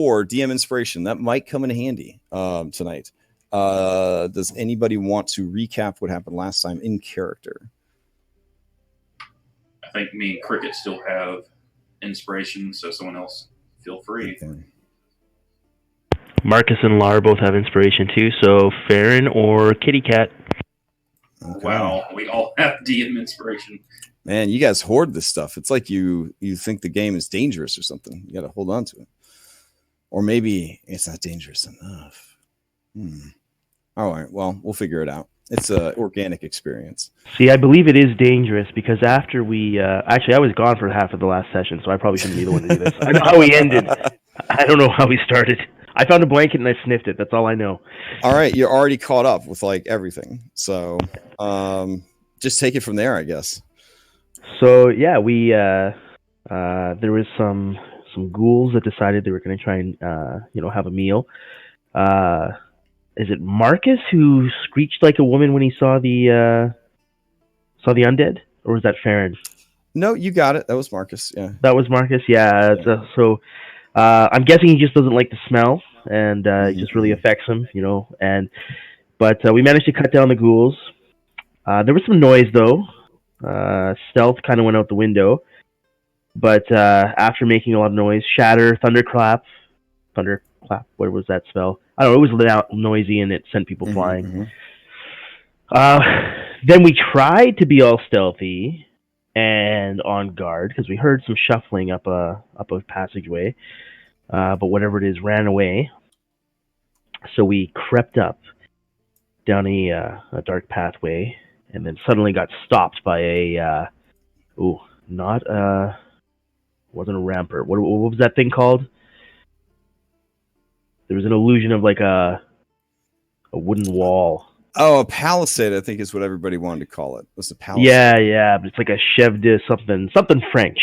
or DM inspiration. That might come in handy tonight. Does anybody want to recap what happened last time in character? I think me and Cricket still have inspiration, so someone else feel free. Okay. Marcus and Lar both have inspiration too, so Farron or Kitty Cat. Okay. Wow, we all have DM inspiration. Man, you guys hoard this stuff. It's like you think the game is dangerous or something. You got to hold on to it. Or maybe it's not dangerous enough. All right, well, we'll figure it out. It's an organic experience. See, I believe it is dangerous because after we... actually, I was gone for half of the last session, so I probably shouldn't be the one to do this. I know how we ended. I don't know how we started. I found a blanket and I sniffed it. That's all I know. All right, you're already caught up with like everything. So just take it from there, I guess. So, yeah, we... there was some ghouls that decided they were going to try and, have a meal. Is it Marcus who screeched like a woman when he saw the undead, or was that Farron? No, you got it. That was Marcus. Yeah, that was Marcus. Yeah. So I'm guessing he just doesn't like the smell, and it just really affects him, But we managed to cut down the ghouls. There was some noise though. Stealth kind of went out the window, but after making a lot of noise, shatter, thunderclap. What was that spell? I don't know. It was loud, noisy, and it sent people flying. Then we tried to be all stealthy and on guard because we heard some shuffling up a passageway. But whatever it is ran away. So we crept up down a dark pathway, and then suddenly got stopped by wasn't a rampart. What was that thing called? There was an illusion of like a wooden wall. Oh, a palisade, I think is what everybody wanted to call it. It was a palisade. Yeah, but it's like a chef de something French.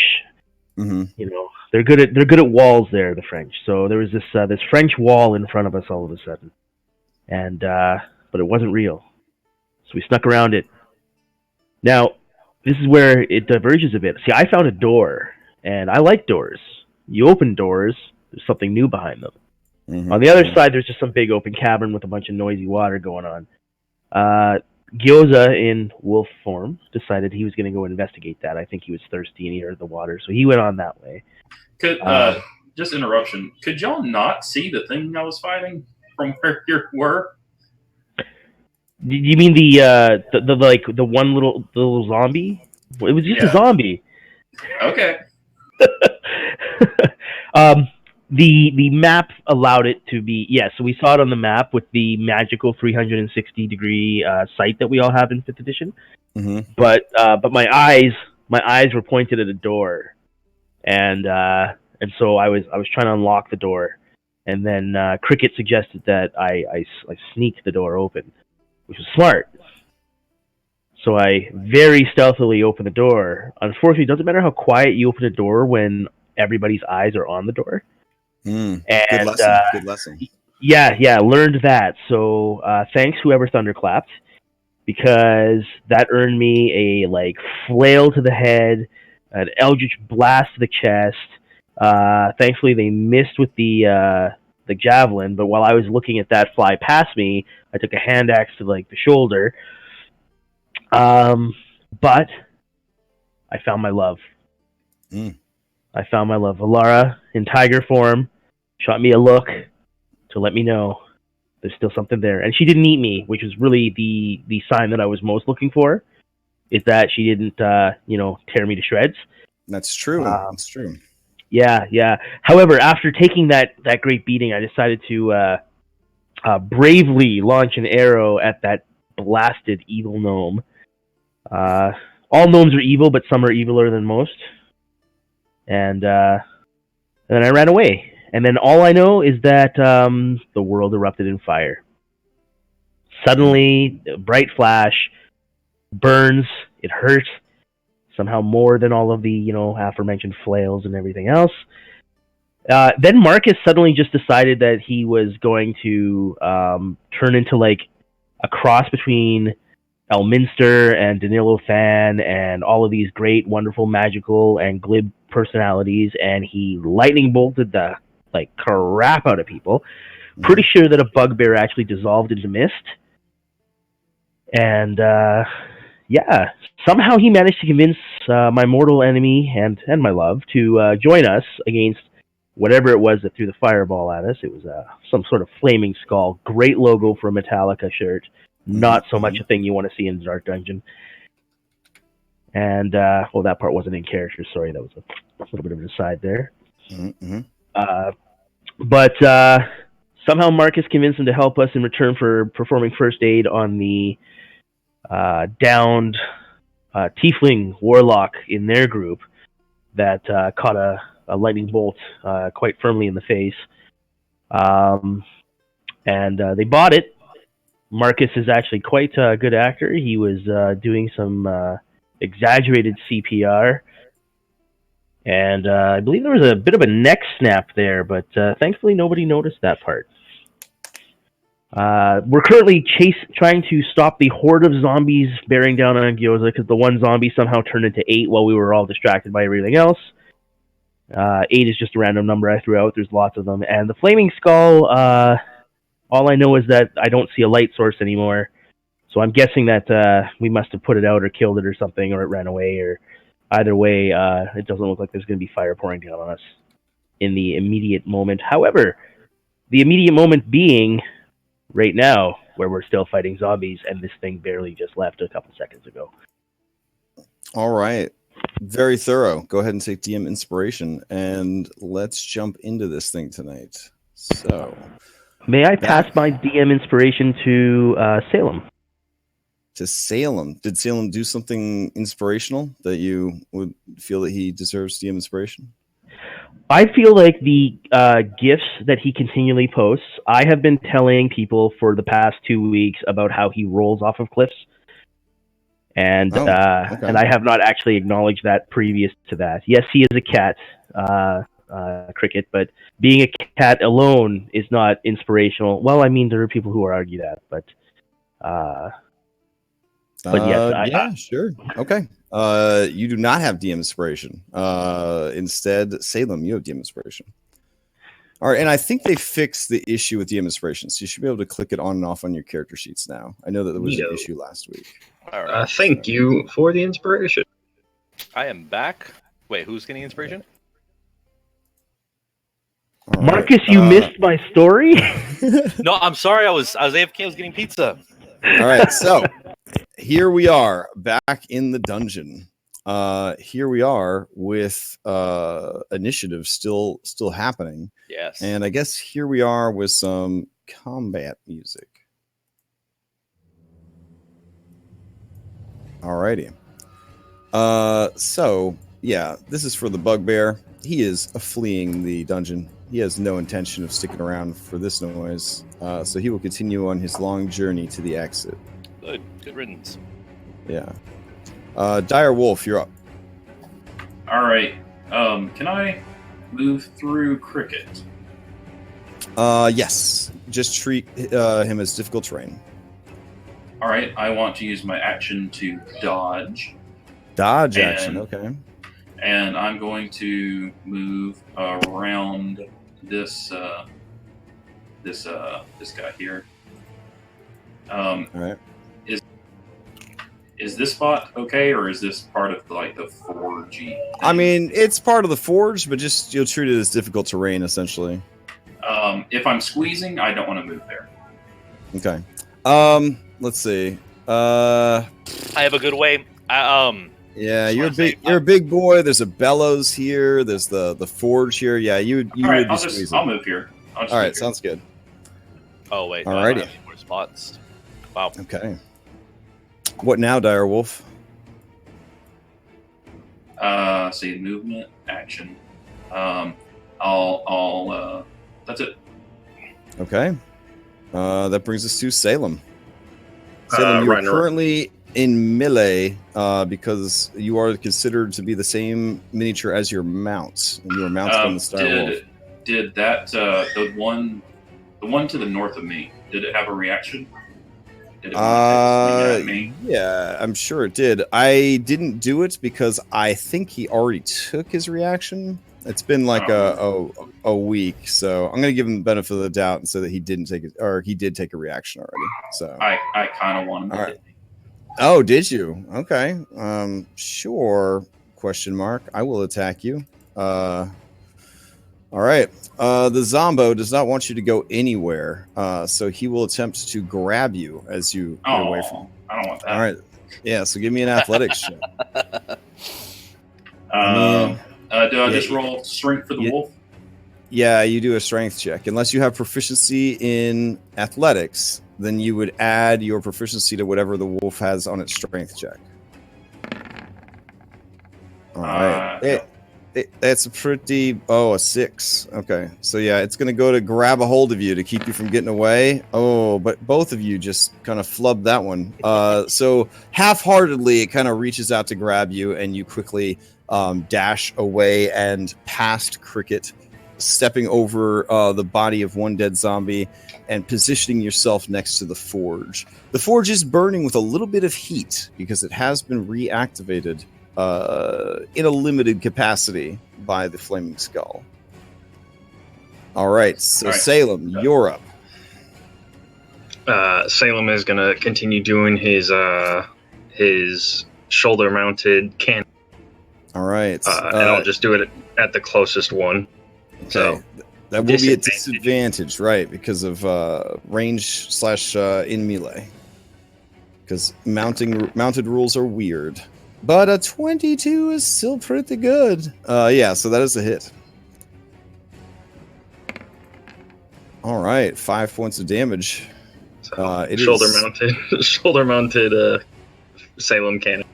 Mm-hmm. They're good at walls there, the French. So there was this French wall in front of us all of a sudden, and but it wasn't real. So we snuck around it. Now, this is where it diverges a bit. See, I found a door, and I like doors. You open doors, there's something new behind them. Mm-hmm. On the other side, there's just some big open cavern with a bunch of noisy water going on. Gyoza, in wolf form, decided he was going to go investigate that. I think he was thirsty and he heard the water, so he went on that way. Just interruption. Could y'all not see the thing I was fighting from where you were? You mean the one little zombie? It was just a zombie. Okay. The map allowed it to be, so we saw it on the map with the magical 360-degree sight that we all have in 5th edition. Mm-hmm. But my eyes were pointed at a door, and so I was trying to unlock the door, and then Cricket suggested that I sneak the door open, which was smart. So I very stealthily opened the door. Unfortunately, it doesn't matter how quiet you open a door when everybody's eyes are on the door. Good lesson. Yeah, learned that. So thanks whoever thunderclapped, because that earned me a flail to the head, an eldritch blast to the chest. Thankfully they missed with the javelin, but while I was looking at that fly past me, I took a hand axe to the shoulder. But I found my love. I found my love. Alara, in tiger form, shot me a look to let me know there's still something there. And she didn't eat me, which was really the sign that I was most looking for, is that she didn't, tear me to shreds. That's true. That's true. Yeah. However, after taking that great beating, I decided to bravely launch an arrow at that blasted evil gnome. All gnomes are evil, but some are eviler than most. And then I ran away. And then all I know is that the world erupted in fire. Suddenly, a bright flash, burns, it hurts, somehow more than all of the, aforementioned flails and everything else. Then Marcus suddenly just decided that he was going to turn into a cross between Elminster and Danilo Fan and all of these great, wonderful, magical, and glib personalities, and he lightning bolted the like crap out of people. Pretty sure that a bugbear actually dissolved into mist. And yeah, somehow he managed to convince my mortal enemy and my love to join us against whatever it was that threw the fireball at us. It was some sort of flaming skull. Great logo for a Metallica shirt. Not so much a thing you want to see in the Dark Dungeon. And, well, that part wasn't in character. Sorry, that was a little bit of an aside there. But somehow Marcus convinced him to help us in return for performing first aid on the downed tiefling warlock in their group that caught a lightning bolt quite firmly in the face. And they bought it. Marcus is actually quite a good actor. He was doing some exaggerated CPR. And I believe there was a bit of a neck snap there, but thankfully nobody noticed that part. We're currently trying to stop the horde of zombies bearing down on Gyoza because the one zombie somehow turned into 8 while we were all distracted by everything else. 8 is just a random number I threw out. There's lots of them. And the Flaming Skull, all I know is that I don't see a light source anymore. So I'm guessing that we must have put it out or killed it or something, or it ran away, or either way, it doesn't look like there's going to be fire pouring down on us in the immediate moment. However, the immediate moment being right now, where we're still fighting zombies, and this thing barely just left a couple seconds ago. All right. Very thorough. Go ahead and take DM inspiration, and let's jump into this thing tonight. So, may I pass my DM inspiration to Salem? To Salem. Did Salem do something inspirational that you would feel that he deserves DM inspiration? I feel like the gifts that he continually posts, I have been telling people for the past 2 weeks about how he rolls off of cliffs. And and I have not actually acknowledged that previous to that. Yes, he is a cat, Cricket, but being a cat alone is not inspirational. Well, I mean, there are people who argue that, but yes. Yeah, sure. Okay. You do not have DM inspiration. Instead, Salem, you have DM inspiration. All right, and I think they fixed the issue with DM inspiration, so you should be able to click it on and off on your character sheets now. I know that there was an issue last week. All right. Thank you for the inspiration. I am back. Wait, who's getting inspiration? All Marcus, right, you missed my story? No, I'm sorry. I was AFK. I was getting pizza. All right, so here we are back in the dungeon. Here we are with initiative still happening. Yes. And I guess here we are with some combat music. Alrighty. So yeah, this is for the bugbear. He is fleeing the dungeon. He has no intention of sticking around for this noise. So he will continue on his long journey to the exit. Good riddance. Yeah. Dire Wolf, you're up. All right. Can I move through Cricket? Yes. Just treat him as difficult terrain. All right. I want to use my action to dodge. Dodge action. Okay. And I'm going to move around this this guy here. All right. Is this spot okay, or is this part of like the forge-y thing? I mean, it's part of the forge, but just you'll treat it as difficult terrain, essentially. If I'm squeezing, I don't want to move there. Okay. Let's see. I have a good way. Yeah, you're a big boy. There's a bellows here. There's the forge here. Yeah, you would All right, be squeezing. I'll move here. All right, sounds good. Oh wait, Alrighty. no, I don't have any more spots. Wow. Okay. What now, Dire Wolf? See, movement, action. That's it. Okay. That brings us to Salem. Salem, you're currently in melee because you are considered to be the same miniature as your mount, and you are mounted on the Dire Wolf. Did that the one to the north of me? Did it have a reaction? Did it at me? Yeah, I'm sure it did. I didn't do it because I think he already took his reaction. It's been like Oh. a week, so I'm gonna give him the benefit of the doubt and say that he didn't take it, or he did take a reaction already. So I kind of want him to All right. hit me. Oh, did you? Okay. Sure. Question mark. I will attack you. All right. The Zombo does not want you to go anywhere, so he will attempt to grab you as you get away from him. I don't want that. All right. Yeah. So give me an athletics check. Do I just roll strength for the yeah. wolf? Yeah, you do a strength check. Unless you have proficiency in athletics, then you would add your proficiency to whatever the wolf has on its strength check. All right. It's a pretty... Oh, a 6. Okay. So, yeah, it's going to go to grab a hold of you to keep you from getting away. Oh, but both of you just kind of flubbed that one. So, half-heartedly, it kind of reaches out to grab you, and you quickly dash away and past Cricket, stepping over the body of one dead zombie and positioning yourself next to the forge. The forge is burning with a little bit of heat because it has been reactivated in a limited capacity by the Flaming Skull. All right, so Salem, you're up. Salem is going to continue doing his shoulder-mounted cannon. All right. And I'll just do it at the closest one. Okay. So, that will be a disadvantage, right? Because of range / in melee. Because mounted rules are weird. But a 22 is still pretty good. Yeah, so that is a hit. All right, 5 points of damage. So, shoulder-mounted Salem cannon.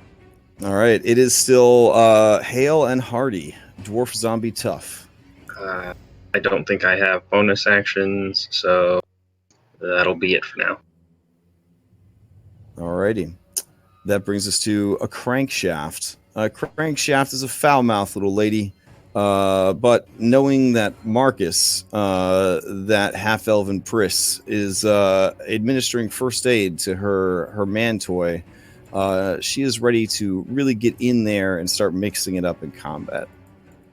All right, it is still hale and hardy, dwarf zombie tough. I don't think I have bonus actions, so that'll be it for now. Alrighty. That brings us to a crankshaft. A crankshaft is a foul-mouthed little lady, but knowing that Marcus, that half-elven priss, is administering first aid to her man toy, she is ready to really get in there and start mixing it up in combat.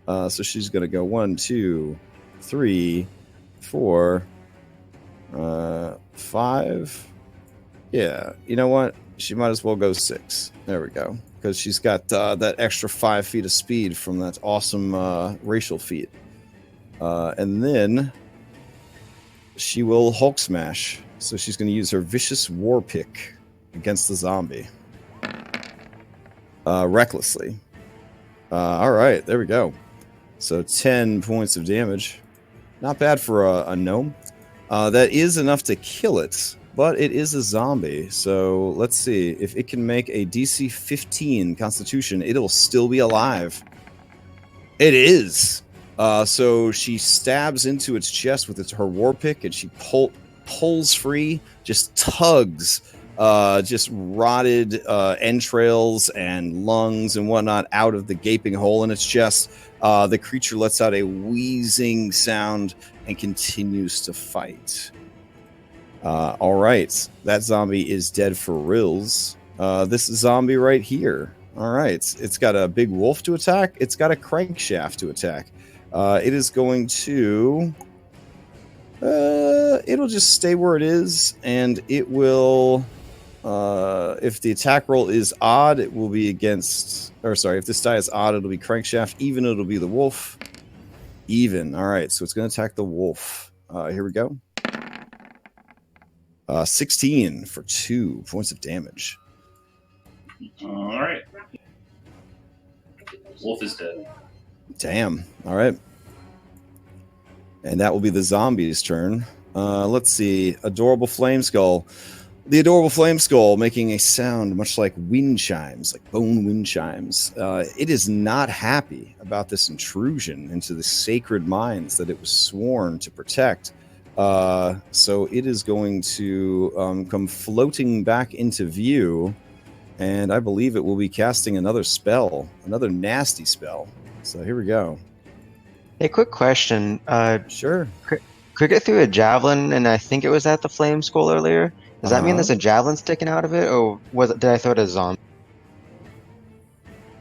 So she's going to go 1, 2, 3, 4, 5. Yeah, you know what? She might as well go 6. There we go. Because she's got that extra 5 feet of speed from that awesome racial feat. And then she will Hulk smash. So she's going to use her vicious war pick against the zombie. Recklessly. All right, there we go. So 10 points of damage. Not bad for a gnome. That is enough to kill it, but it is a zombie. So let's see. If it can make a DC 15 Constitution, it'll still be alive. It is. So she stabs into its chest with her war pick, and she pulls free, just tugs just rotted entrails and lungs and whatnot out of the gaping hole in its chest. The creature lets out a wheezing sound and continues to fight. All right. That zombie is dead for reals. This zombie right here. All right. It's got a big wolf to attack. It's got a crankshaft to attack. It is going to... it'll just stay where it is, and it will... if the attack roll is odd, it will be against... Or sorry, if this die is odd, it'll be crankshaft. Even, it'll be the wolf. Even. All right, so it's going to attack the wolf. Here we go. 16 for 2 points of damage. All right. Wolf is dead. Damn. All right. And that will be the zombie's turn. Let's see. Adorable Flame Skull. The adorable Flame Skull making a sound much like wind chimes, like bone wind chimes. It is not happy about this intrusion into the sacred mines that it was sworn to protect. So it is going to come floating back into view, and I believe it will be casting another spell, another nasty spell. So here we go. Hey, quick question. Sure. Cricket threw a javelin, and I think it was at the Flame Skull earlier. Does that mean there's a javelin sticking out of it, or did I throw it at a zombie?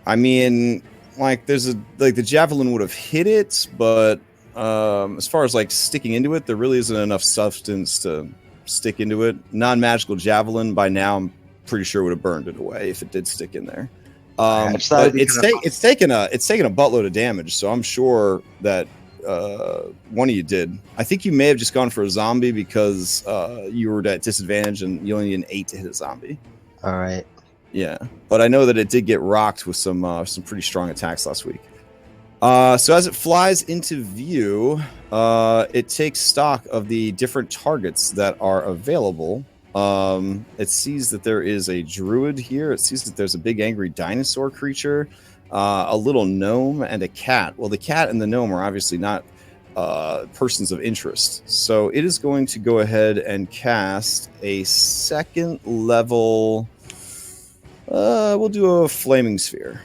I mean, like the javelin would have hit it, but as far as like sticking into it, there really isn't enough substance to stick into it. Non-magical javelin by now, I'm pretty sure would have burned it away if it did stick in there. But it's taken a buttload of damage, so I'm sure that one of you did. I think you may have just gone for a zombie because you were at disadvantage and you only need an 8 to hit a zombie. All right. Yeah, but I know that it did get rocked with some pretty strong attacks last week. So as it flies into view, it takes stock of the different targets that are available. It sees that there is a druid here. It sees that there's a big angry dinosaur creature, a little gnome, and a cat. Well, the cat and the gnome are obviously not persons of interest. So it is going to go ahead and cast a second level... we'll do a flaming sphere.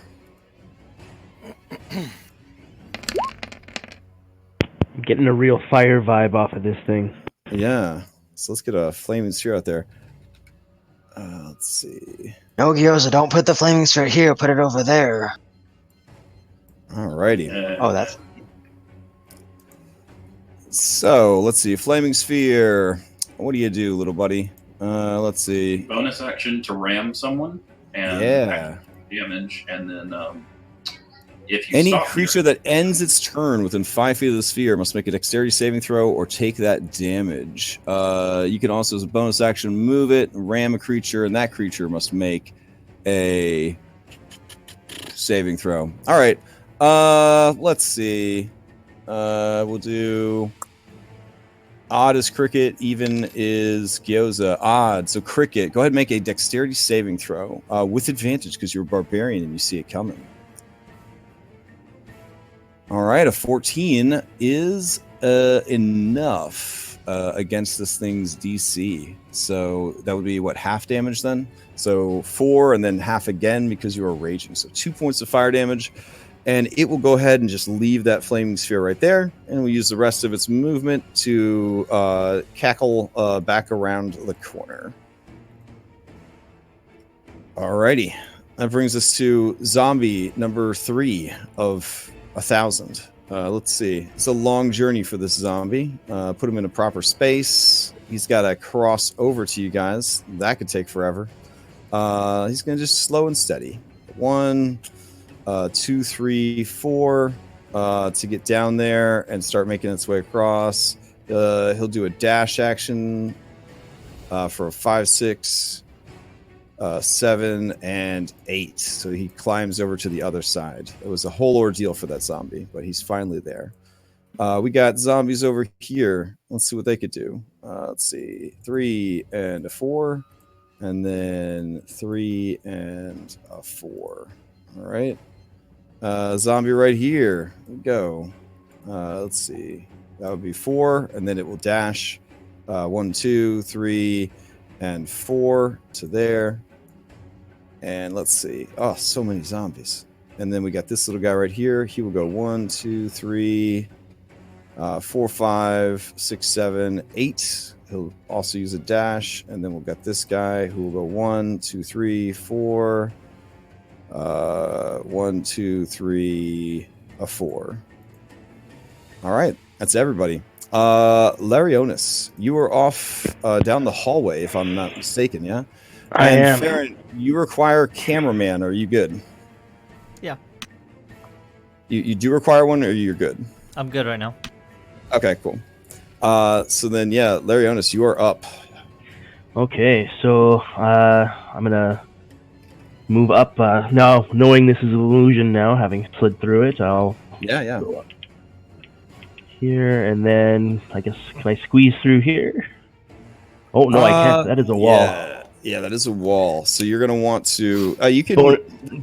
I'm getting a real fire vibe off of this thing. Yeah. So let's get a flaming sphere out there. Let's see. No, Gyoza, don't put the flaming sphere here. Put it over there. Alrighty. Oh, that's... So, let's see. Flaming sphere. What do you do, little buddy? Let's see. Bonus action to ram someone and damage, and then if you any stop creature that ends its turn within 5 feet of the sphere must make a dexterity saving throw or take that damage. You can also, as a bonus action, move it, ram a creature, and that creature must make a saving throw. All right. Let's see. We'll do odd is cricket, even is gyoza. Odd. So cricket, go ahead and make a dexterity saving throw with advantage because you're a barbarian and you see it coming. All right, a 14 is enough against this thing's DC. So that would be what, half damage then? So 4 and then half again because you are raging. So 2 points of fire damage. And it will go ahead and just leave that flaming sphere right there. And we'll use the rest of its movement to cackle back around the corner. Alrighty. That brings us to zombie number 3 of 1,000. Let's see. It's a long journey for this zombie. Put him in a proper space. He's got to cross over to you guys. That could take forever. He's going to just slow and steady. 1... 2, 3, 4 to get down there and start making its way across. He'll do a dash action for a 5, 6, 7, and 8. So he climbs over to the other side. It was a whole ordeal for that zombie, but he's finally there. We got zombies over here. Let's see what they could do. Let's see. 3 and a 4, and then 3 and a 4. All right. Zombie right here. We go. Let's see. That would be 4, and then it will dash 1, 2, 3, and 4 to there. And let's see. Oh, so many zombies. And then we got this little guy right here. He will go 1, 2, 3, 4, 5, 6, 7, 8. He'll also use a dash. And then we've got this guy who will go 1, 2, 3, 4. 1, 2, 3, a 4. All right, that's everybody. Larionis, you were off down the hallway, if I'm not mistaken, yeah? I am. Farron, you require cameraman. Are you good? Yeah. You do require one, or you're good? I'm good right now. Okay, cool. So then, yeah, Larionis, you are up. Okay, so I'm gonna move up. Now, knowing this is an illusion now, having slid through it, I'll go up here, and then I guess, can I squeeze through here? Oh, no, I can't. That is a wall. Yeah, that is a wall. So you're going to want to... you can...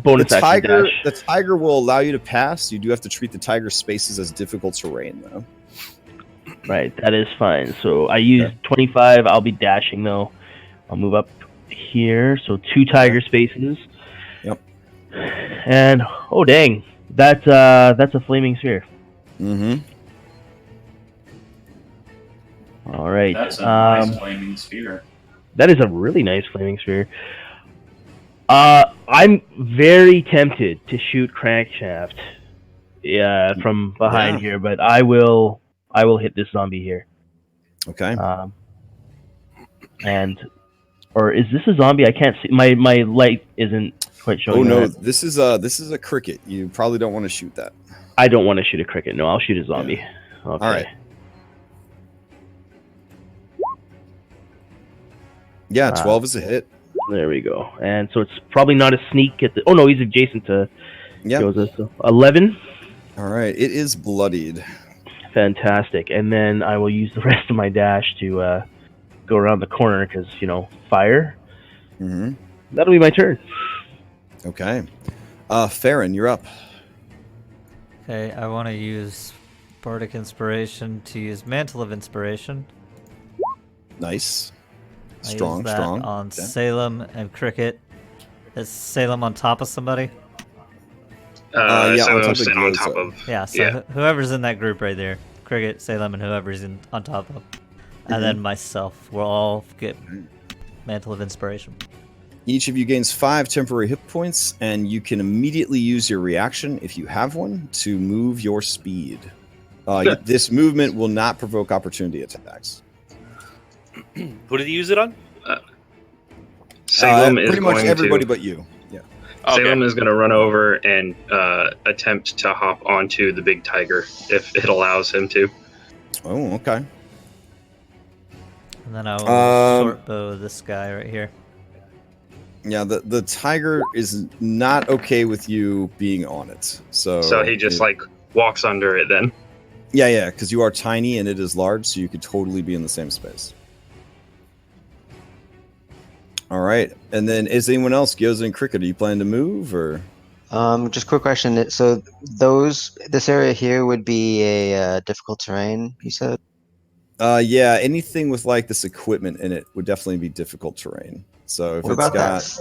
Bonus the tiger, dash. the tiger will allow you to pass. You do have to treat the tiger spaces as difficult terrain, though. Right, that is fine. So I use 25. I'll be dashing, though. I'll move up here. So 2 tiger spaces. Yep. And, oh, dang. That's a flaming sphere. Mm-hmm. All right. That's a nice flaming sphere. That is a really nice flaming sphere. I I'm very tempted to shoot Crankshaft from behind here, but I will hit this zombie here. Okay. Or is this a zombie? I can't see. My light isn't quite showing. Oh no, that. this is a cricket. You probably don't want to shoot that. I don't want to shoot a cricket. No, I'll shoot a zombie. Yeah. Okay. All right. Yeah, 12 is a hit. There we go. And so it's probably not a sneak at the. Oh no, he's adjacent to. Yeah. So 11. All right, it is bloodied. Fantastic. And then I will use the rest of my dash to go around the corner because fire. Mm-hmm. That'll be my turn. Okay. Farron, you're up. Okay, I want to use Bardic Inspiration to use Mantle of Inspiration. Nice. I Strong, use that strong. on Okay. Salem and Cricket. Is Salem on top of somebody? Yeah, so on top of sitting on Gyoza. top of. Yeah, so whoever's in that group right there. Cricket, Salem, and whoever's on top of. And then myself. We'll all get Mantle of Inspiration. Each of you gains 5 temporary hit points, and you can immediately use your reaction, if you have one, to move your speed. This movement will not provoke opportunity attacks. Who did he use it on? Salem is pretty much going everybody to, but you. Yeah. Salem is going to run over and attempt to hop onto the big tiger if it allows him to. Oh, okay. And then I will short bow this guy right here. Yeah, the tiger is not okay with you being on it. So he just walks under it then. Yeah, because you are tiny and it is large, so you could totally be in the same space. All right, and then is anyone else, Gyoza and Cricket, are you planning to move or? Just quick question. So this area here would be a difficult terrain, you said? Yeah, anything with this equipment in it would definitely be difficult terrain. So if What it's about got,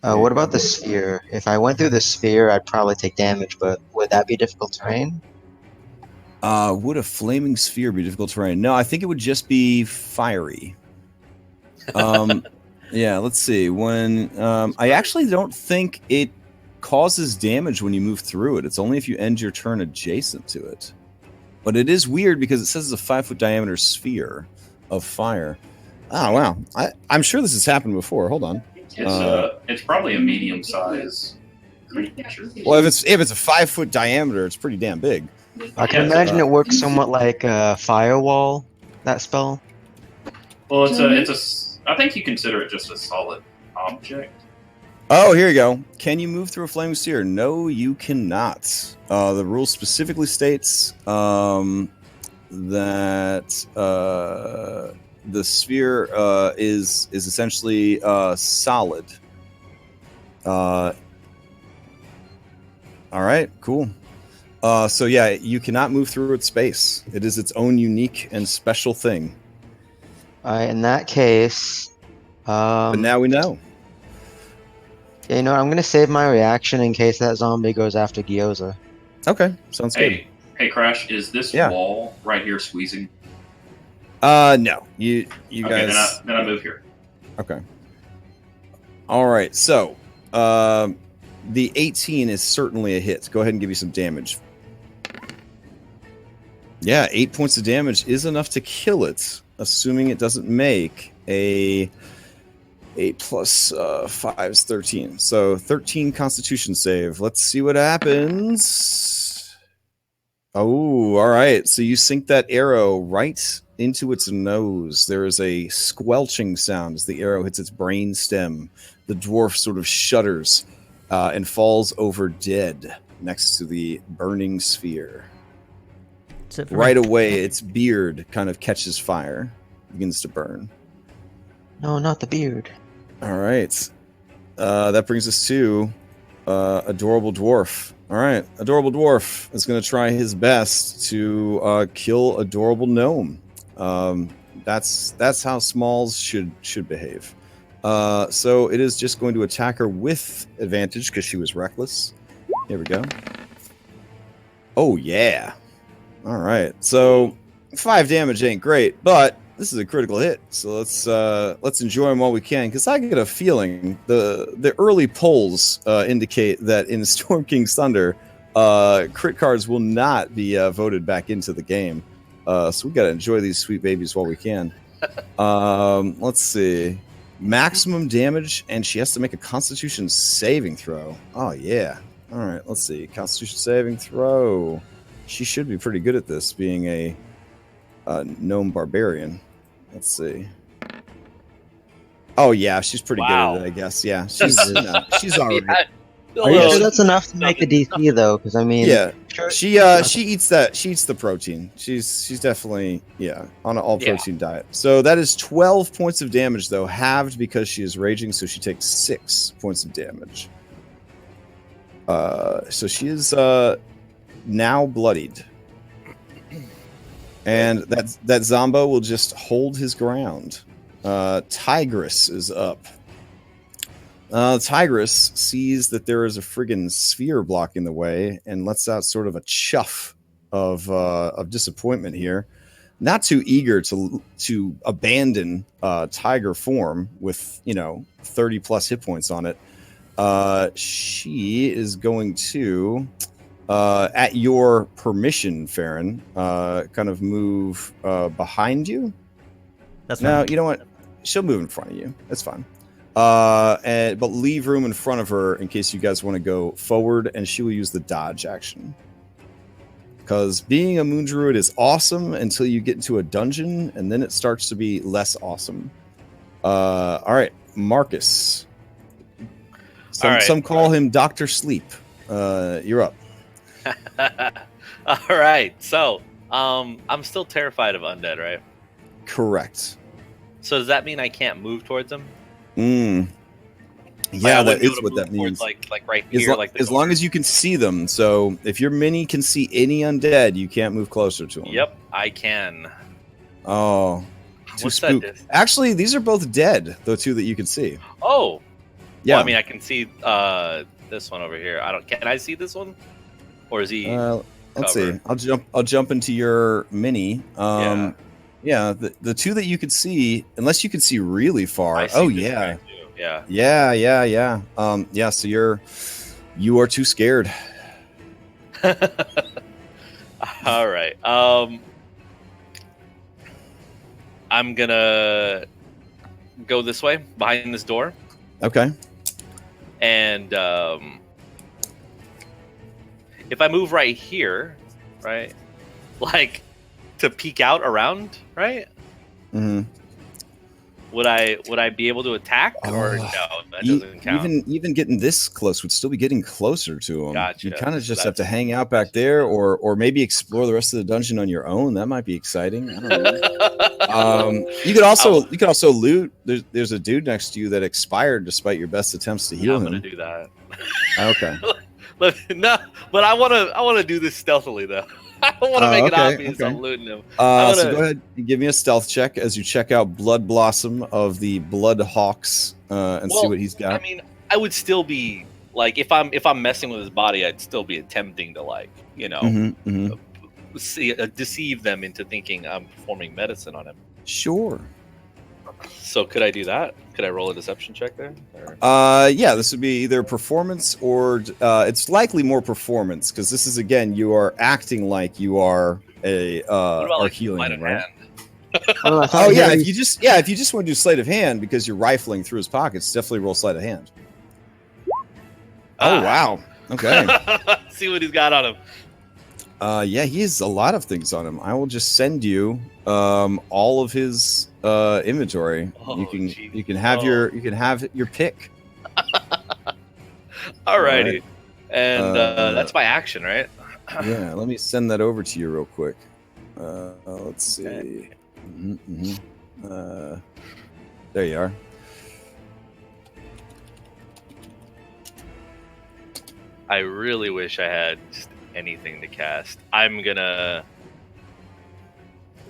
that? What about the sphere? If I went through the sphere, I'd probably take damage, but would that be difficult terrain? would a flaming sphere be difficult terrain? No, I think it would just be fiery. Yeah, let's see. When I actually don't think it causes damage when you move through it. It's only if you end your turn adjacent to it. But it is weird because it says it's a 5-foot diameter sphere of fire. Oh wow! I'm sure this has happened before. Hold on. It's probably a medium size creature. Well, if it's a 5-foot diameter, it's pretty damn big. I can imagine it works somewhat like a firewall. That spell. Well, I think you consider it just a solid object. Oh, here you go. Can you move through a flaming sphere? No, you cannot. The rule specifically states that the sphere is essentially solid. All right, cool. So yeah, you cannot move through its space. It is its own unique and special thing. In that case, But now we know. yeah, I'm gonna save my reaction in case that zombie goes after Gyoza. Okay, sounds good. Hey, Crash, is this wall right here squeezing? No. You Okay, guys. then I move here. Okay. All right. So, the 18 is certainly a hit. Go ahead and give you some damage. Yeah, 8 points of damage is enough to kill it, assuming it doesn't make a 8 plus 5 is 13. So 13 Constitution save. Let's see what happens. Oh, all right. So you sink that arrow right into its nose. There is a squelching sound as the arrow hits its brain stem. The dwarf sort of shudders and falls over dead next to the burning sphere. Right away, its beard kind of catches fire, begins to burn. No, not the beard. All right. That brings us to Adorable Dwarf. All right. Adorable Dwarf is going to try his best to kill Adorable Gnome. That's how Smalls should behave. So it is just going to attack her with advantage because she was reckless. Here we go. Oh, yeah. All right. So 5 damage ain't great, but this is a critical hit. So let's enjoy them while we can, because I get a feeling the early polls indicate that in Storm King's Thunder, crit cards will not be voted back into the game. So we got to enjoy these sweet babies while we can. Let's see. Maximum damage, and she has to make a Constitution saving throw. Oh, yeah. All right, let's see. Constitution saving throw. She should be pretty good at this, being a gnome barbarian. Let's see. Oh, yeah, she's pretty good at it, I guess. Yeah, she's all right. Are you sure that's enough to make a DC though? Because I mean, yeah, sure. she eats that. She eats the protein. She's definitely on an all protein diet. So that is 12 points of damage though, halved because she is raging. So she takes 6 points of damage. So she is now bloodied, and that Zombo will just hold his ground. Tigress is up. Tigress sees that there is a friggin' sphere blocking the way and lets out sort of a chuff of disappointment here. Not too eager to abandon tiger form with 30 plus hit points on it. She is going to, at your permission, Farron, kind of move behind you. That's no, fine. you know what? She'll move in front of you. That's fine. But leave room in front of her in case you guys want to go forward, and she will use the dodge action. Because being a moon druid is awesome until you get into a dungeon, and then it starts to be less awesome. All right, Marcus. Some call him Dr. Sleep. You're up. All right. So, I'm still terrified of undead, right? Correct. So does that mean I can't move towards them? Yeah, that is what that means. Like right here, as long as you can see them. So if your mini can see any undead, you can't move closer to them. Yep, I can. Oh, too What's spook. that? Actually, these are both dead. The two that you can see. Oh, yeah. Well, I mean, I can see this one over here. Can I see this one, or is he? Let's see. I'll jump into your mini. Yeah, the two that you could see, unless you can see really far. Oh yeah. Yeah. So you are too scared. All right. I'm gonna go this way behind this door. Okay. And if I move right here, right, like to peek out around, right? Mm-hmm. Would I be able to attack, or no? That doesn't count. Even getting this close would still be getting closer to him. Gotcha. You kind of just have to hang out back there, or maybe explore the rest of the dungeon on your own. That might be exciting. I don't know. You could also loot. There's a dude next to you that expired despite your best attempts to heal him. I'm gonna do that. Okay. No, but I wanna do this stealthily though. I don't want to make it obvious I'm looting him. So go ahead and give me a stealth check as you check out Blood Blossom of the Blood Hawks and see what he's got. I mean, I would still be like, if I'm messing with his body, I'd still be attempting to deceive them into thinking I'm performing medicine on him. Sure. So could I do that? Could I roll a deception check there? Or? Yeah, this would be either performance or it's likely more performance, because this is, again, you are acting like you are are healing him, right? If you just want to do sleight of hand because you're rifling through his pockets, definitely roll sleight of hand. Oh wow. Okay. See what he's got on him. Yeah, he has a lot of things on him. I will just send you all of his inventory. You can have your pick. Alrighty. Right. And that's my action, right? Yeah, let me send that over to you real quick. Let's see. Okay. There you are. I really wish I had just anything to cast. I'm gonna.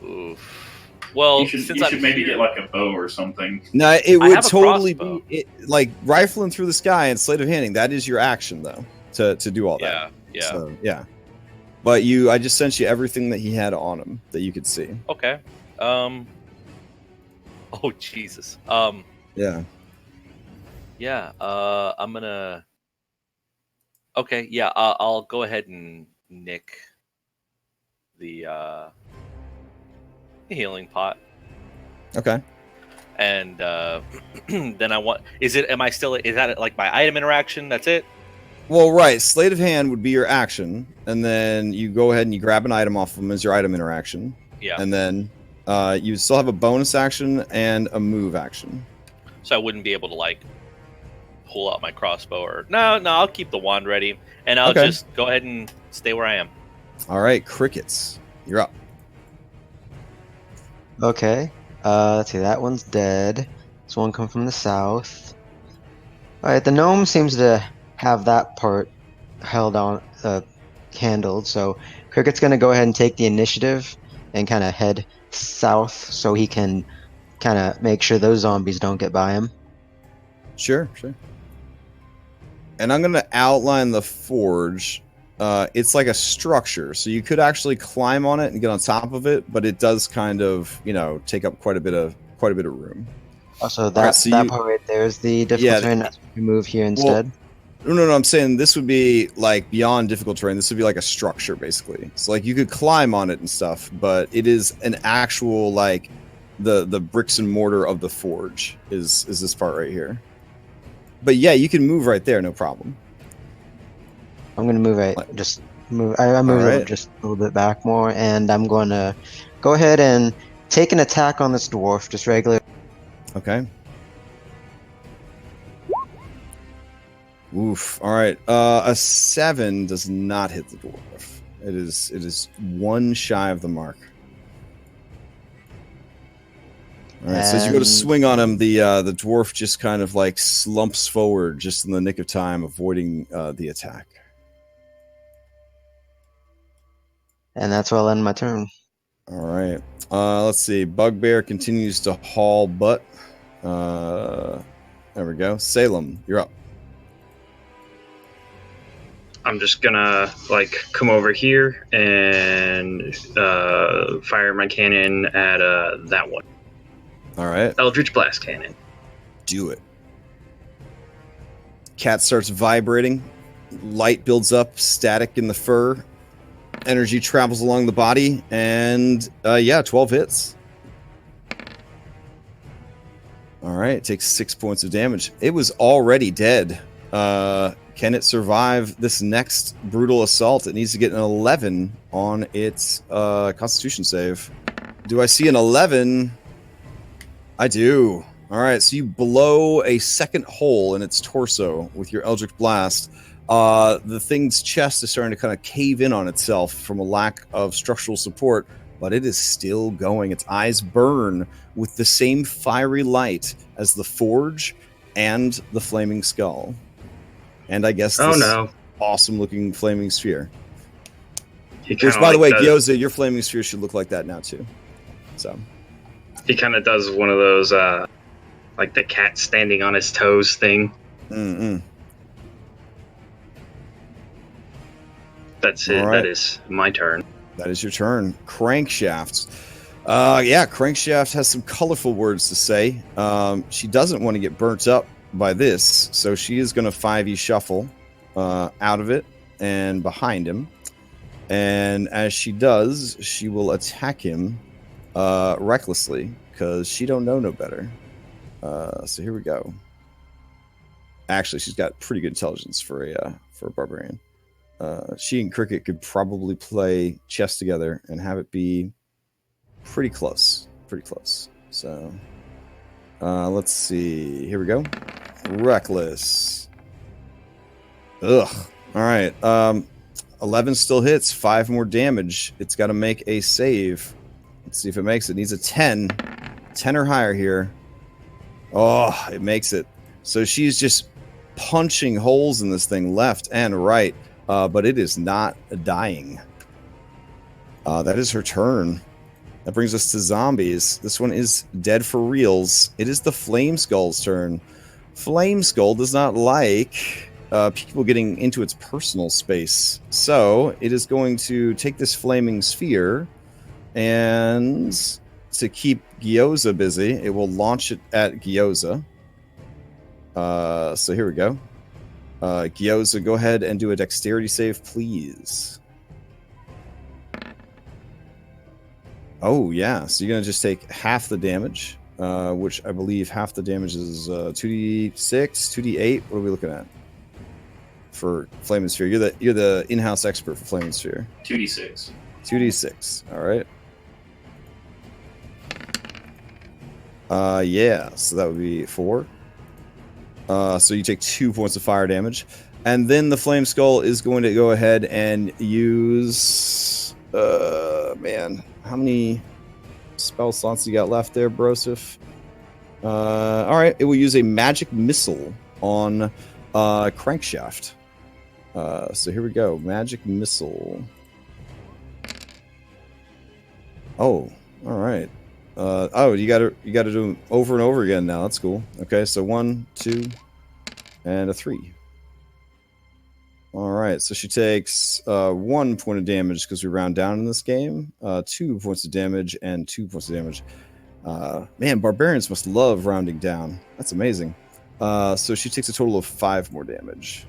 Oof. Well, you should maybe get like a bow or something. No, it would totally be like rifling through the sky and sleight of handing. That is your action, though, to do all that. Yeah. So, yeah. But I just sent you everything that he had on him that you could see. Okay. Oh Jesus. Yeah. Yeah. I'm gonna. Okay. Yeah. I'll go ahead and nick the healing pot, Okay. and then I want. Is it? Am I still? Is that like my item interaction? That's it. Well, right. Sleight of hand would be your action, and then you go ahead and you grab an item off them as your item interaction. Yeah. And then you still have a bonus action and a move action. So I wouldn't be able to like pull out my crossbow or no. I'll keep the wand ready, and I'll Okay. just go ahead and stay where I am. All right, crickets, you're up. Okay. Let's see. That one's dead. This one come from the south. All right. The gnome seems to have that part held on, handled. So Cricket's gonna go ahead and take the initiative and kind of head south, so he can kind of make sure those zombies don't get by him. Sure. And I'm going to outline the forge. It's like a structure, so you could actually climb on it and get on top of it, but it does kind of, take up quite a bit of room. Also, that part right there is the difficult terrain. That's what we move here instead. No, I'm saying this would be like beyond difficult terrain. This would be like a structure, basically. So like you could climb on it and stuff, but it is an actual like the bricks and mortar of the forge is this part right here. But yeah, you can move right there, no problem. I'm gonna move it. Just move. I move it just a little bit back more, and I'm going to go ahead and take an attack on this dwarf, just regular. Okay. Oof. All right. A 7 does not hit the dwarf. It is one shy of the mark. All right. So as you go to swing on him, the dwarf just kind of like slumps forward just in the nick of time, avoiding the attack. And that's where I'll end my turn. All right. Let's see. Bugbear continues to haul butt. There we go. Salem, you're up. I'm just gonna come over here and fire my cannon at that one. All right. Eldritch Blast Cannon. Do it. Cat starts vibrating. Light builds up, static in the fur. Energy travels along the body, and 12 hits. All right, it takes 6 points of damage. It was already dead. Can it survive this next brutal assault? It needs to get an 11 on its Constitution save. Do I see an 11? I do. All right, so you blow a second hole in its torso with your Eldritch Blast. The thing's chest is starting to kind of cave in on itself from a lack of structural support, but it is still going. Its eyes burn with the same fiery light as the forge and the flaming skull. And I guess this awesome-looking flaming sphere. Which, by the way, Gyoza, your flaming sphere should look like that now, too. So he kind of does one of those, like the cat standing on his toes thing. Mm-mm. That's it. Right. That is my turn. That is your turn. Crankshafts. Crankshaft has some colorful words to say. She doesn't want to get burnt up by this, so she is going to 5e shuffle out of it and behind him. And as she does, she will attack him recklessly because she don't know no better. So here we go. Actually, she's got pretty good intelligence for a barbarian. She and Cricket could probably play chess together and have it be pretty close. So let's see. Here we go. Reckless. Ugh. All right. 11 still hits. 5 more damage. It's got to make a save. Let's see if it makes it. It needs a 10. 10 or higher here. Oh, it makes it. So she's just punching holes in this thing left and right. But it is not dying. That is her turn. That brings us to zombies. This one is dead for reals. It is the Flame Skull's turn. Flame Skull does not like people getting into its personal space. So it is going to take this flaming sphere and to keep Gyoza busy, it will launch it at Gyoza. So here we go. Gyoza, go ahead and do a dexterity save, please. Oh, yeah. So you're going to just take half the damage, which I believe half the damage is 2d6, 2d8. What are we looking at for Flame and Sphere? You're the in-house expert for Flame and Sphere. 2d6. 2d6. All right. Yeah. So that would be 4. So you take 2 points of fire damage. And then the Flame Skull is going to go ahead and use... man, how many spell slots you got left there, Broseph? Alright, it will use a magic missile on Crankshaft. So here we go. Magic missile. Oh, alright. You gotta do them over and over again now. That's cool. Okay, so 1, 2, and a 3. Alright, so she takes 1 point of damage because we round down in this game. 2 points of damage and 2 points of damage. Man, barbarians must love rounding down. That's amazing. So she takes a total of 5 more damage.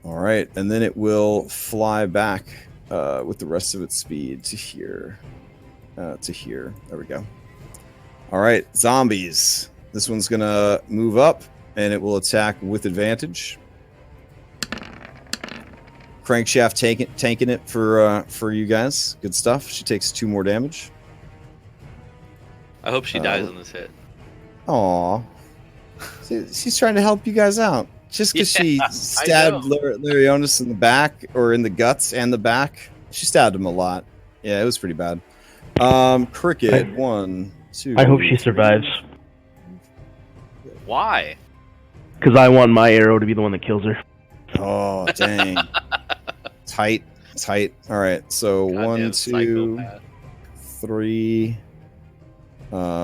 Alright, and then it will fly back with the rest of its speed to here. There we go. Alright, zombies. This one's gonna move up, and it will attack with advantage. Crankshaft tanking it for you guys. Good stuff. She takes 2 more damage. I hope she dies on this hit. Aw. She's trying to help you guys out. Just because she stabbed Larionis in the back, or in the guts and the back. She stabbed him a lot. Yeah, it was pretty bad. Cricket, 1, 2... I hope she survives. Why? Because I want my arrow to be the one that kills her. Oh, dang. Tight. All right, so Goddamn 1, 2, psychopath. 3,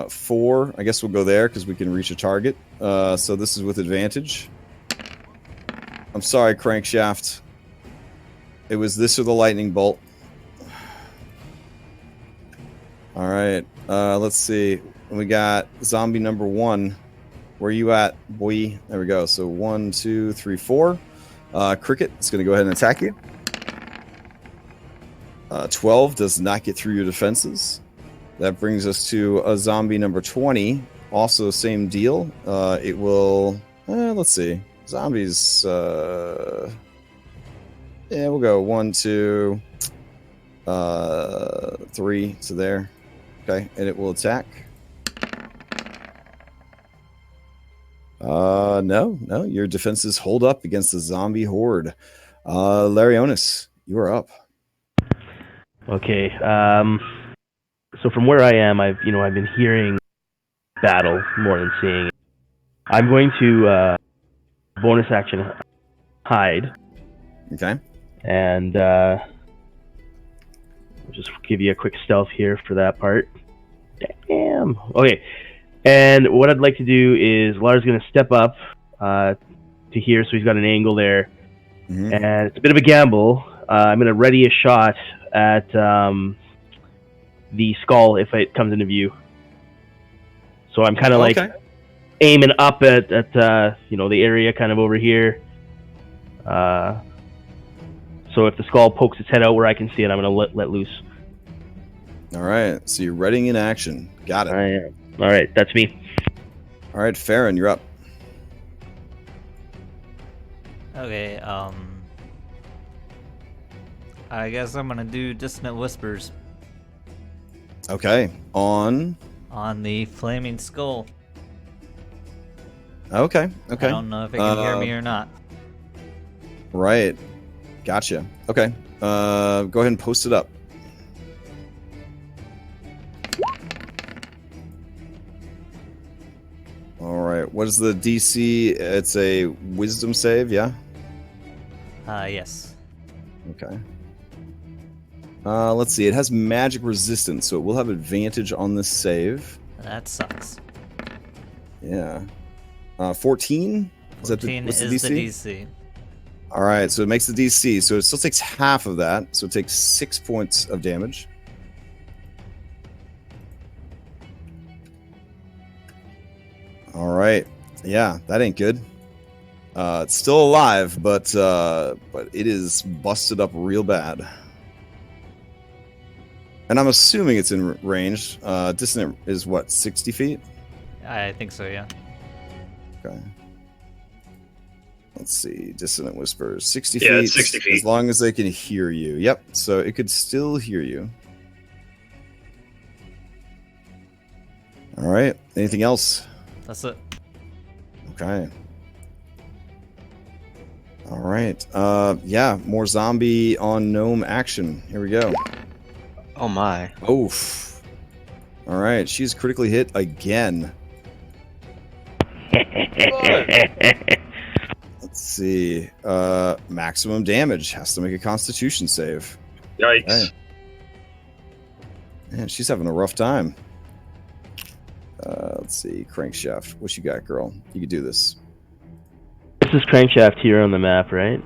4. I guess we'll go there because we can reach a target. So this is with advantage. I'm sorry, Crankshaft. It was this or the lightning bolt. All right, let's see. We got zombie number 1. Where you at, boy? There we go. So 1, 2, 3, 4. Cricket is going to go ahead and attack you. 12 does not get through your defenses. That brings us to a zombie number 20. Also, same deal. It will... let's see. Zombies... yeah, we'll go 1, 2, 3. So there. Okay, and it will attack. No. Your defenses hold up against the zombie horde. Larionis, you are up. Okay. So from where I am, I've been hearing battle more than seeing it. I'm going to bonus action hide. Okay. And I'll just give you a quick stealth here for that part. Damn. Okay. And what I'd like to do is Lars going to step up to here, so he's got an angle there. Mm-hmm. And it's a bit of a gamble. I'm going to ready a shot at the skull if it comes into view. So I'm kind of like aiming up at the area kind of over here. So if the skull pokes its head out where I can see it, I'm going to let loose. All right. So you're readying in action. Got it. I am. All right, that's me. All right, Farron, you're up. Okay, I guess I'm gonna do Dissonant Whispers Okay. On the Flaming Skull. Okay. I don't know if it can hear me or not. Right. Gotcha. Okay. Go ahead and post it up. All right. What is the DC? It's a wisdom save, yeah? Yes. Okay. Let's see. It has magic resistance, so it will have advantage on this save. That sucks. Yeah. 14? 14 is the DC. All right, so it makes the DC. So it still takes half of that. So it takes 6 points of damage. All right. Yeah, that ain't good. It's still alive, but it is busted up real bad. And I'm assuming it's in range. Dissonant is what, 60 feet? I think so, yeah. Okay. Let's see. Dissonant whispers. 60 Yeah, feet. it's 60 feet. As long as they can hear you. Yep. So it could still hear you. All right. Anything else? That's it. Okay. All right. Yeah. More zombie on gnome action. Here we go. Oh my. Oof. All right. She's critically hit again. Let's see. Maximum damage. Has to make a Constitution save. Yikes. Okay. Man, she's having a rough time. Let's see. Crankshaft. What you got, girl? You can do this. This is Crankshaft here on the map, right?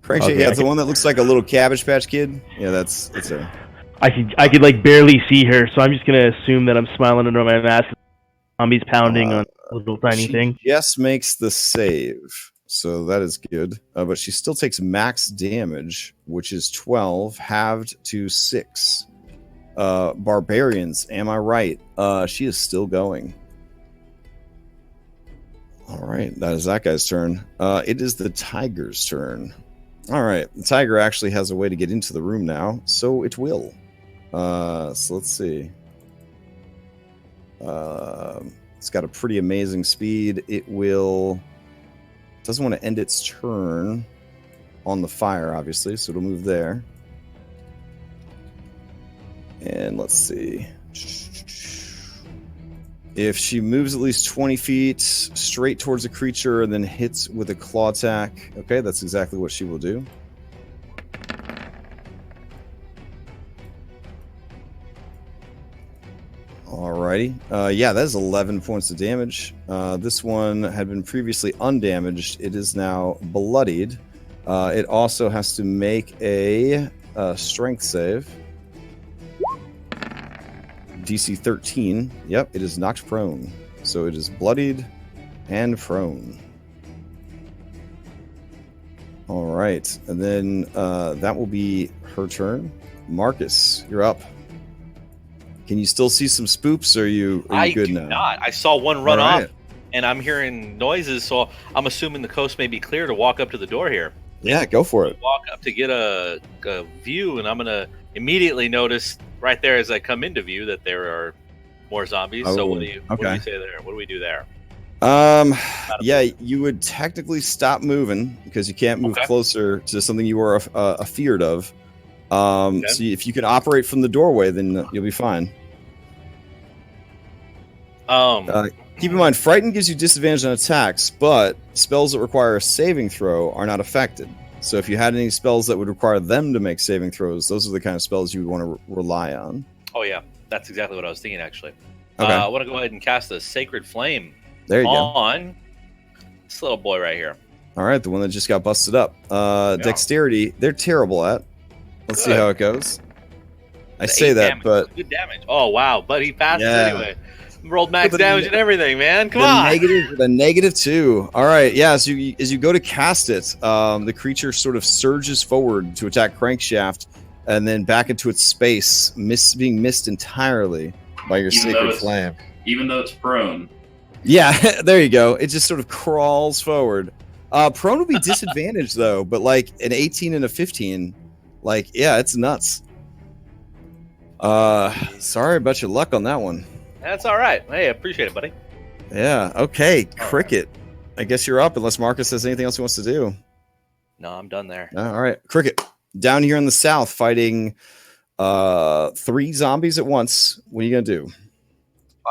Crankshaft. Okay. Yeah, it's the one that looks like a little Cabbage Patch Kid. Yeah, that's her. I could like barely see her, so I'm just gonna assume that I'm smiling under my mask. Zombies pounding on a little tiny She thing. just makes the save, so that is good. But she still takes max damage, which is 12 halved to 6. Barbarians, am I right? She is still going. All right, that is that guy's turn. It is the tiger's turn. All right, the tiger actually has a way to get into the room now, so it will. So let's see. It's got a pretty amazing speed. It doesn't want to end its turn on the fire, obviously, so it'll move there. And let's see. If she moves at least 20 feet straight towards a creature and then hits with a claw attack, okay, that's exactly what she will do. Alrighty. Yeah, that is 11 points of damage. This one had been previously undamaged. It is now bloodied. It also has to make a strength save. DC 13. Yep, it is knocked prone. So it is bloodied and prone. All right. And then that will be her turn. Marcus, you're up. Can you still see some spoops, or are you good now? Not. I saw one run All right. off, and I'm hearing noises, so I'm assuming the coast may be clear to walk up to the door here. Yeah, go for it. Walk up to get a view, and I'm going to immediately notice right there as I come into view that there are more zombies. So what do you say there? What do we do there? Yeah, you would technically stop moving because you can't move closer to something you are afeared of. So if you can operate from the doorway, then you'll be fine. Keep in mind, Frighten gives you disadvantage on attacks, but spells that require a saving throw are not affected. So if you had any spells that would require them to make saving throws, those are the kind of spells you would want to rely on. Oh, yeah. That's exactly what I was thinking, actually. Okay. I want to go ahead and cast a Sacred Flame There you go. on this little boy right here. All right, the one that just got busted up. Dexterity, they're terrible at. Let's see how it goes. I say that, damage. but Good damage. Oh, wow. But he passed Yeah. anyway. Rolled max The damage and everything, man. Come the on. -2. All right, yeah. As you go to cast it, the creature sort of surges forward to attack Crankshaft, and then back into its space, being missed entirely by your Sacred Flame. Even though it's prone. Yeah, there you go. It just sort of crawls forward. Prone will be disadvantaged though, but like an 18 and a 15, like yeah, it's nuts. Sorry about your luck on that one. That's all right. Hey, I appreciate it, buddy. Yeah. Okay. Cricket. I guess you're up unless Marcus has anything else he wants to do. No, I'm done there. All right. Cricket. Down here in the south fighting 3 zombies at once. What are you going to do?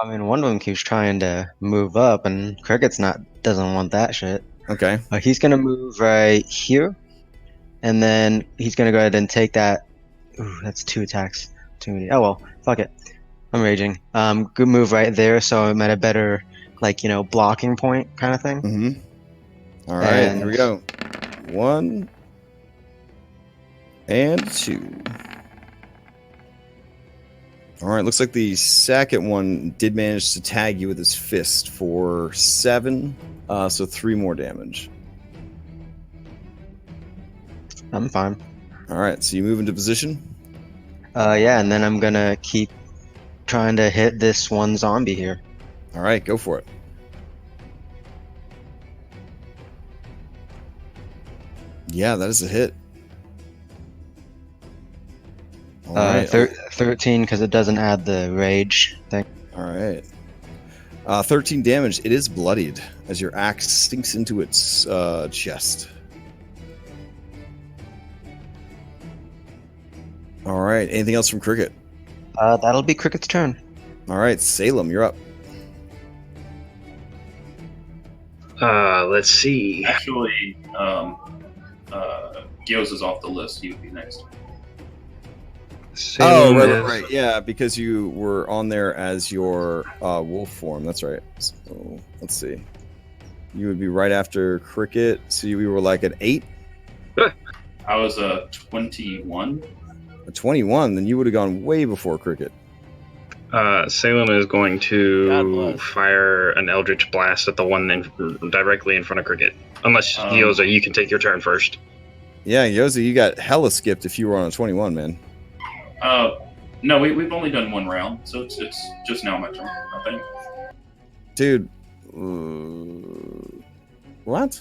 I mean, one of them keeps trying to move up, and Cricket's doesn't want that shit. Okay. He's gonna move right here, and then he's gonna go ahead and take that. Ooh, that's 2 attacks. Too many. Oh well, fuck it. I'm raging. Good move right there, so I'm at a better, blocking point kind of thing. Mm-hmm. All right. And here we go. 1 and 2. All right, looks like the second one did manage to tag you with his fist for 7, so 3 more damage. I'm fine. All right, so you move into position. Yeah, and then I'm gonna keep trying to hit this one zombie here. All right, go for it. Yeah, that is a hit. All right. 13 because it doesn't add the rage thing. All right. 13 damage. It is bloodied as your axe sinks into its chest. All right. Anything else from Cricket? That'll be Cricket's turn. All right, Salem, you're up. Let's see. Actually, Gyoza's off the list. You would be next. Salem is- right. Yeah, because you were on there as your wolf form. That's right. So let's see. You would be right after Cricket. So we were like at 8. I was 21. At 21, then you would have gone way before Cricket. Salem is going God to bless. fire an Eldritch Blast at the one directly in front of Cricket. Unless, Gyoza, you can take your turn first. Yeah, Yoza, you got hella skipped if you were on a 21, man. No, we've only done 1 round, so it's just now my turn, I think. Dude. What?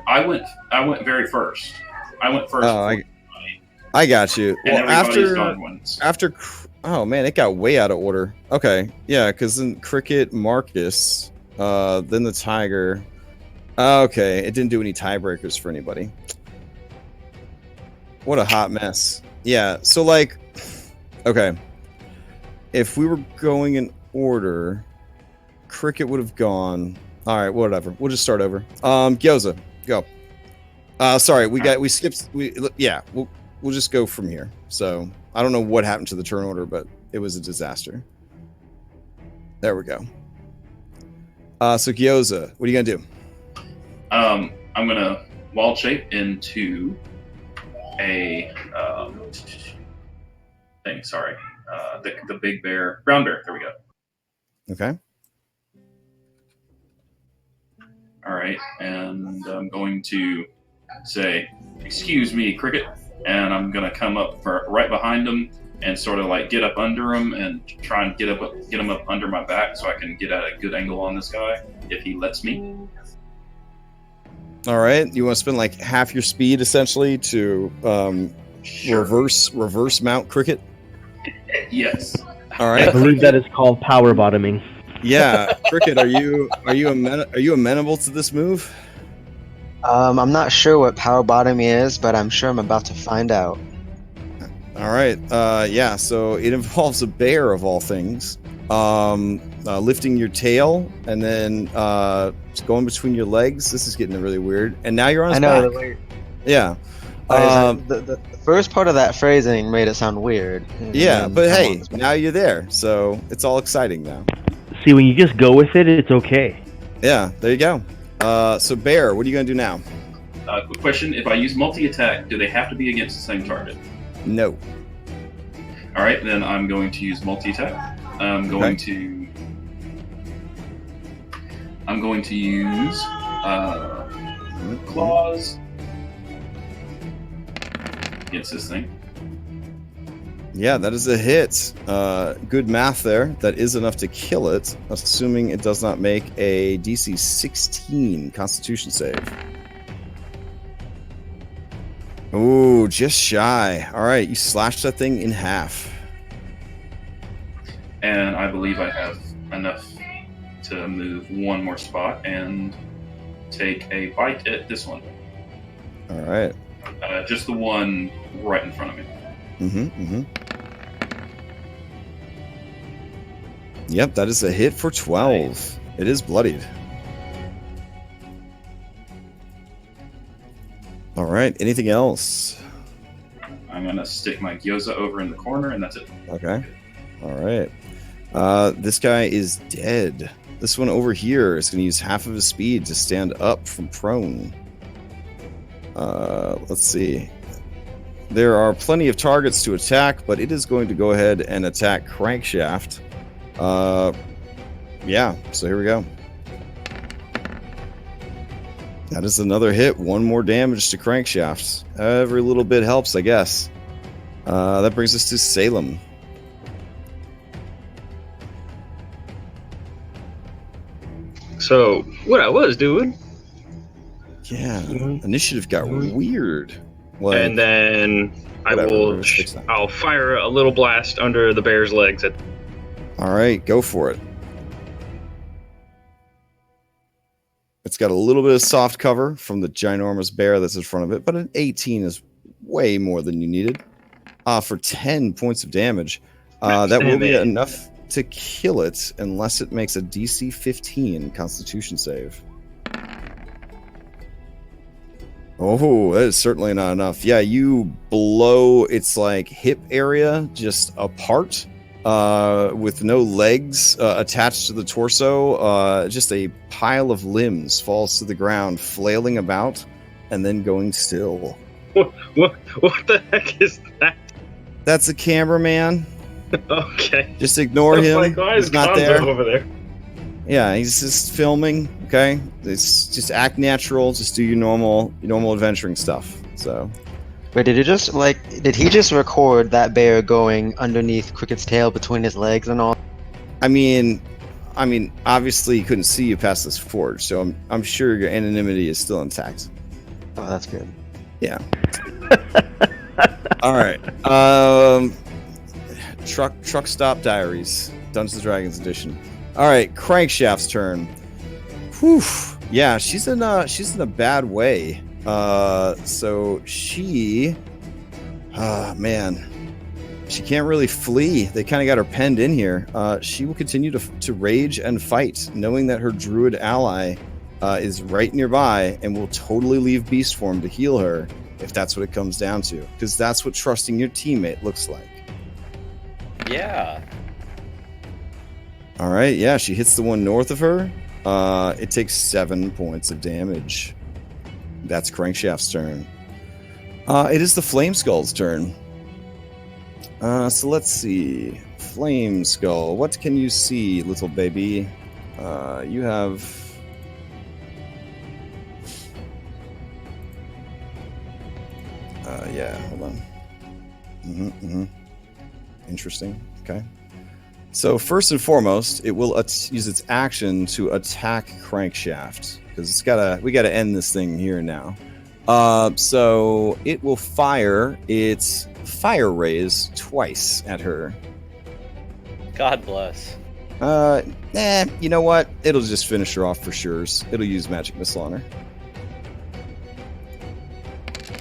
I went very first. I went first. Oh, I got you. And Well, everybody's gone once. after, oh man, it got way out of order. Okay, yeah, because then Cricket, Marcus, then the Tiger. Okay, it didn't do any tiebreakers for anybody. What a hot mess. Yeah, so like, okay, if we were going in order, Cricket would have gone. All right, whatever. We'll just start over. Gyoza, go. Sorry, we skipped. We'll just go from here. So I don't know what happened to the turn order, but it was a disaster. There we go. So Gyoza, what are you gonna do? I'm gonna wall shape into a thing. Sorry, the big bear, brown bear. There we go. Okay. All right, and I'm going to say, "Excuse me, Cricket," and I'm gonna come up right behind him and sort of like get up under him and try and get him up under my back so I can get at a good angle on this guy if he lets me. All right. You want to spend like half your speed essentially to Sure. reverse mount Cricket? Yes. All I right. believe that is called power bottoming. Yeah, Cricket, are you amenable to this move? I'm not sure what power bottoming is, but I'm sure I'm about to find out. All right. Yeah. So it involves a bear of all things. Lifting your tail and then just going between your legs. This is getting really weird. And now you're on his I know back. the way. Yeah. The first part of that phrasing made it sound weird. Yeah, And but I'm on hey, his back. now you're there, so it's all exciting now. See, when you just go with it, it's okay. Yeah, there you go. So Bear, what are you gonna do now? Quick question: if I use multi-attack, do they have to be against the same target? No. All right, then I'm going to use multi-attack. I'm going to use claws against this thing. Yeah, that is a hit. Good math there. That is enough to kill it, assuming it does not make a DC 16 Constitution save. Ooh, just shy. All right, you slashed that thing in half. And I believe I have enough to move one more spot and take a bite at this one. All right. Just the one right in front of me. Yep, that is a hit for 12. Nice. It is bloodied. All right, anything else? I'm going to stick my gyoza over in the corner, and that's it. Okay. All right. This guy is dead. This one over here is going to use half of his speed to stand up from prone. Let's see. There are plenty of targets to attack, but it is going to go ahead and attack Crankshaft. Yeah, so here we go. That is another hit. One more damage to Crankshaft. Every little bit helps, I guess. That brings us to Salem. So, what I was doing... Yeah, initiative got weird. Like, and then I'll fire a little blast under the bear's legs. All right, go for it. It's got a little bit of soft cover from the ginormous bear that's in front of it, but an 18 is way more than you needed. For 10 points of damage. That will be enough to kill it unless it makes a DC 15 Constitution save. Oh, that is certainly not enough. Yeah, you blow its like hip area just apart with no legs attached to the torso. Just a pile of limbs falls to the ground, flailing about and then going still. What the heck is that? That's a cameraman. Okay. Just ignore him. Like, why is he's not Gonzo there. Over there. Yeah, he's just filming. Okay, it's just act natural. Just do your normal adventuring stuff. So, Wait, did he just record that bear going underneath Cricket's tail between his legs and all? I mean, obviously he couldn't see you past this forge, so I'm sure your anonymity is still intact. Oh, that's good. Yeah. All right. Truck Stop Diaries, Dungeons and Dragons edition. All right, Crankshaft's turn. Whew. Yeah, she's in a bad way. So she, man, she can't really flee. They kind of got her penned in here. She will continue to rage and fight, knowing that her druid ally is right nearby and will totally leave beast form to heal her if that's what it comes down to, because that's what trusting your teammate looks like. Yeah. All right, yeah, she hits the one north of her. It takes 7 points of damage. That's Crankshaft's turn. It is the Flame Skull's turn. So let's see. Flame Skull, what can you see, little baby? You have... yeah, hold on. Interesting, okay. So first and foremost, it will use its action to attack Crankshaft, because we gotta end this thing here and now. So it will fire its fire rays twice at her. God bless. You know what? It'll just finish her off for sure. It'll use magic missile on her.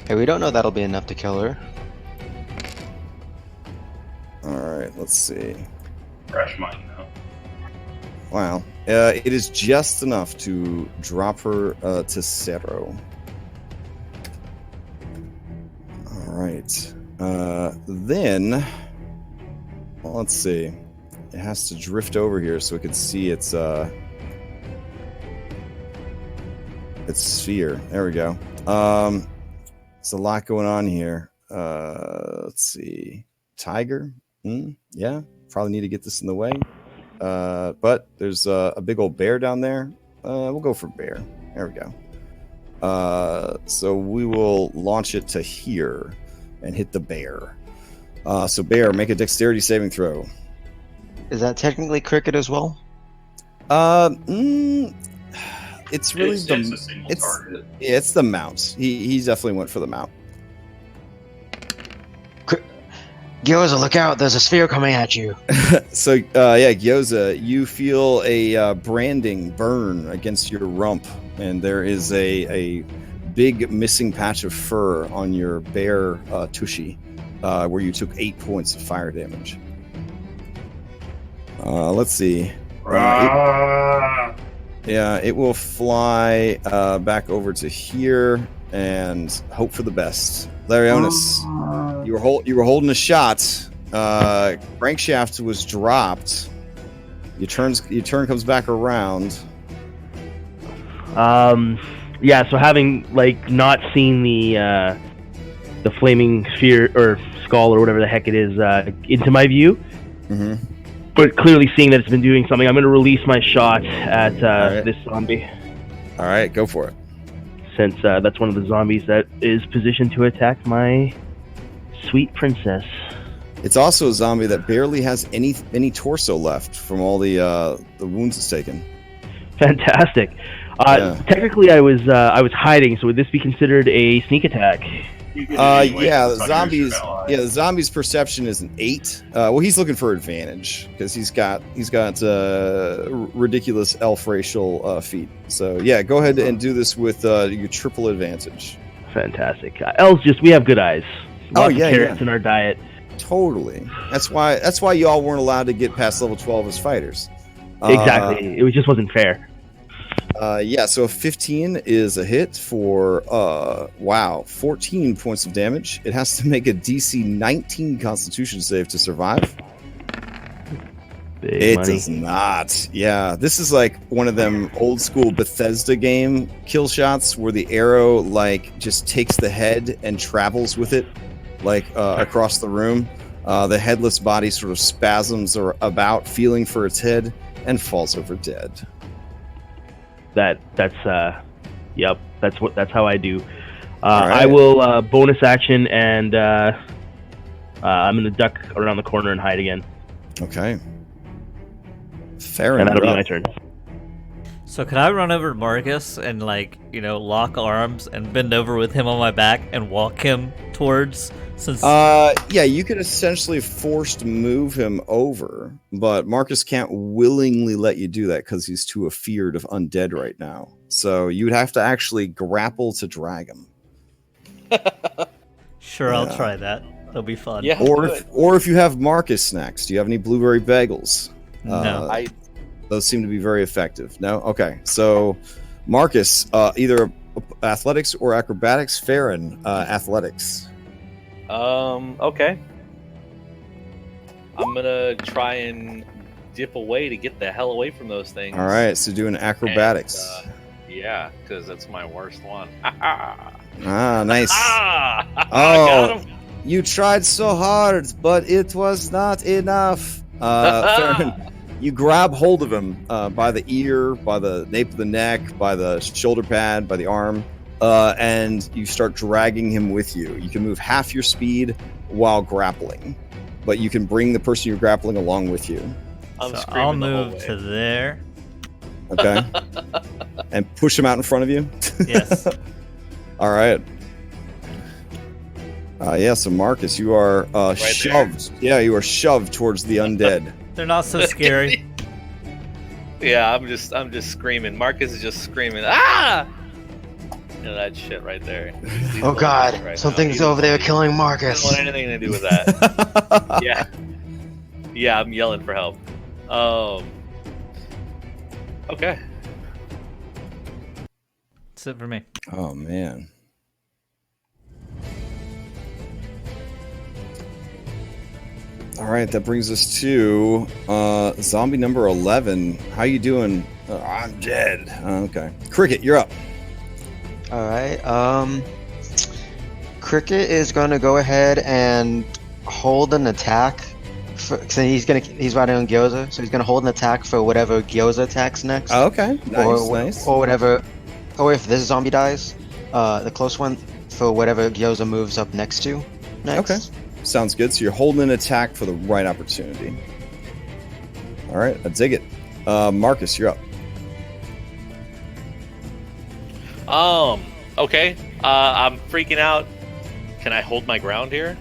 Hey, we don't know that'll be enough to kill her. All right, let's see. Crash mine now. Wow. It is just enough to drop her to 0. All right. Then, well, let's see. It has to drift over here so we can see its sphere. There we go. There's a lot going on here. Let's see. Tiger? Yeah. Probably need to get this in the way. But there's a big old bear down there. We'll go for bear. There we go. So we will launch it to here and hit the bear. So bear, make a dexterity saving throw. Is that technically Cricket as well? It's really it's a single target. Yeah, it's the mount. He definitely went for the mount. Gyoza, look out! There's a sphere coming at you. So, yeah, Gyoza, you feel a branding burn against your rump, and there is a big missing patch of fur on your bear tushy, where you took 8 points of fire damage. Let's see. It will fly back over to here and hope for the best. Larionis, you were holding a shot. Crankshaft was dropped. Your turn comes back around. yeah, so having like not seen the flaming sphere or skull or whatever the heck it is into my view, but clearly seeing that it's been doing something, I'm going to release my shot at this zombie. All right, go for it. Since that's one of the zombies that is positioned to attack my sweet princess. It's also a zombie that barely has any torso left from all the wounds it's taken. Fantastic. Technically, I was hiding, so would this be considered a sneak attack? The zombie's perception is an 8. Well, he's looking for advantage because he's got ridiculous elf racial feat. So yeah, go ahead and do this with your triple advantage. Fantastic. Elves we have good eyes. Lots of carrots in our diet. Totally. That's why y'all weren't allowed to get past level 12 as fighters. Exactly. It just wasn't fair. So a 15 is a hit for 14 points of damage. It has to make a DC 19 Constitution save to survive. Big money. Does not. Yeah, this is like one of them old school Bethesda game kill shots where the arrow like just takes the head and travels with it like across the room. The headless body sort of spasms about, feeling for its head, and falls over dead. That's how I do. Right. I will bonus action and I'm gonna duck around the corner and hide again. Okay. Fair and enough. that'll be my turn. So can I run over to Marcus and lock arms and bend over with him on my back and walk him towards? You could essentially forced move him over, but Marcus can't willingly let you do that because he's too afeared of undead right now. So you would have to actually grapple to drag him. Sure, I'll try that. That'll be fun. Yeah. Or if you have Marcus snacks, do you have any blueberry bagels? No. Those seem to be very effective. No? Okay. So Marcus, either athletics or acrobatics. Farron, athletics. Okay. I'm gonna try and dip away to get the hell away from those things. All right, so doing acrobatics. Yeah, because that's my worst one. Nice. I Oh, got him. you tried so hard, but it was not enough. Farron, you grab hold of him by the ear, by the nape of the neck, by the shoulder pad, by the arm. And you start dragging him with you. You can move half your speed while grappling, but you can bring the person you're grappling along with you. I'll move to there. Okay. And push him out in front of you? Yes. All right. So Marcus, you are shoved. There. Yeah, you are shoved towards the undead. They're not so scary. Yeah, I'm just screaming. Marcus is just screaming. Ah! That shit right there. Oh god, right something's over there killing Marcus. I don't want anything to do with that. Yeah, I'm yelling for help. Okay. That's it for me. Oh man. All right, that brings us to zombie number 11. How you doing? I'm dead. Okay. Cricket, you're up. All right. Cricket is going to go ahead and hold an attack. So he's riding on Gyoza, so he's going to hold an attack for whatever Gyoza attacks next. Oh, okay. Nice. Or whatever. Or if this zombie dies, the close one for whatever Gyoza moves up next to. Next. Okay. Sounds good. So you're holding an attack for the right opportunity. All right. I dig it. Marcus, you're up. Okay. I'm freaking out. Can I hold my ground here?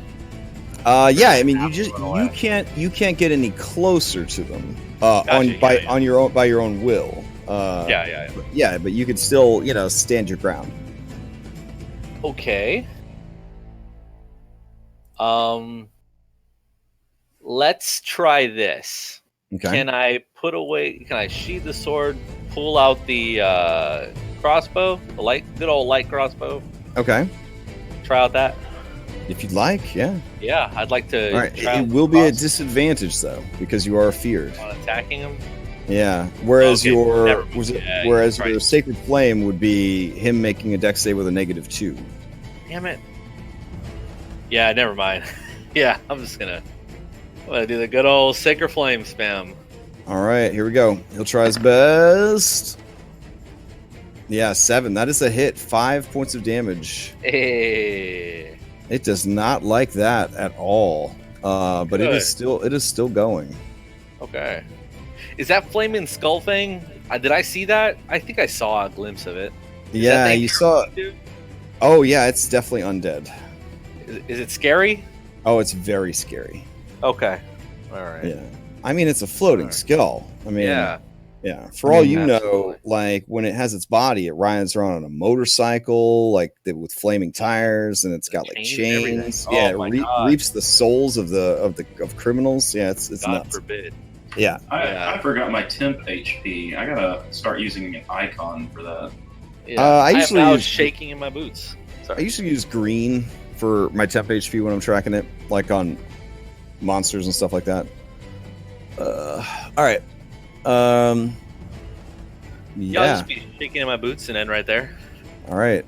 Yeah. I mean, you can't get any closer to them. By your own will. Yeah. Yeah, but you could still, stand your ground. Okay. Let's try this. Okay. Can I sheath the sword, pull out the crossbow, good old light crossbow? Okay. Try out that. If you'd like, yeah. Yeah, I'd like to. All right. It will be a disadvantage though, because you are feared. On attacking him. Yeah. Whereas Okay, your never mind. whereas right. your Sacred Flame would be him making a dex save with a -2. Damn it. Yeah, never mind. Yeah, I'm gonna do the good old Sacred Flame spam. All right, here we go. He'll try his best. Yeah, 7. That is a hit. 5 points of damage. Hey. It does not like that at all. But Good. it is still going. Okay. Is that flaming skull thing? Did I see that? I think I saw a glimpse of it. Yeah, you saw. Oh yeah, it's definitely undead. Is it scary? Oh, it's very scary. Okay. All right. Yeah. I mean, it's a floating skull. I mean, yeah. For all you know, like when it has its body, it rides around on a motorcycle, like with flaming tires, and it's got like chains. Yeah, it reaps the souls of criminals. Yeah, it's God nuts. forbid. Yeah. I forgot my temp HP. I gotta start using an icon for that. Yeah. I usually am now use shaking in my boots. Sorry. I usually use green for my temp HP when I'm tracking it, like on monsters and stuff like that. All right. Yeah, I'll just be shaking in my boots and end right there. All right.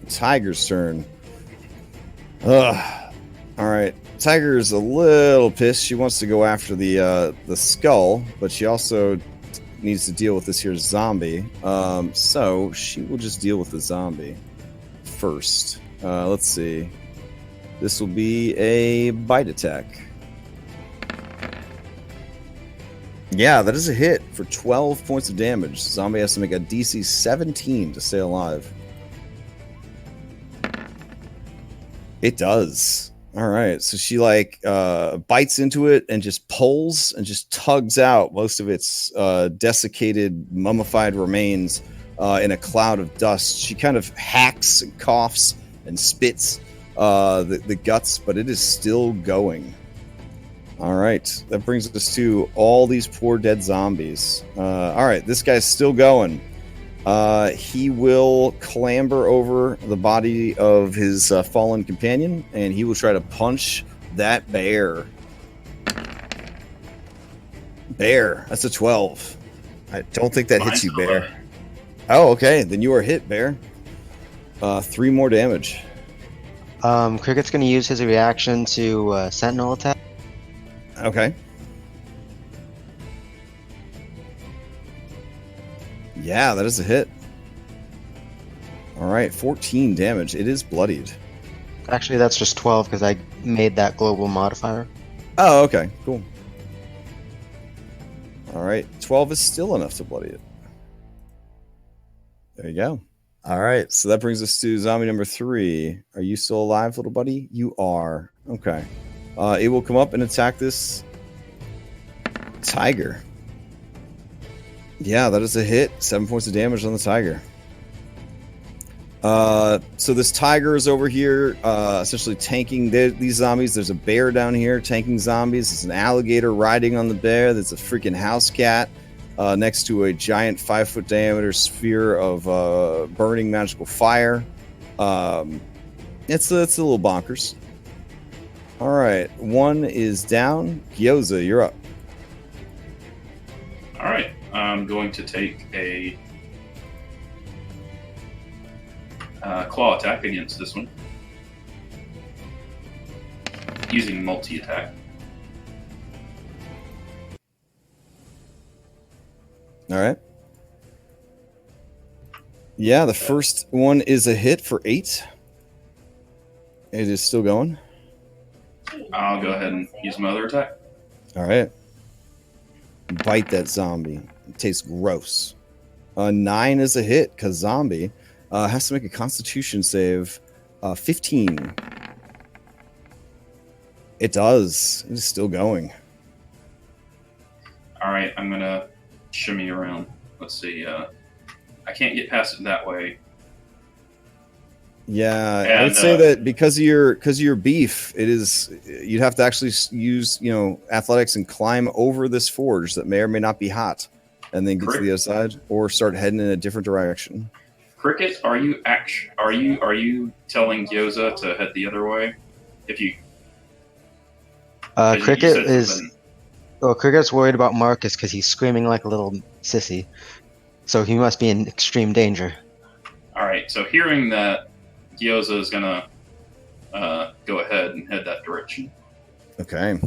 Tiger's turn. All right. Tiger's a little pissed. She wants to go after the skull, but she also needs to deal with this here zombie. So she will just deal with the zombie first. Let's see. This will be a bite attack. Yeah, that is a hit for 12 points of damage. Zombie has to make a DC 17 to stay alive. It does. All right, so she bites into it and just pulls and just tugs out most of its desiccated, mummified remains in a cloud of dust. She kind of hacks and coughs and spits the guts, but it is still going. All right, that brings us to all these poor dead zombies. All right, this guy's still going. He will clamber over the body of his fallen companion, and he will try to punch that bear. Bear, that's a 12. I don't think that hits you, bear. Oh, okay, then you are hit, bear. 3 more damage. Cricket's going to use his reaction to Sentinel attack. Okay. Yeah, that is a hit. All right, 14 damage. It is bloodied. Actually, that's just 12 because I made that global modifier. Oh, okay, cool. All right, 12 is still enough to bloody it. There you go. All right, so that brings us to zombie number 3. Are you still alive, little buddy? You are. Okay. It will come up and attack this tiger. Yeah, that is a hit. 7 points of damage on the tiger. So this tiger is over here, essentially tanking these zombies. There's a bear down here tanking zombies. There's an alligator riding on the bear. There's a freaking house cat next to a giant 5-foot diameter sphere of burning magical fire. It's a little bonkers. All right, 1 is down. Gyoza, you're up. All right, I'm going to take a claw attack against this one, using multi-attack. All right. Yeah, the first one is a hit for 8. It is still going. I'll go ahead and use my other attack. All right. Bite that zombie. It tastes gross. 9 is a hit because zombie has to make a Constitution save. 15. It does. It is still going. All right, I'm gonna shimmy around. Let's see. I can't get past it that way. Yeah, And, I would say that because of your beef, you'd have to actually use athletics and climb over this forge that may or may not be hot, and then get to the other side or start heading in a different direction. Cricket, are you telling Gyoza to head the other way? If you Cricket is Well, Cricket's worried about Marcus because he's screaming like a little sissy. So he must be in extreme danger. All right. So hearing that, Gyoza is gonna go ahead and head that direction. Okay.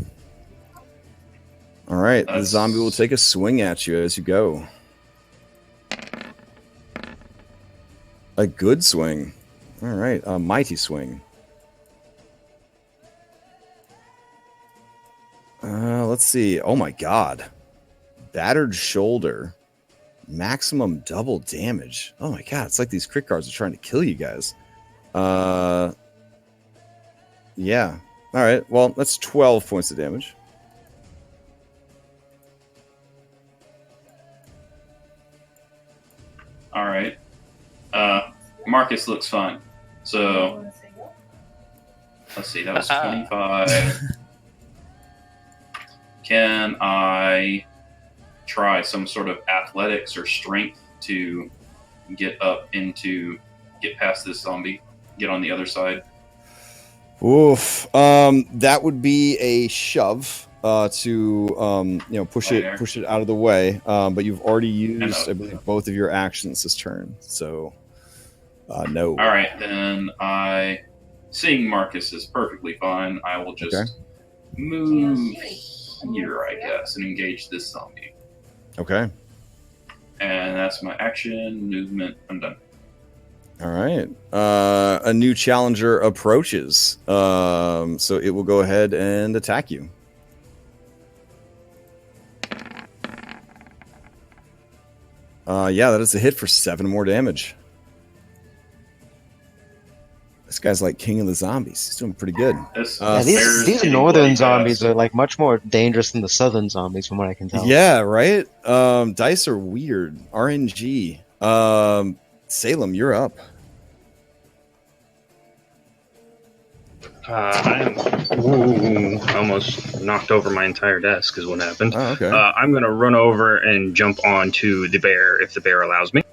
All right. The zombie will take a swing at you as you go. A good swing. All right. A mighty swing. Let's see. Oh my God. Battered shoulder. Maximum double damage. Oh my God. It's like these crit cards are trying to kill you guys. Yeah. All right. Well, that's 12 points of damage. All right. Marcus looks fine. So let's see. That was 25. Can I try some sort of athletics or strength to get past this zombie, get on the other side? Oof. That would be a shove to push it out of the way. But you've already used, I believe, both of your actions this turn. So no. All right, then seeing Marcus is perfectly fine. I will just move here, I guess, and engage this zombie. Okay. And that's my action, movement. I'm done. All right. A new challenger approaches. So it will go ahead and attack you. Yeah, that is a hit for 7 more damage. This guy's like king of the zombies. He's doing pretty good. These northern zombies are like much more dangerous than the southern zombies, from what I can tell. Yeah, right? Dice are weird. RNG. Salem, you're up. I almost knocked over my entire desk is what happened. Oh, okay. I'm going to run over and jump onto the bear if the bear allows me.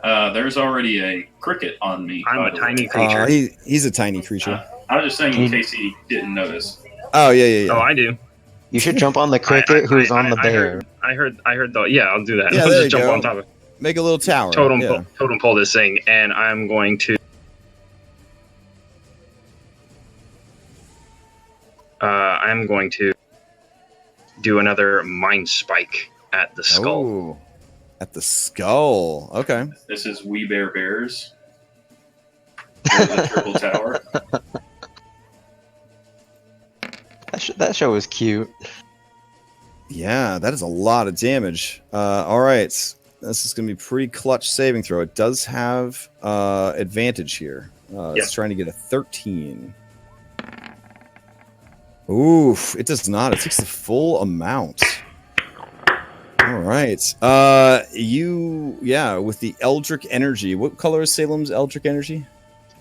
There's already a cricket on me. I'm a tiny creature. He's a tiny creature. I was just saying in case he didn't notice. Oh, yeah. Oh, I do. You should jump on the cricket who's on the bear. I heard the... Yeah, I'll do that. Yeah, I'll there just you jump go. on top of it. Make a little tower. Totem pole this thing, and I'm going to... I'm going to do another mind spike at the skull. Oh, at the skull. Okay. This is We Bear Bears. The triple tower. That show was cute. Yeah, that is a lot of damage. All right. This is going to be pretty clutch saving throw. It does have advantage here. It's trying to get a 13. Oof, it does not. It takes the full amount. All right. With the Eldritch Energy. What color is Salem's Eldritch Energy?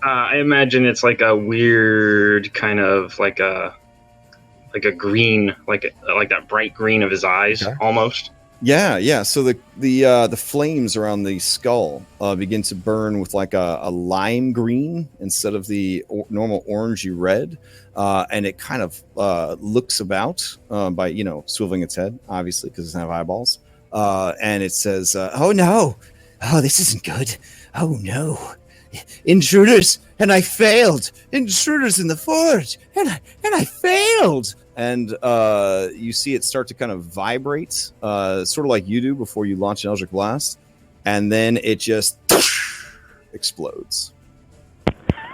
I imagine it's like a weird kind of like a green, like that bright green of his eyes, almost. Yeah. So the flames around the skull begin to burn with like a lime green instead of the normal orangey red, and it kind of looks about by swiveling its head, obviously because it doesn't have eyeballs, and it says, "Oh no, this isn't good. Oh no, intruders, and I failed. Intruders in the forge, and I failed." And you see it start to kind of vibrate, sort of like you do before you launch an Eldritch Blast. And then it just explodes.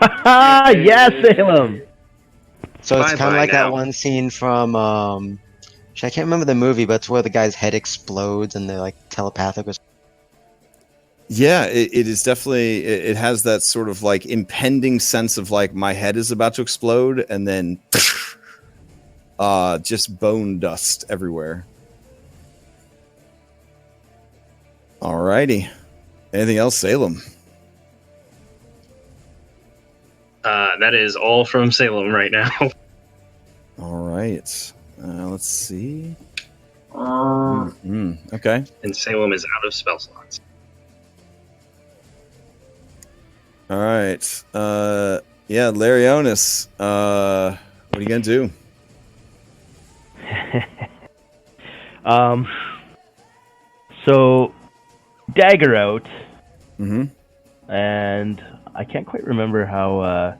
Yes, Salem! So it's kind of like that one scene from... I can't remember the movie, but it's where the guy's head explodes and they're like telepathic or something. Yeah, it is definitely... It has that sort of like impending sense of like my head is about to explode and then... just bone dust everywhere. Alrighty. Anything else, Salem? That is all from Salem right now. All right. Let's see. Okay. And Salem is out of spell slots. All right. Larionis. What are you gonna do? So dagger out, Mm-hmm. and I can't quite remember how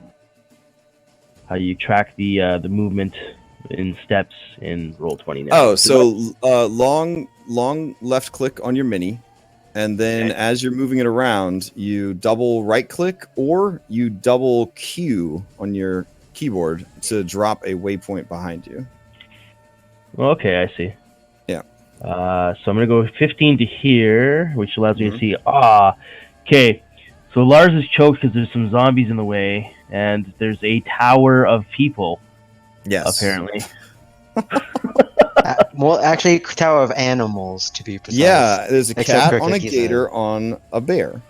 you track the movement in steps in Roll20 now. Oh, so long left click on your mini, and then as you're moving it around, you double right click or you double Q on your keyboard to drop a waypoint behind you. Okay, I see. Yeah. So I'm gonna go 15 to here, which allows me to see. Okay. So Lars is choked because there's some zombies in the way, and there's a tower of people. Yes. Apparently. Well, actually, tower of animals to be precise. Yeah, there's a Except cat Cricket, on a he's gator on a bear.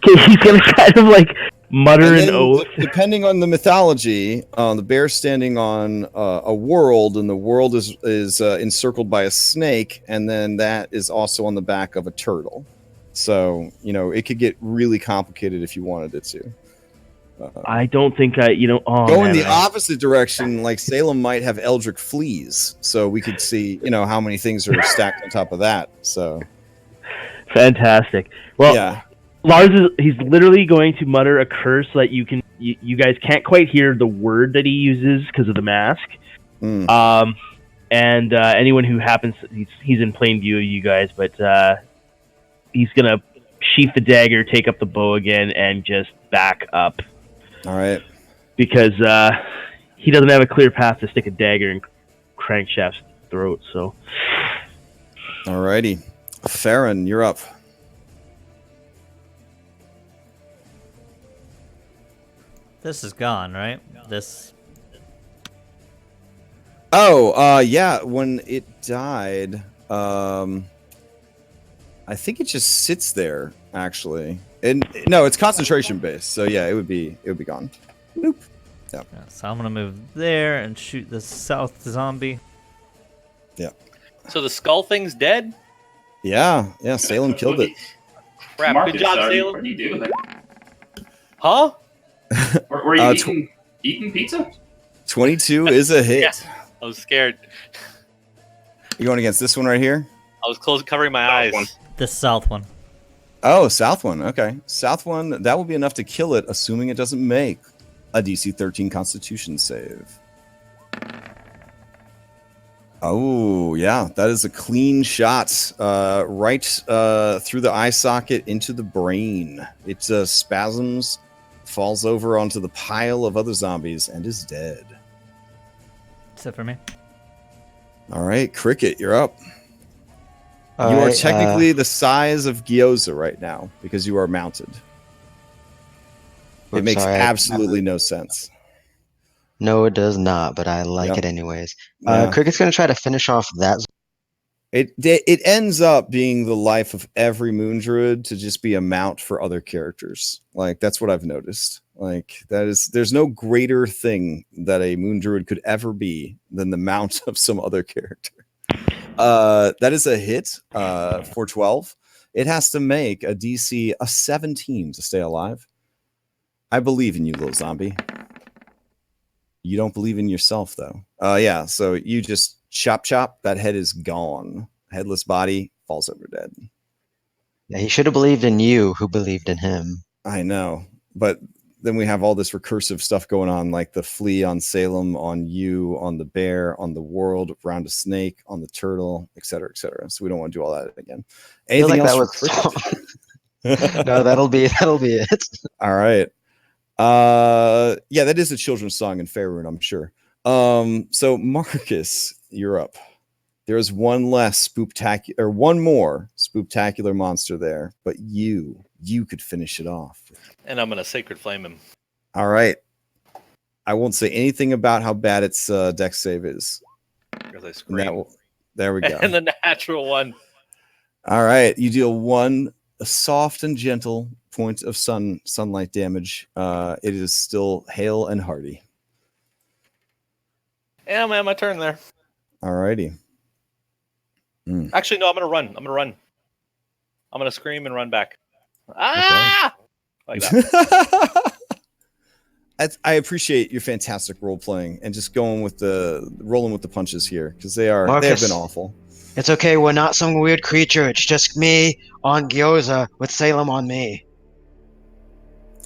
Okay, he's gonna kind of like mutter an oath. Depending on the mythology, the bear's standing on a world, and the world is encircled by a snake, and then that is also on the back of a turtle. So it could get really complicated if you wanted it to. I don't think go in the opposite direction. Like Salem might have eldritch fleas, so we could see how many things are stacked on top of that. So fantastic. Well, yeah. Lars he's literally going to mutter a curse so that you guys can't quite hear the word that he uses because of the mask. And anyone who happens, he's in plain view of you guys, but he's gonna sheath the dagger, take up the bow again, and just back up. All right. Because he doesn't have a clear path to stick a dagger in Crankshaft's throat. So. Alrighty, Farron, you're up. This is gone, right? This. Oh, yeah. When it died, I think it just sits there. Actually, and no, it's concentration based. So yeah, it would be gone. Nope. Yeah. So I'm gonna move there and shoot the south zombie. Yeah. So the skull thing's dead? Yeah. Salem killed it. Crap! Marcus, good job, Salem. What are you doing? Huh? Were you eating pizza? 22 is a hit. Yeah, I was scared. You going against this one right here? I was covering my eyes. The south one. Oh, south one. Okay. South one, that will be enough to kill it, assuming it doesn't make a DC 13 Constitution save. Oh, yeah. That is a clean shot right through the eye socket into the brain. It spasms, falls over onto the pile of other zombies, and is dead. Except for me. All right, Cricket, you're up. You are technically the size of Gyoza right now because you are mounted. It makes absolutely no sense. No, it does not, but I like it anyways. Yeah. Cricket's going to try to finish off that. It ends up being the life of every moon druid to just be a mount for other characters. Like, that's what I've noticed. Like, there's no greater thing that a moon druid could ever be than the mount of some other character. That is a hit for 12. It has to make a DC 17 to stay alive. I believe in you, little zombie. You don't believe in yourself, though. Yeah, so you just chop. That head is gone. Headless body falls over dead. Yeah, he should have believed in you, who believed in him. I know, but then we have all this recursive stuff going on, like the flea on Salem, on you, on the bear, on the world, around a snake, on the turtle, etc., etc. So we don't want to do all that again. Anything else? No, that'll be it. All right. Yeah, that is a children's song in Faerun, I'm sure. So Marcus, you're up. There's one more spooktacular monster there, but you could finish it off. And I'm gonna Sacred Flame him. All right. I won't say anything about how bad its dex save is. Because I scream. There we go. And the natural one. All right. You deal a soft and gentle point of sunlight damage. It is still hale and hearty. Yeah, man, my turn there. All righty. Actually, no, I'm gonna run. I'm gonna scream and run back. Ah! Okay. Like that. I appreciate your fantastic role playing and just rolling with the punches here because they have Marcus, been awful. It's okay. We're not some weird creature. It's just me on Gyoza with Salem on me.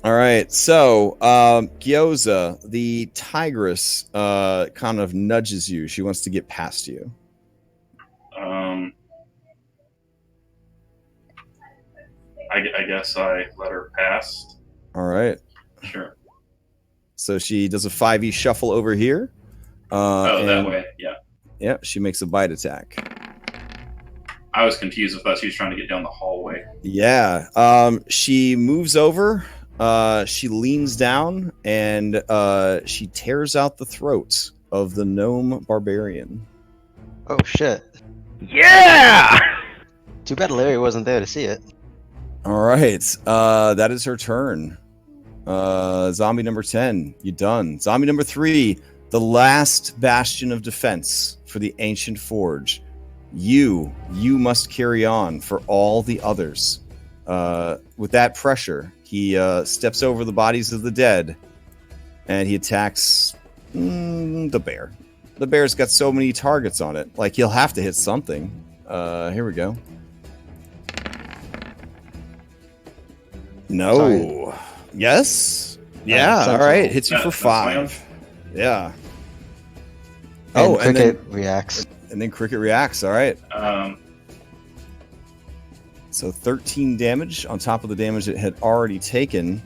All right, so Gyoza, the Tigress, kind of nudges you. She wants to get past you. I guess I let her pass. All right. Sure. So she does a 5e shuffle over here. That way, yeah. Yeah, she makes a bite attack. I was confused. I thought she was trying to get down the hallway. Yeah. She moves over. She leans down and she tears out the throat of the gnome barbarian. Oh shit! Yeah. Too bad Larry wasn't there to see it. All right. That is her turn. Zombie number 10, you done. Zombie number 3, the last bastion of defense for the ancient forge. You must carry on for all the others. With that pressure, he steps over the bodies of the dead and he attacks the bear. The bear's got so many targets on it, like he'll have to hit something. Here we go. No. Sorry. Yes. Yeah. All right. Hits you for 5. Yeah. And Cricket reacts. And then Cricket reacts. All right. So 13 damage on top of the damage it had already taken.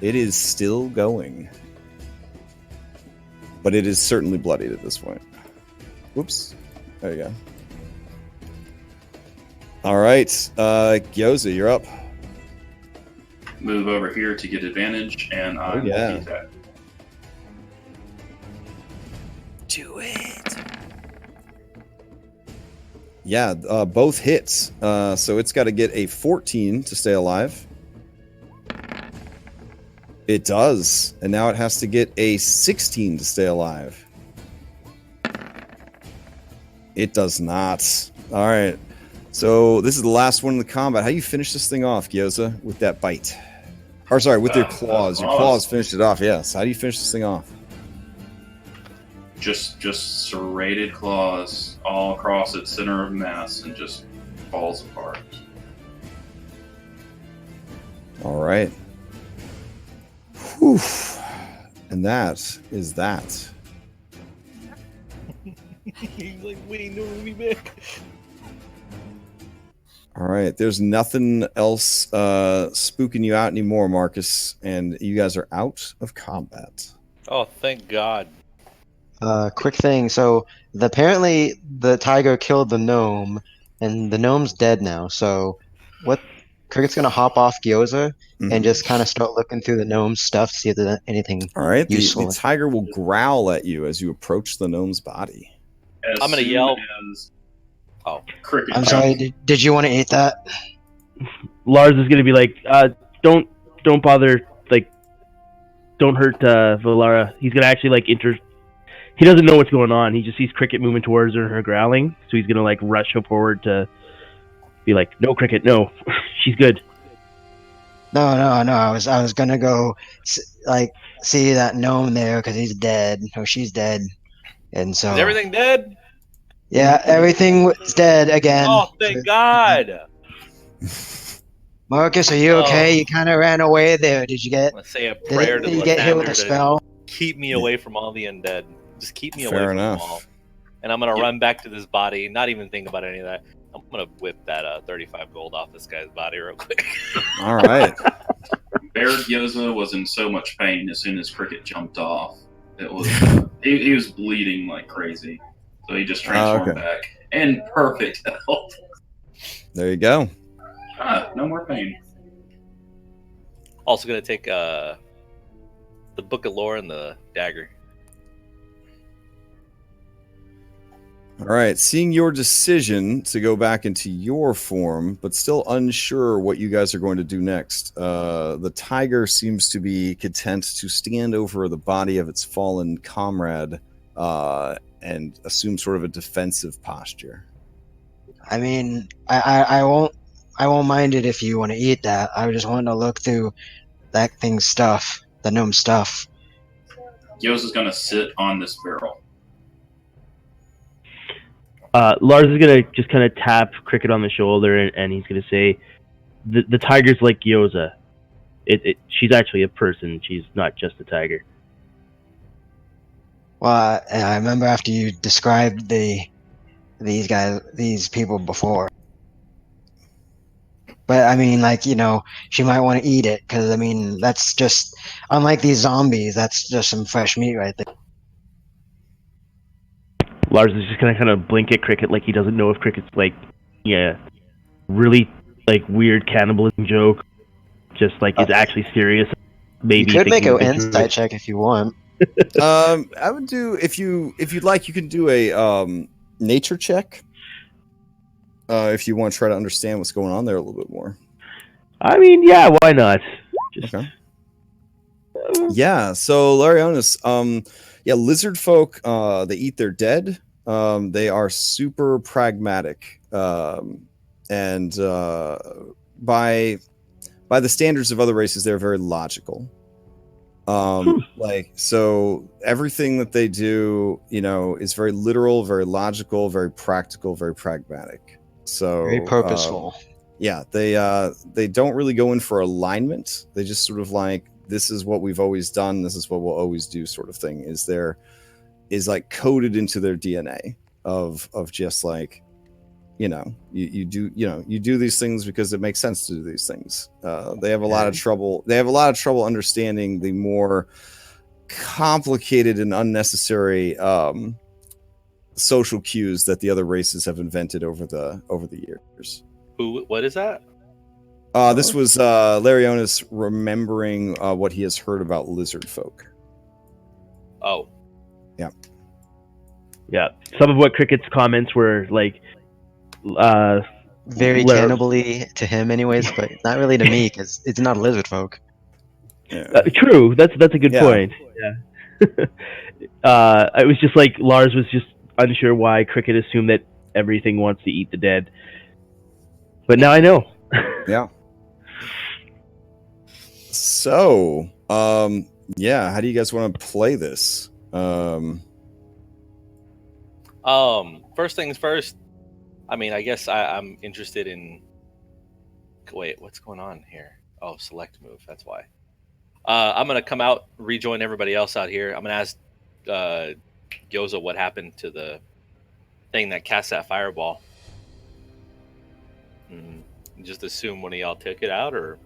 It is still going. But it is certainly bloodied at this point. Whoops. There you go. All right. Gyoza, you're up. Move over here to get advantage, and I will beat that. Do it. Yeah, both hits. So it's got to get a 14 to stay alive. It does. And now it has to get a 16 to stay alive. It does not. All right. So this is the last one in the combat. How do you finish this thing off, Gyoza, with that bite? Or sorry, with your claws. Your claws finished it off, yes. How do you finish this thing off? Just serrated claws all across its center of mass and just falls apart. All right. Whew. And that is that. He's like waiting to be back. All right. There's nothing else spooking you out anymore, Marcus. And you guys are out of combat. Oh, thank God. Quick thing. So apparently the tiger killed the gnome, and the gnome's dead now. So what? Cricket's gonna hop off Gyoza and just kind of start looking through the gnome's stuff to see if there's anything. All right. useful. The tiger will growl at you as you approach the gnome's body. I'm gonna yell. Oh, Cricket. I'm sorry. Did you want to eat that? Lars is gonna be like, don't bother, like, don't hurt Valara. He's gonna actually like He doesn't know what's going on. He just sees Cricket moving towards her and her growling, so he's gonna like rush her forward to be like, "No, Cricket, no, she's good." No. I was gonna go see that gnome there because he's dead. No, she's dead, and so Is everything dead? Yeah, everything was dead again. Oh, thank God. Marcus, are you okay? You kind of ran away there. Did you get? Let's say a prayer Did you get hit with a spell? Keep me away from all the undead. Just keep me away Fair from enough. them all. And I'm gonna run back to this body, not even think about any of that. I'm gonna whip that 35 gold off this guy's body real quick. All right. Bear Gyoza was in so much pain as soon as Cricket jumped off. It was he was bleeding like crazy, so he just transformed back in perfect health. There you go. No more pain. Also gonna take the Book of Lore and the dagger. All right. Seeing your decision to go back into your form, but still unsure what you guys are going to do next, the tiger seems to be content to stand over the body of its fallen comrade and assume sort of a defensive posture. I mean, I won't mind it if you want to eat that. I just want to look through that thing's stuff, the gnome stuff. Gyoza's going to sit on this barrel. Lars is gonna just kind of tap Cricket on the shoulder, and he's gonna say, "The tiger's like Gyoza. She's actually a person. She's not just a tiger." Well, I remember after you described these people before. But I mean, like, she might want to eat it because I mean, that's just unlike these zombies. That's just some fresh meat right there. Lars is just gonna kind of blink at Cricket like he doesn't know if Cricket's like, really like weird cannibalism joke, just like is actually serious. Maybe you could make an insight insight check if you want. I would do if you'd like, you can do a nature check. If you want to try to understand what's going on there a little bit more. I mean, yeah, why not? Okay. Yeah, so Larionis, lizard folk, they eat their dead. They are super pragmatic. And by the standards of other races, they're very logical. So everything that they do, is very literal, very logical, very practical, very pragmatic. So very purposeful. They don't really go in for alignment. They just sort of like, this is what we've always done, this is what we'll always do, sort of thing is like coded into their DNA of just like, you do these things because it makes sense to do these things. They have a lot of trouble understanding the more complicated and unnecessary social cues that the other races have invented over the years. What is that? This was Larionis remembering what he has heard about lizard folk. Oh. Yeah. Yeah. Some of what Cricket's comments were like very cannibally to him anyways, but not really to me because it's not lizard folk. Yeah. True. That's a good point. Yeah. It was just like Lars was just unsure why Cricket assumed that everything wants to eat the dead. But now I know. Yeah. So, how do you guys want to play this? First things first. I mean, I guess I'm interested in. Wait, what's going on here? Oh, select move. That's why. I'm gonna come out, rejoin everybody else out here. I'm gonna ask Gyoza what happened to the thing that cast that fireball. Just assume one of y'all took it out, or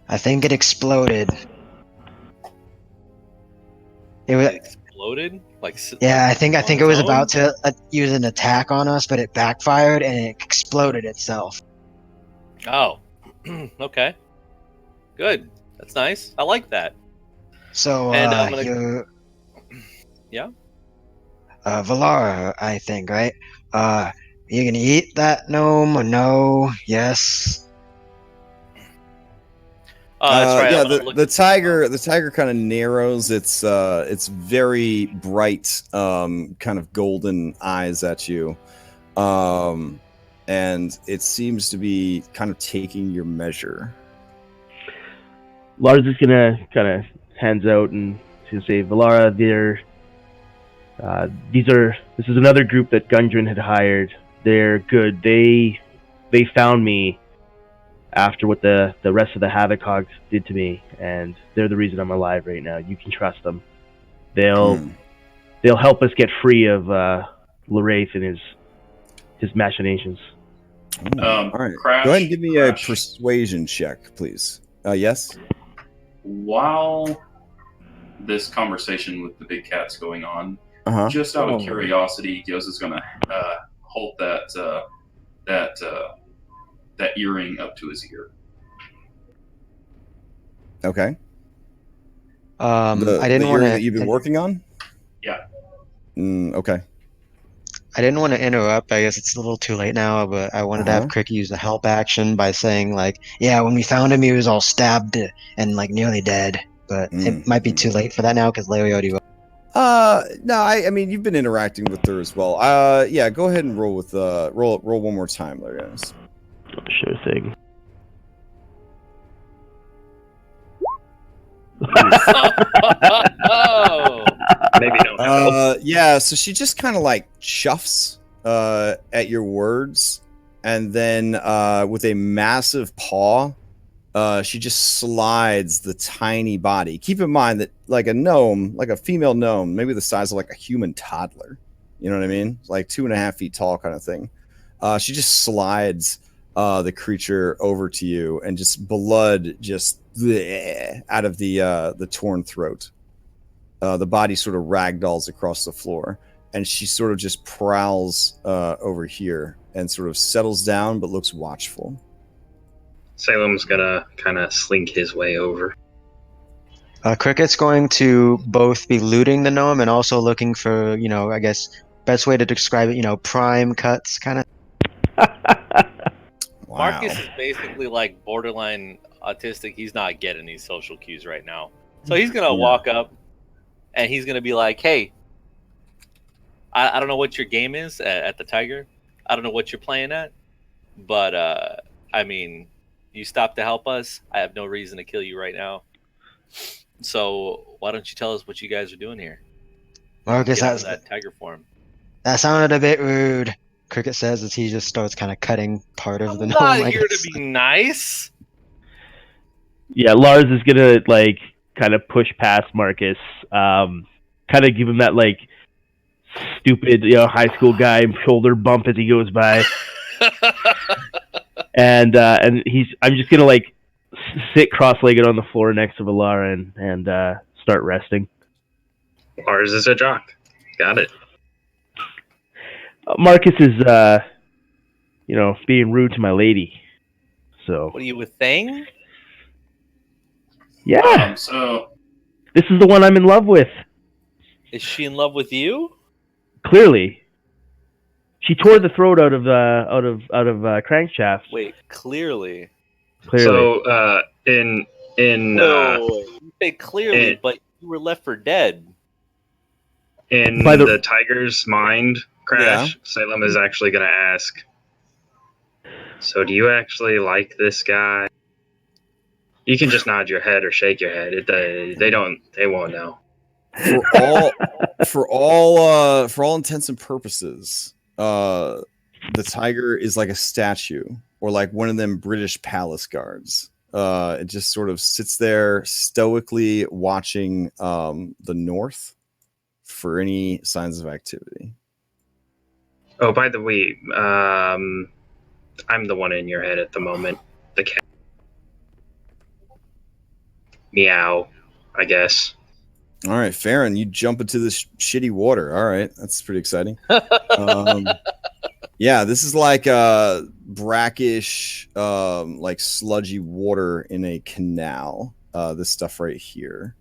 I think it exploded. It exploded? I think it was about to use an attack on us, but it backfired and it exploded itself. Oh, okay, good. That's nice. I like that. So, and I'm gonna... Yeah. Valara, I think, right? You gonna eat that gnome or no? Yes. That's right. The tiger kind of narrows its very bright kind of golden eyes at you, and it seems to be kind of taking your measure. Lars is gonna kind of hands out and he's gonna say, Valara, this is another group that Gundren had hired. They're good. They found me after what the rest of the Havoc Hawks did to me, and they're the reason I'm alive right now. You can trust them. They'll help us get free of Laraith and his machinations. All right. Crash, go ahead and give me a persuasion check, please. Yes? While this conversation with the big cat's going on, just out of curiosity, Gyoza's going to hold that earring up to his ear. Okay. I didn't want to. That you've been working on? Yeah. Okay. I didn't want to interrupt. I guess it's a little too late now, but I wanted to have Crick use the help action by saying, like, yeah, when we found him, he was all stabbed and, like, nearly dead. But it might be too late for that now because Larry already wrote. No, I mean, you've been interacting with her as well. Yeah, go ahead and roll with roll one more time, Larry. Sure thing. Oh, Maybe don't help. Yeah, so she just kind of like chuffs at your words, and then with a massive paw, she just slides the tiny body. Keep in mind that like a gnome, like a female gnome, maybe the size of like a human toddler. You know what I mean? Like 2.5 feet tall kind of thing. She just slides the creature over to you, and just blood just out of the torn throat. The body sort of ragdolls across the floor, and she sort of just prowls over here and sort of settles down, but looks watchful. Salem's gonna kind of slink his way over. Cricket's going to both be looting the gnome and also looking for, I guess, best way to describe it, prime cuts, kind of. Wow. Marcus is basically like borderline autistic. He's not getting these social cues right now. So he's going to walk up and he's going to be like, hey, I don't know what your game is at the Tiger. I don't know what you're playing at. But, I mean, you stopped to help us. I have no reason to kill you right now. So why don't you tell us what you guys are doing here? Marcus, Get out of that Tiger form. that sounded a bit rude, Cricket says as he just starts kind of cutting part of the I'm gnome. not I here to guess. be nice. Yeah, Lars is gonna like kind of push past Marcus, kind of give him that like stupid, high school guy shoulder bump as he goes by, and I'm just gonna like sit cross-legged on the floor next to Valara and start resting. Lars is a jock. Got it. Marcus is, being rude to my lady. So. What are you, with Thang? Yeah. So this is the one I'm in love with. Is she in love with you? Clearly. She tore the throat out of Crankshaft. Wait, clearly. So in You say clearly, but you were left for dead. In the Tiger's mind crash, Salem is actually going to ask, so do you actually like this guy? You can just nod your head or shake your head. They won't know. For all intents and purposes, the Tiger is like a statue, or like one of them British palace guards. It just sort of sits there stoically watching the north for any signs of activity. Oh, by the way, I'm the one in your head at the moment. The cat. Meow, I guess. All right, Farron, you jump into this shitty water. All right, that's pretty exciting. Yeah, this is like brackish, like sludgy water in a canal. This stuff right here,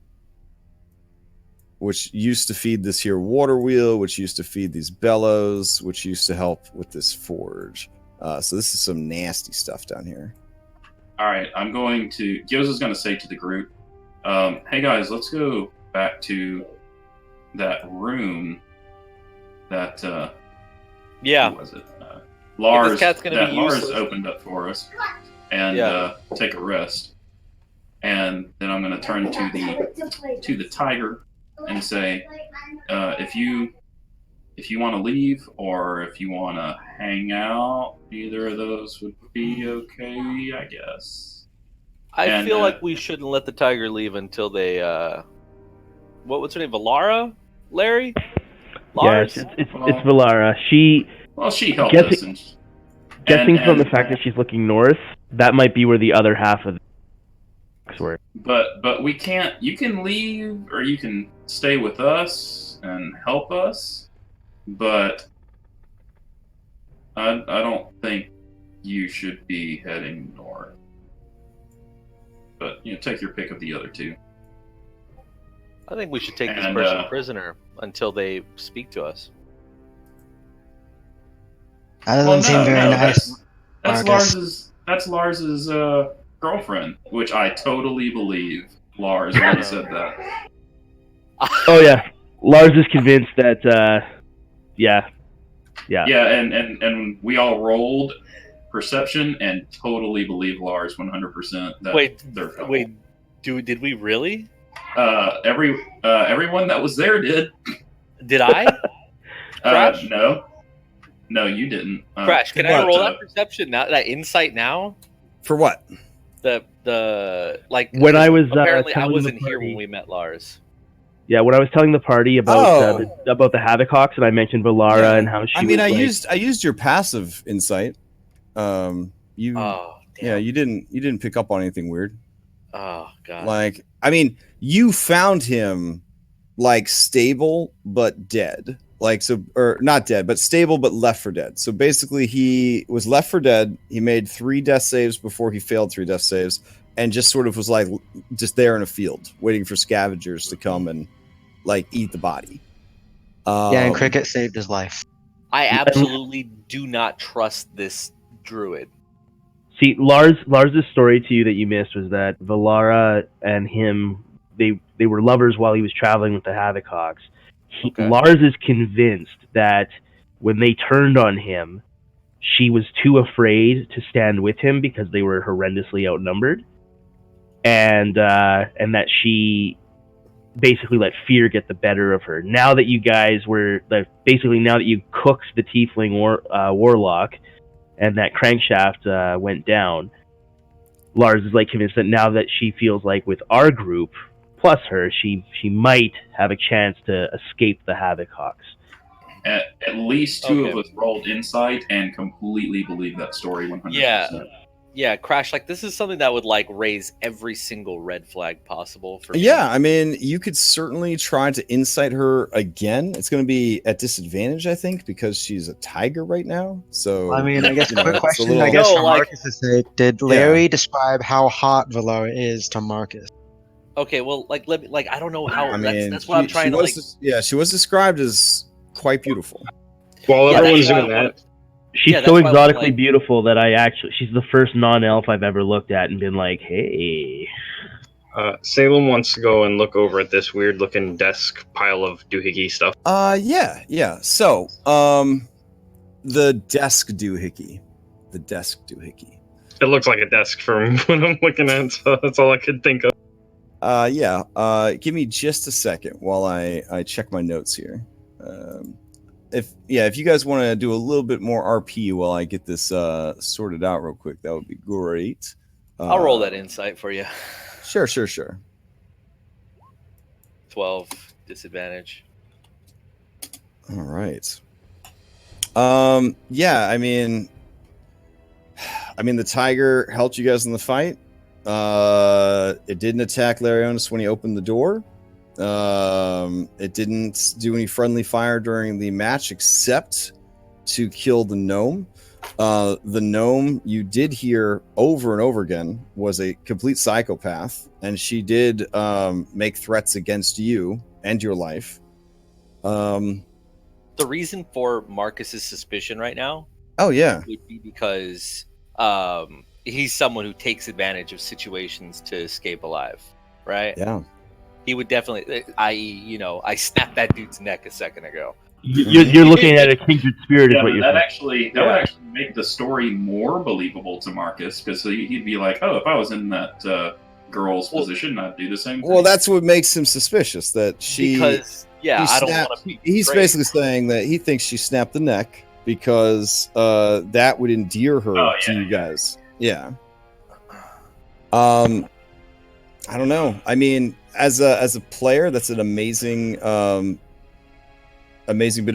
which used to feed this here water wheel, which used to feed these bellows, which used to help with this forge. So this is some nasty stuff down here. all right, I'm going to. Gyoza's going to say to the group, "Hey guys, let's go back to that room that Yeah. who was it? Lars. This cat's gonna that be Lars useless. opened up for us, and take a rest. And then I'm going to turn to the Tiger and say, if you want to leave or if you want to hang out, either of those would be okay, I guess." I feel like we shouldn't let the Tiger leave until they. What's her name? Valara? Larry? Lars? Yes, it's Valara. She helped us. Guessing from the fact that she's looking north, that might be where the other half of the were. But we can't. You can leave or you can stay with us and help us. But I don't think you should be heading north. But take your pick of the other two. I think we should take this person prisoner until they speak to us. That doesn't seem very nice. That's Lars's girlfriend, which I totally believe Lars when he said that. Oh yeah, Lars is convinced that. Yeah, and we all rolled perception and totally believe Lars 100%. That Wait, they're couple. did we really? Everyone that was there did. Did I? Crash? No, you didn't. Crash, can I roll that perception now? That insight now? For what? The like when I was apparently I wasn't here when we met Lars. Yeah, when I was telling the party about the Havoc Hawks, and I mentioned Valara and how she. I mean, was I used your passive insight. You didn't pick up on anything weird. Oh god. Like, I mean, you found him like stable but dead. Like, so, or not dead, but stable but left for dead. So basically, he was left for dead. He made 3 death saves before he failed 3 death saves, and just sort of was like just there in a field, waiting for scavengers to come and like eat the body. And Cricket saved his life. I absolutely do not trust this druid. See, Lars's story to you that you missed was that Valara and him, they were lovers while he was traveling with the Havoc Hawks. Lars is convinced that when they turned on him, she was too afraid to stand with him because they were horrendously outnumbered, and that she basically let fear get the better of her. Now that you guys were now that you cooked the Tiefling warlock, and that crankshaft went down, Lars is like convinced that now that she feels like with our group plus her, she might have a chance to escape the Havoc Hawks. At least 2 of us rolled insight and completely believe that story 100%. Yeah, Crash, like this is something that would like raise every single red flag possible for me. Yeah, I mean, you could certainly try to insight her again. It's going to be at disadvantage, I think, because she's a tiger right now. So I mean, I guess quick question, little... I guess for Marcus's sake, did Larry describe how hot Valara is to Marcus? Okay, well, like I don't know how. I mean, that's what I'm trying to she was described as quite beautiful. While everyone's doing that. She's so exotically beautiful that she's the first non-elf I've ever looked at and been like, hey. Salem wants to go and look over at this weird-looking desk pile of doohickey stuff. Yeah. So, the desk doohickey. It looks like a desk from what I'm looking at, so that's all I could think of. Give me just a second while I check my notes here. If you guys want to do a little bit more RP while I get this sorted out real quick, that would be great. I'll roll that insight for you. Sure. 12 disadvantage. All right. Yeah, I mean the tiger helped you guys in the fight. It didn't attack Larionis when he opened the door. It didn't do any friendly fire during the match except to kill the gnome. The gnome you did hear over and over again was a complete psychopath, and she did make threats against you and your life. The reason for Marcus's suspicion right now would be because he's someone who takes advantage of situations to escape alive, right? Yeah. He would definitely, i.e., I snapped that dude's neck a second ago. You're looking at a kindred spirit, is what you're saying. That would actually make the story more believable to Marcus, because he'd be like, "Oh, if I was in that girl's position, I'd do the same thing." Well, that's what makes him suspicious. That she, because I don't want to be. He's basically saying that he thinks she snapped the neck because that would endear her to you guys. Yeah. I don't know. I mean, as a player, that's an amazing bit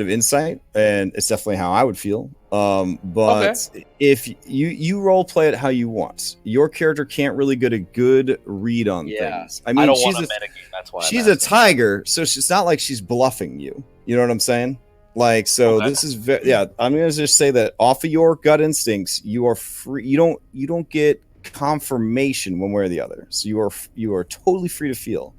of insight, and it's definitely how I would feel. But if you role play it how you want, your character can't really get a good read on things. I mean, I don't want to metagame. That's why she's a tiger, so it's not like she's bluffing you. You know what I'm saying? Like, so this is I'm gonna just say that off of your gut instincts, you are free. You don't get confirmation one way or the other, so you are totally free to feel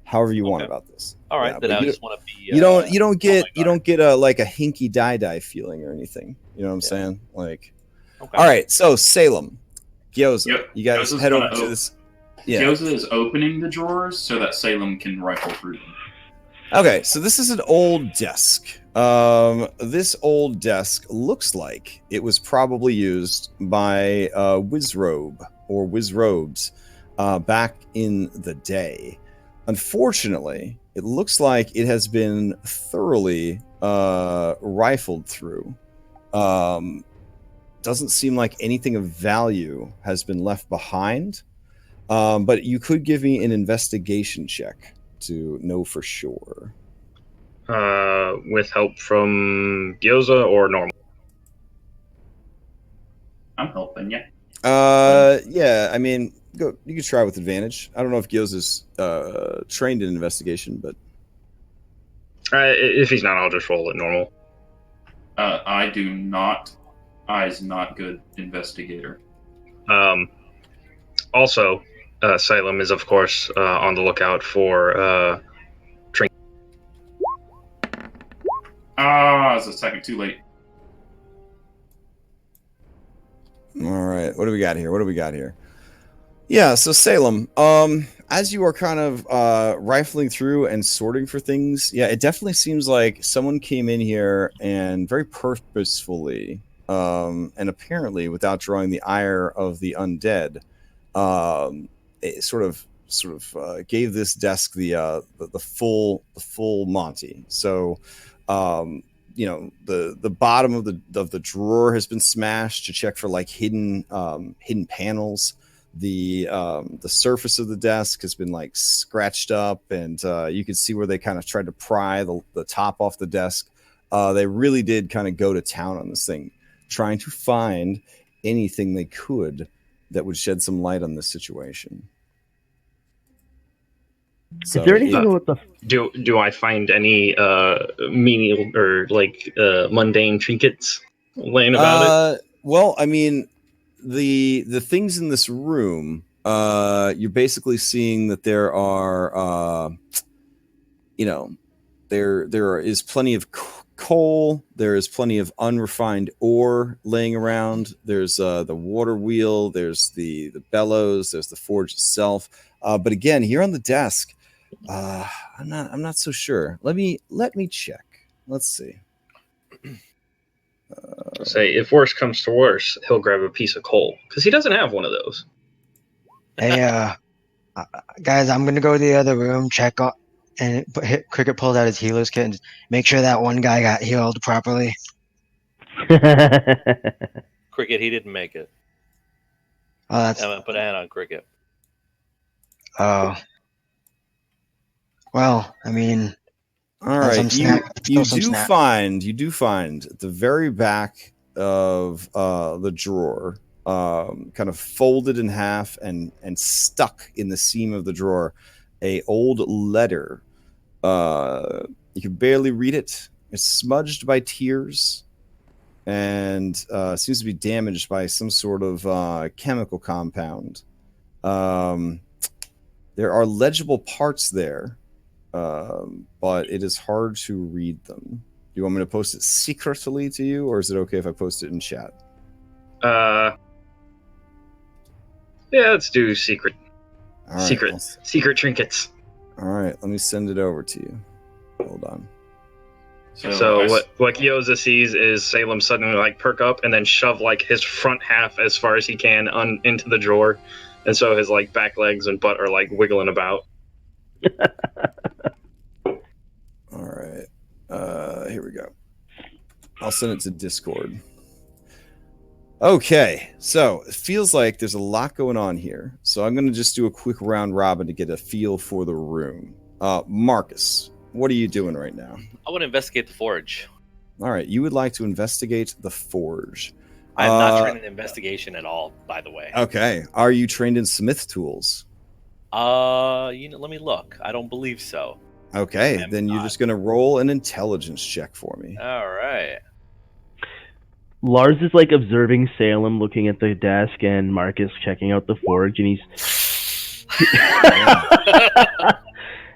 however you want about this. All right, then I just want to be. You don't get a like a hinky die feeling or anything. You know what I'm saying? Like, all right. So Salem, Gyoza, you guys head over to this. Yeah, Gyoza is opening the drawers so that Salem can rifle through them. Okay, so this is an old desk. This old desk looks like it was probably used by Wizrobe or Wizrobes back in the day. Unfortunately, it looks like it has been thoroughly rifled through. Doesn't seem like anything of value has been left behind. But you could give me an investigation check to know for sure. With help from Gyoza or normal? I'm helping you. Yeah, I mean, go. You could try with advantage. I don't know if Gyoza's trained in investigation, but If he's not, I'll just roll it normal. I do not. I's not good investigator. Also, Salem is, of course, on the lookout for trinkets. It's a second too late. all right. What do we got here? Yeah, so Salem, as you are kind of rifling through and sorting for things, yeah, it definitely seems like someone came in here and very purposefully, and apparently without drawing the ire of the undead, it sort of gave this desk the full Monty. So, the bottom of the drawer has been smashed to check for like hidden panels. The surface of the desk has been like scratched up, and you can see where they kind of tried to pry the top off the desk. They really did kind of go to town on this thing, trying to find anything they could that would shed some light on this situation. So is there anything with the? Do I find any menial or like mundane trinkets laying about it? Well, I mean, the things in this room, you're basically seeing that there are, there is plenty of coal. There is plenty of unrefined ore laying around. There's the water wheel. There's the bellows. There's the forge itself. But again, here on the desk, I'm not so sure. Let me check. Let's see. Say, if worse comes to worse, he'll grab a piece of coal because he doesn't have one of those. Hey, guys, I'm gonna go to the other room, check on, and Cricket pulls out his healer's kit and just make sure that one guy got healed properly. Cricket, he didn't make it. Oh, that's. I'm gonna put a hand on Cricket. Oh. Well, I mean. All right, you do find at the very back of the drawer, kind of folded in half and stuck in the seam of the drawer, a old letter. You can barely read it. It's smudged by tears, and seems to be damaged by some sort of chemical compound. There are legible parts there. But it is hard to read them. Do you want me to post it secretly to you, or is it okay if I post it in chat? Yeah, let's do secret. All right, Secret trinkets. All right, let me send it over to you. Hold on. So what Gyoza sees is Salem suddenly like perk up and then shove like his front half as far as he can into the drawer, and so his like back legs and butt are like wiggling about. All right. Here we go. I'll send it to Discord. Okay, so it feels like there's a lot going on here. So I'm going to just do a quick round robin to get a feel for the room. Marcus, what are you doing right now? I want to investigate the forge. All right, you would like to investigate the forge. I'm not trained in investigation at all, by the way. Okay. Are you trained in smith tools? Let me look. I don't believe so. Okay, then you're just going to roll an intelligence check for me. All right. Lars is like observing Salem looking at the desk and Marcus checking out the forge, and he's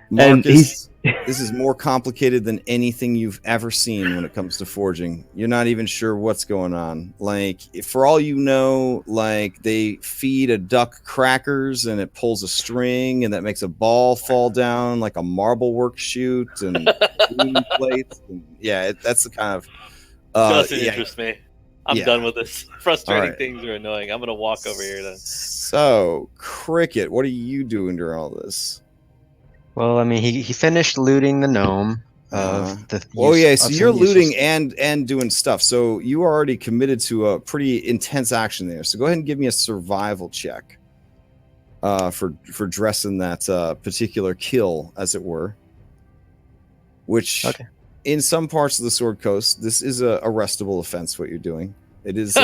Marcus, this is more complicated than anything you've ever seen when it comes to forging. You're not even sure what's going on. Like, for all you know, like they feed a duck crackers and it pulls a string and that makes a ball fall down like a marble work chute and plates. And that's the kind of doesn't interest me. I'm done with this. Frustrating things are annoying. I'm gonna walk over here then. So, Cricket, what are you doing during all this? Well, I mean, he finished looting the gnome of the Oh use yeah, of so some you're useful looting stuff. and doing stuff. So you are already committed to a pretty intense action there. So go ahead and give me a survival check for dressing that particular kill, as it were. Which, Okay. in some parts of the Sword Coast, this is a arrestable offense. What you're doing, it is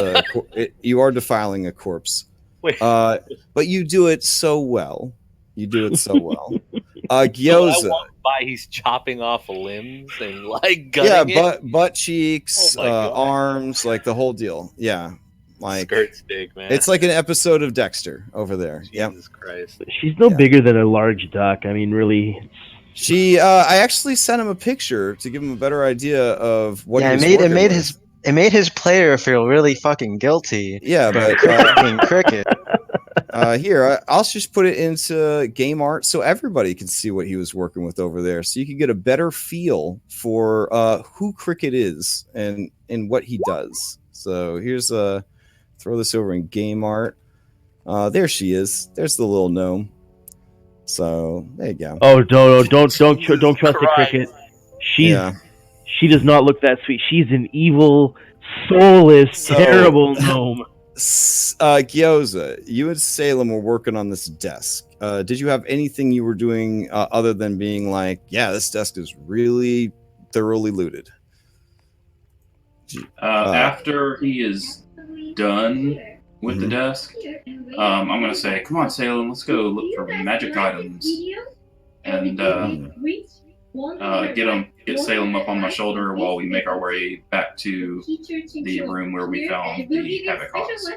you are defiling a corpse. Wait. But you do it so well. You do it so well. So I Gyoza. walk by, he's chopping off limbs and like gutting butt cheeks, Oh my God. arms, like the whole deal. Yeah, like skirt stick, man. it's like an episode of Dexter over there. Yeah, Jesus Christ. She's no Yeah. bigger than a large duck. I mean, really. she. I actually sent him a picture to give him a better idea of what. Yeah, he was it working made with. it made his player feel really fucking guilty. Yeah, for but Cricket being Cricket. here I'll just put it into game art so everybody can see what he was working with over there, so you can get a better feel for who Cricket is and what he does. So here's throw this over in game art. There she is. There's the little gnome. So there you go. Oh no! Don't trust the Cricket. Yeah. She does not look that sweet. She's an evil, soulless, terrible gnome. Gyoza, you and Salem were working on this desk. Did you have anything you were doing other than being like, yeah, this desk is really thoroughly looted? After he is done with the desk, I'm going to say, come on, Salem, let's go look for magic items. And get Salem up on my shoulder while we make our way back to the room where we found the Havoc Hawks.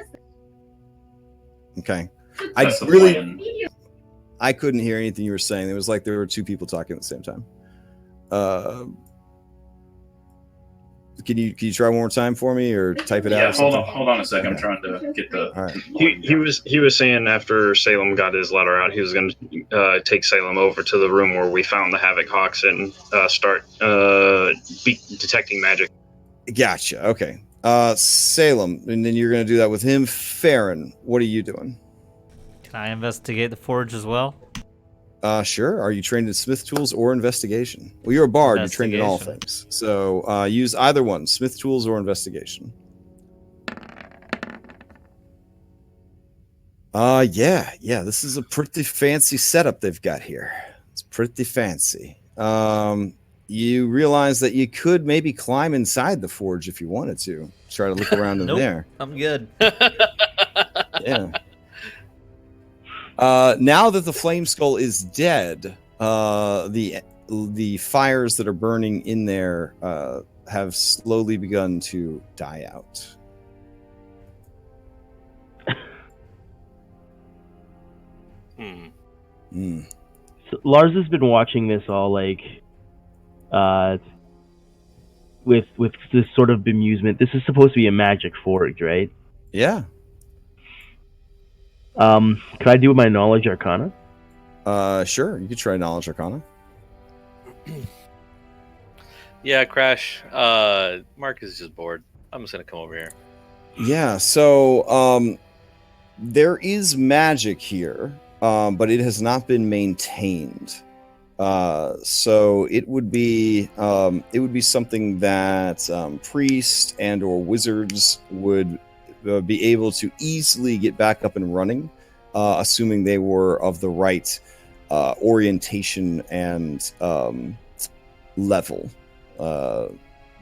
Okay. That's the plan. I couldn't hear anything you were saying. It was like there were two people talking at the same time. Can you try one more time for me or type it out? Yeah, hold on a second. Okay. I'm trying to get the. All right. He was saying after Salem got his letter out, he was going to take Salem over to the room where we found the Havoc Hawks and start detecting magic. Gotcha. Okay. Salem, and then you're going to do that with him. Farron, what are you doing? Can I investigate the forge as well? Sure. Are you trained in smith tools or investigation? Well, you're a bard. You're trained in all things. So use either one, smith tools or investigation. Yeah. This is a pretty fancy setup they've got here. It's pretty fancy. You realize that you could maybe climb inside the forge if you wanted to. Try to look around in there. I'm good. Yeah. Now that the flame skull is dead, the fires that are burning in there have slowly begun to die out. So Lars has been watching this all with this sort of bemusement. This is supposed to be a magic forge, right? Yeah. Can I do my knowledge arcana? Sure. You could try knowledge arcana. Yeah, Crash. Mark is just bored. I'm just gonna come over here. Yeah. So there is magic here, but it has not been maintained. So it would be something that priests and or wizards would be able to easily get back up and running, assuming they were of the right orientation and level.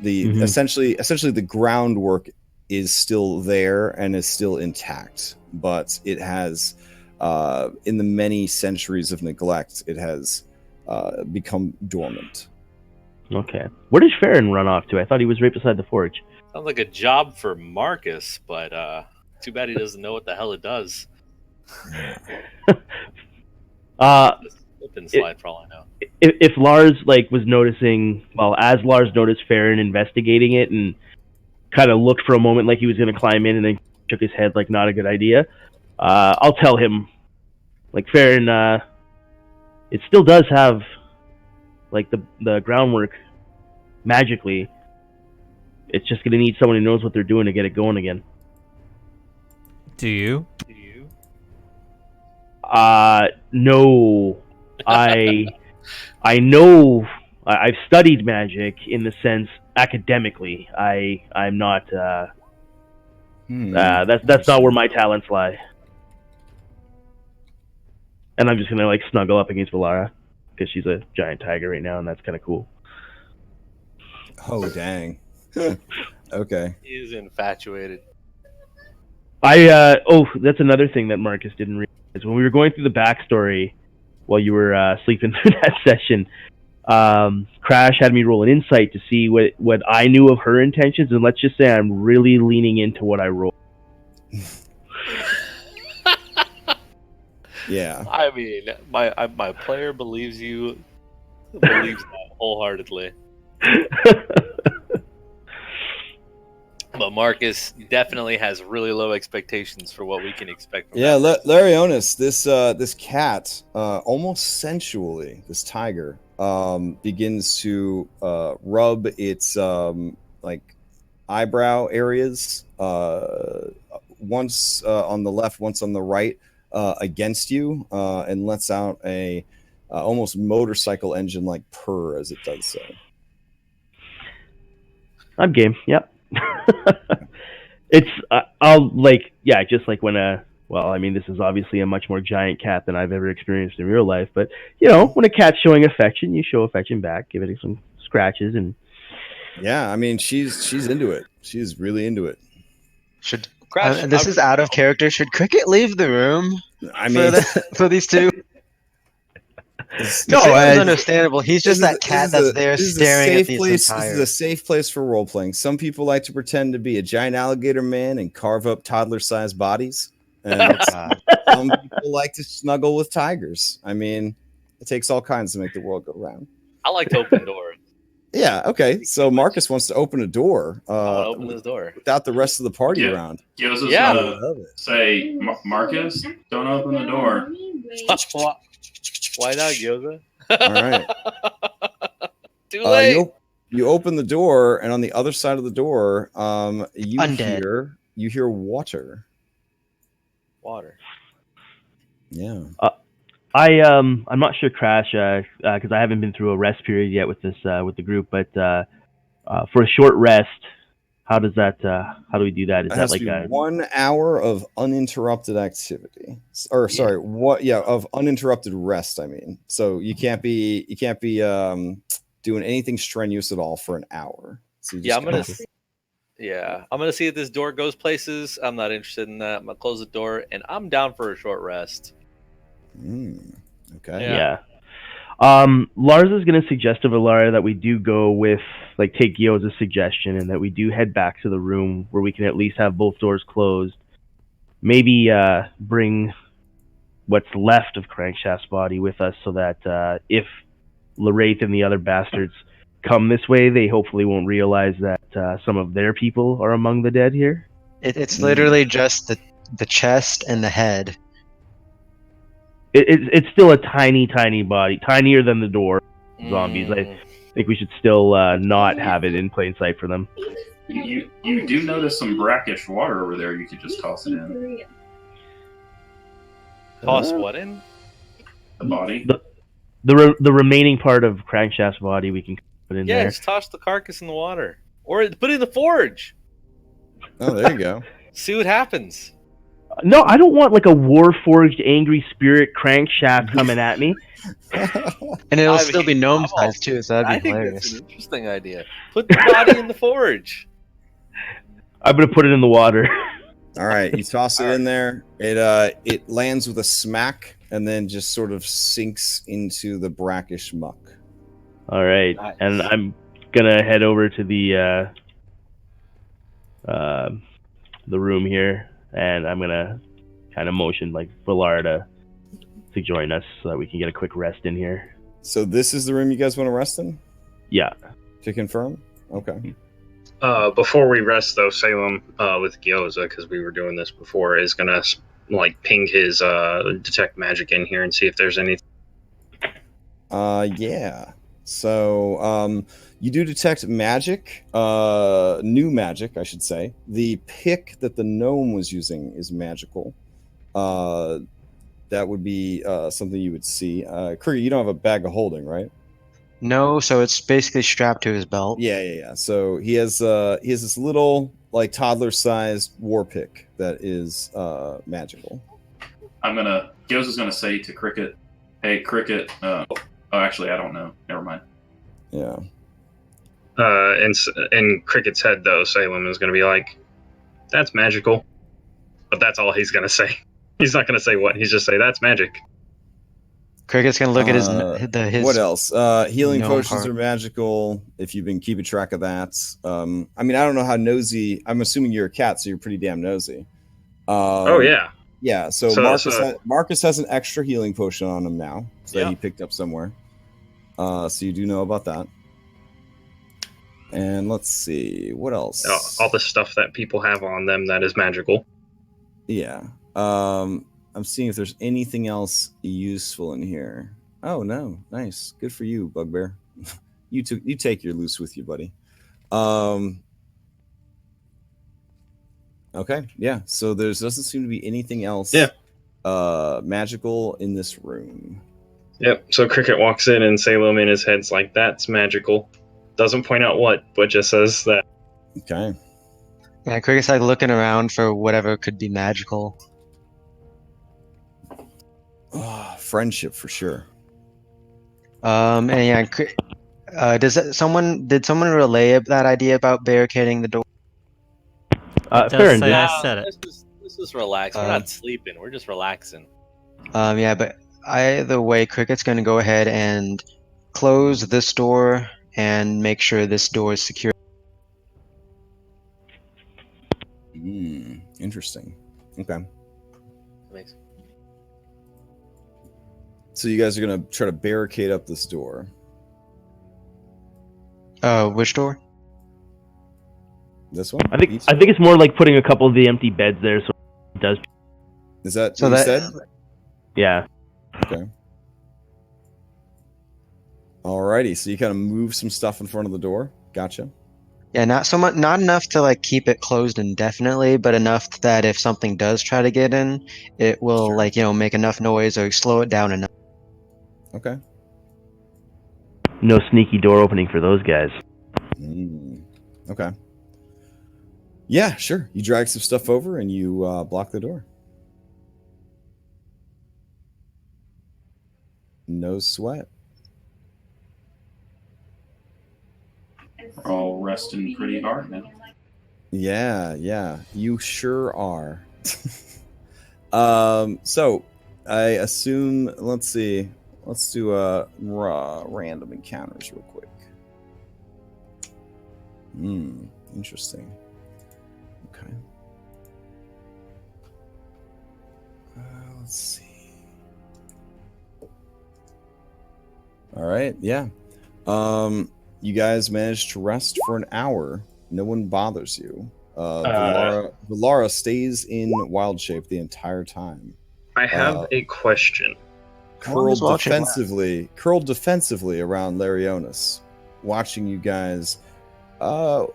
Essentially the groundwork is still there and is still intact, but it has in the many centuries of neglect, it has become dormant. Okay. Where did Farron run off to? I thought he was right beside the forge. Sounds like a job for Marcus, but too bad he doesn't know what the hell it does. Slip and slide for all I know. If Lars was noticing, as Lars noticed Farron investigating it and kind of looked for a moment like he was going to climb in and then shook his head like not a good idea, I'll tell him, Farron, it still does have the groundwork magically. It's just going to need someone who knows what they're doing to get it going again. Do you? No. I I know I've studied magic in the sense academically. I'm not. That's not where my talents lie. And I'm just gonna like snuggle up against Valara because she's a giant tiger right now, and that's kind of cool. Oh dang. Okay. He is infatuated. That's another thing that Marcus didn't realize. When we were going through the backstory while you were sleeping through that session, Crash had me roll an insight to see what I knew of her intentions, and let's just say I'm really leaning into what I rolled. Yeah. I mean, my player believes that wholeheartedly. But Marcus definitely has really low expectations for what we can expect from that. Larionis, this cat, almost sensually, this tiger, begins to rub its like eyebrow areas, once on the left, once on the right, against you, and lets out a almost motorcycle engine like purr as it does so. I'm game. Yep. It's just like when this is obviously a much more giant cat than I've ever experienced in real life, but when a cat's showing affection, you show affection back, give it some scratches, and yeah, I mean she's into it. She's really into it. This is out of character. Should Cricket leave the room? I mean, for these two. No, it's understandable. He's just that cat that's there staring at these entire... This is a safe place for role playing. Some people like to pretend to be a giant alligator man and carve up toddler-sized bodies, and some people like to snuggle with tigers. I mean, it takes all kinds to make the world go round. I like to open doors. Yeah. Okay. So Marcus wants to open a door. Open this door without the rest of the party around. Say, Marcus, don't open the door. Why not, Gyoza? All right. Too late. You open the door, and on the other side of the door, you hear water. Water. Yeah. I'm not sure, Crash, because I haven't been through a rest period yet with this with the group. But for a short rest, how do we do that? Is that like 1 hour of uninterrupted activity, or sorry, of uninterrupted rest? I mean, so you can't be doing anything strenuous at all for an hour. So I'm gonna see if this door goes places. I'm not interested in that. I'm gonna close the door, and I'm down for a short rest. Okay. Yeah. Lars is going to suggest to Valara that we do go with, like, take Gyoza's suggestion, and that we do head back to the room where we can at least have both doors closed. Maybe bring what's left of Crankshaft's body with us, so that if Laraith and the other bastards come this way, they hopefully won't realize that some of their people are among the dead here. It's literally just the chest and the head. It's still a tiny body, tinier than the door. Zombies. I think we should still not have it in plain sight for them. You do notice some brackish water over there. You could just toss it in. Toss what in? The body. The remaining part of Crankshaft's body we can put in there. Yeah, just toss the carcass in the water, or put it in the forge. Oh, there you go. See what happens. No, I don't want like a war-forged angry spirit Crankshaft coming at me. And it'll still be gnome size too, so that'd be hilarious. That's an interesting idea. Put the body in the forge. I'm gonna put it in the water. All right, you toss it in there. It lands with a smack and then just sort of sinks into the brackish muck. All right, nice. And I'm gonna head over to the room here. And I'm gonna kind of motion like Valara to join us so that we can get a quick rest in here. So this is the room you guys want to rest in? Yeah. To confirm? Okay. Before we rest, though, Salem with Gyoza, because we were doing this before, is gonna like ping his detect magic in here and see if there's anything. Yeah. So you do detect magic, new magic, I should say. The pick that the gnome was using is magical. that would be something you would see. Cricket, you don't have a bag of holding, right? No, so it's basically strapped to his belt. Yeah. So he has this little like toddler-sized war pick that is magical. Gills is gonna say to Cricket, "Hey, Cricket." Oh, actually, I don't know. Never mind. Yeah. In Cricket's head, though, Salem is going to be like, "That's magical," but that's all he's going to say. He's not going to say what. He's just say, "That's magic." Cricket's gonna look at his what else? Healing gnome potions part. are magical. If you've been keeping track of that. I mean, I don't know how nosy. I'm assuming you're a cat, so you're pretty damn nosy. Oh yeah. Yeah. So Marcus has an extra healing potion on him now that he picked up somewhere. So you do know about that. And let's see what else. All the stuff that people have on them that is magical. Yeah. I'm seeing if there's anything else useful in here. Oh no, nice, good for you, Bugbear. You take your loose with you, buddy. Okay, yeah. So there doesn't seem to be anything else. Magical in this room. Yep. So Cricket walks in, and Salem in his head's like, "That's magical." Doesn't point out what, but just says that. Okay. Yeah, Cricket's like looking around for whatever could be magical. Friendship for sure. And yeah, did someone relay that idea about barricading the door? Farron did. No, I said it. Let's just relax. We're not sleeping. We're just relaxing. Yeah, but either way, Cricket's gonna go ahead and close this door and make sure this door is secure. Interesting. Okay. Amazing. So you guys are gonna try to barricade up this door. Which door? This one? I think it's more like putting a couple of the empty beds there, so it does. Is that what you said? Yeah. Okay. Alrighty, so you kind of move some stuff in front of the door. Gotcha. Yeah, not enough to like keep it closed indefinitely, but enough that if something does try to get in, it will make enough noise or slow it down enough. Okay. No sneaky door opening for those guys. Okay. Yeah, sure. You drag some stuff over and you block the door. No sweat. We're all resting pretty hard now. Yeah. You sure are. So I assume, let's see. Let's do a random encounters real quick. Interesting. Okay. Let's see. All right. Yeah. You guys managed to rest for an hour. No one bothers you. Valara stays in wild shape the entire time. I have a question. Curled defensively around Larionis, watching you guys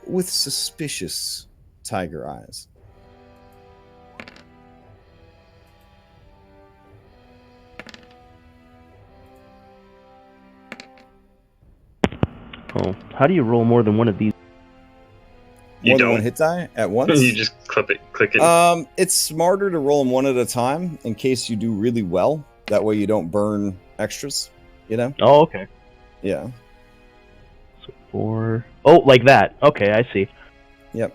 with suspicious tiger eyes. Oh, how do you roll more than one of these? More than one hit die at once? You just click it. It's smarter to roll them one at a time in case you do really well. That way you don't burn extras, you know? Oh, okay. Yeah. So 4. Oh, like that. Okay, I see. Yep.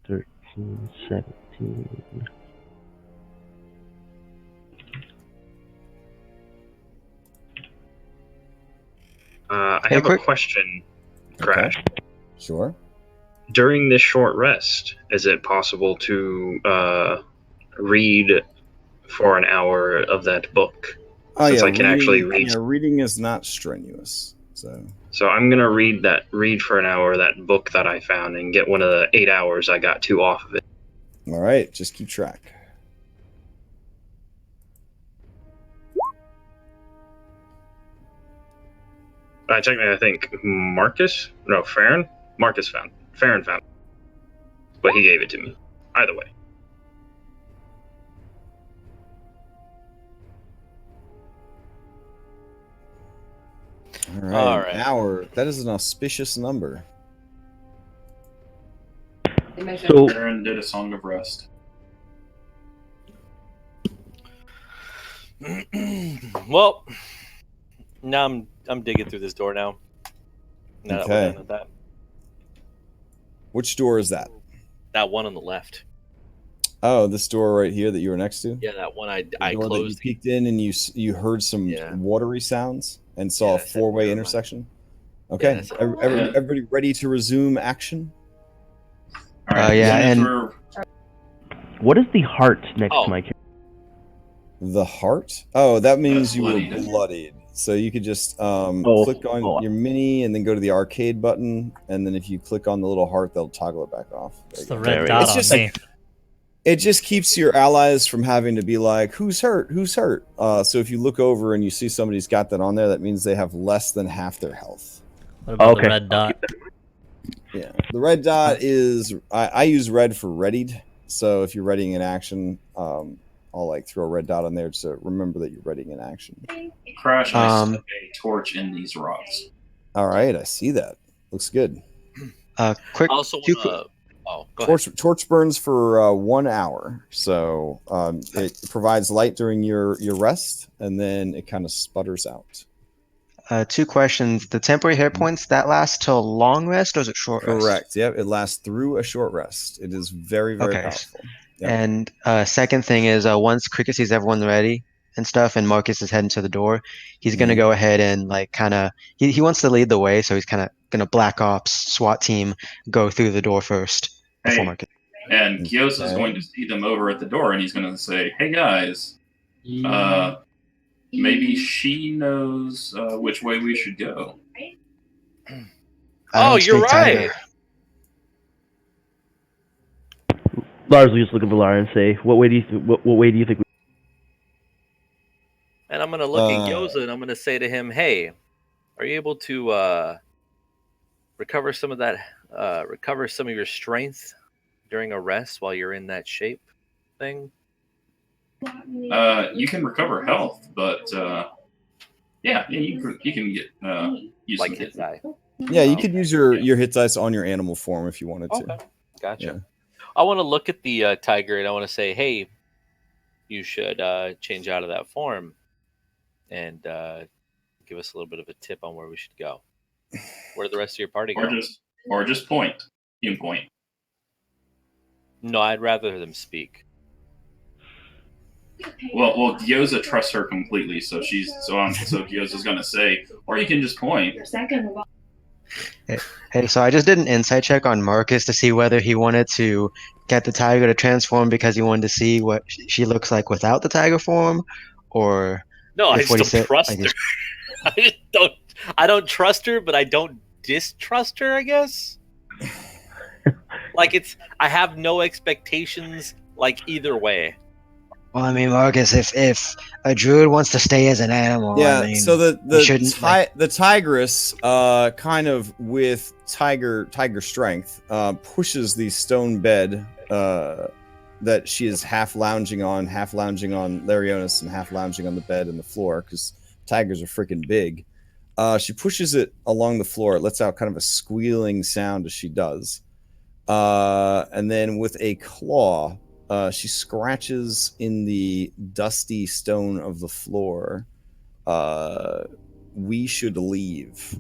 13, 17. I have a question, Crash. Okay. Sure. During this short rest, is it possible to read for an hour of that book? Since I can actually read. Yeah, reading is not strenuous. So I'm gonna read for an hour that book that I found and get one of the 8 hours I got 2 off of it. All right, just keep track. Technically, I think Farron found, but he gave it to me. Either way. All right, All an right. hour. That is an auspicious number. So Aaron did a song of rest. Well, now I'm digging through this door now. Now that we're Okay. done with that. Which door is that? That one on the left. Oh, this door right here that you were next to? Yeah, that one I The door that you closed. peeked in and you heard some Yeah. watery sounds and saw Yeah, a that's it. four-way Never mind. intersection? Okay. that's it. Everybody ready to resume action? All right. Yeah, as soon as and- we're what is the heart next Oh. to my character? The heart? Oh, that means That's you were bloodied. bloodied. So you could just Oh, click on oh. your mini and then go to the arcade button, and then if you click on the little heart, they'll toggle it back off. There It's you the go. There red we dot It's on just me. It just keeps your allies from having to be like, who's hurt? Who's hurt? So if you look over and you see somebody's got that on there, that means they have less than half their health. What about Okay. the red dot? Yeah. The red dot is, I use red for readied. So if you're readying an action, I'll like throw a red dot on there to remember that you're readying an action. Crash, I stuck a torch in these rocks. All right. I see that. Looks good. Quick. I also two want to. Oh, go ahead. Torch burns for 1 hour, so it provides light during your rest, and then it kind of sputters out. Two questions. The temporary hit points, that lasts till long rest, or is it short rest? Correct. Yep. It lasts through a short rest. It is very, very Okay. powerful. Yep. And second thing is, once Cricket sees everyone ready and stuff, and Marcus is heading to the door, he's gonna Mhm. go ahead and like kind of he wants to lead the way, so he's kind of gonna Black Ops SWAT team go through the door first before Hey. Marcus. And Gyoza's Okay. going to see them over at the door, and he's going to say, "Hey guys, maybe she knows which way we should go." I Oh, don't you're speak right. Tiger. Lars will just look at Valar and say, "What way do you what way do you think?" And I'm gonna look at Uh, Gyoza and I'm gonna say to him, "Hey, are you able to recover some of that? Recover some of your strength during a rest while you're in that shape thing?" You can recover health, but you can get use Like some hit die. Yeah, you could use your hit dice on your animal form if you wanted to. Okay, gotcha. Yeah. I want to look at the tiger and I want to say, "Hey, you should change out of that form and give us a little bit of a tip on where we should go. Where did the rest of your party go?" Or just point. You can point. No, I'd rather them speak. Well, Gyoza trusts her completely, so Gyoza's going to say, or you can just point. Hey, so I just did an insight check on Marcus to see whether he wanted to get the tiger to transform because he wanted to see what she looks like without the tiger form, or No, I with just what he don't said, trust like, her. I don't trust her, but I don't distrust her, I guess. Like I have no expectations like either way. Well, I mean, Marcus, if a druid wants to stay as an animal, Yeah, I mean, so you shouldn't, the tigress, kind of with tiger strength, pushes the stone bed that she is half lounging on Larionis and half lounging on the bed and the floor because tigers are freaking big. She pushes it along the floor. It lets out kind of a squealing sound as she does, and then with a claw. She scratches in the dusty stone of the floor. We should leave.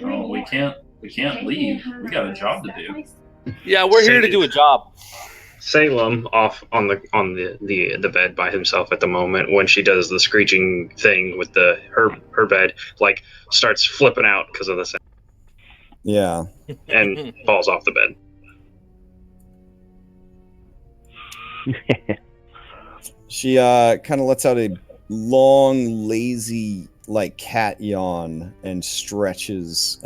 Oh, we can't leave. We got a job to do. Yeah, we're here to do a job. Salem off on the bed by himself at the moment when she does the screeching thing with her bed, like starts flipping out because of the sound. Yeah. And falls off the bed. She kind of lets out a long, lazy, like cat yawn and stretches,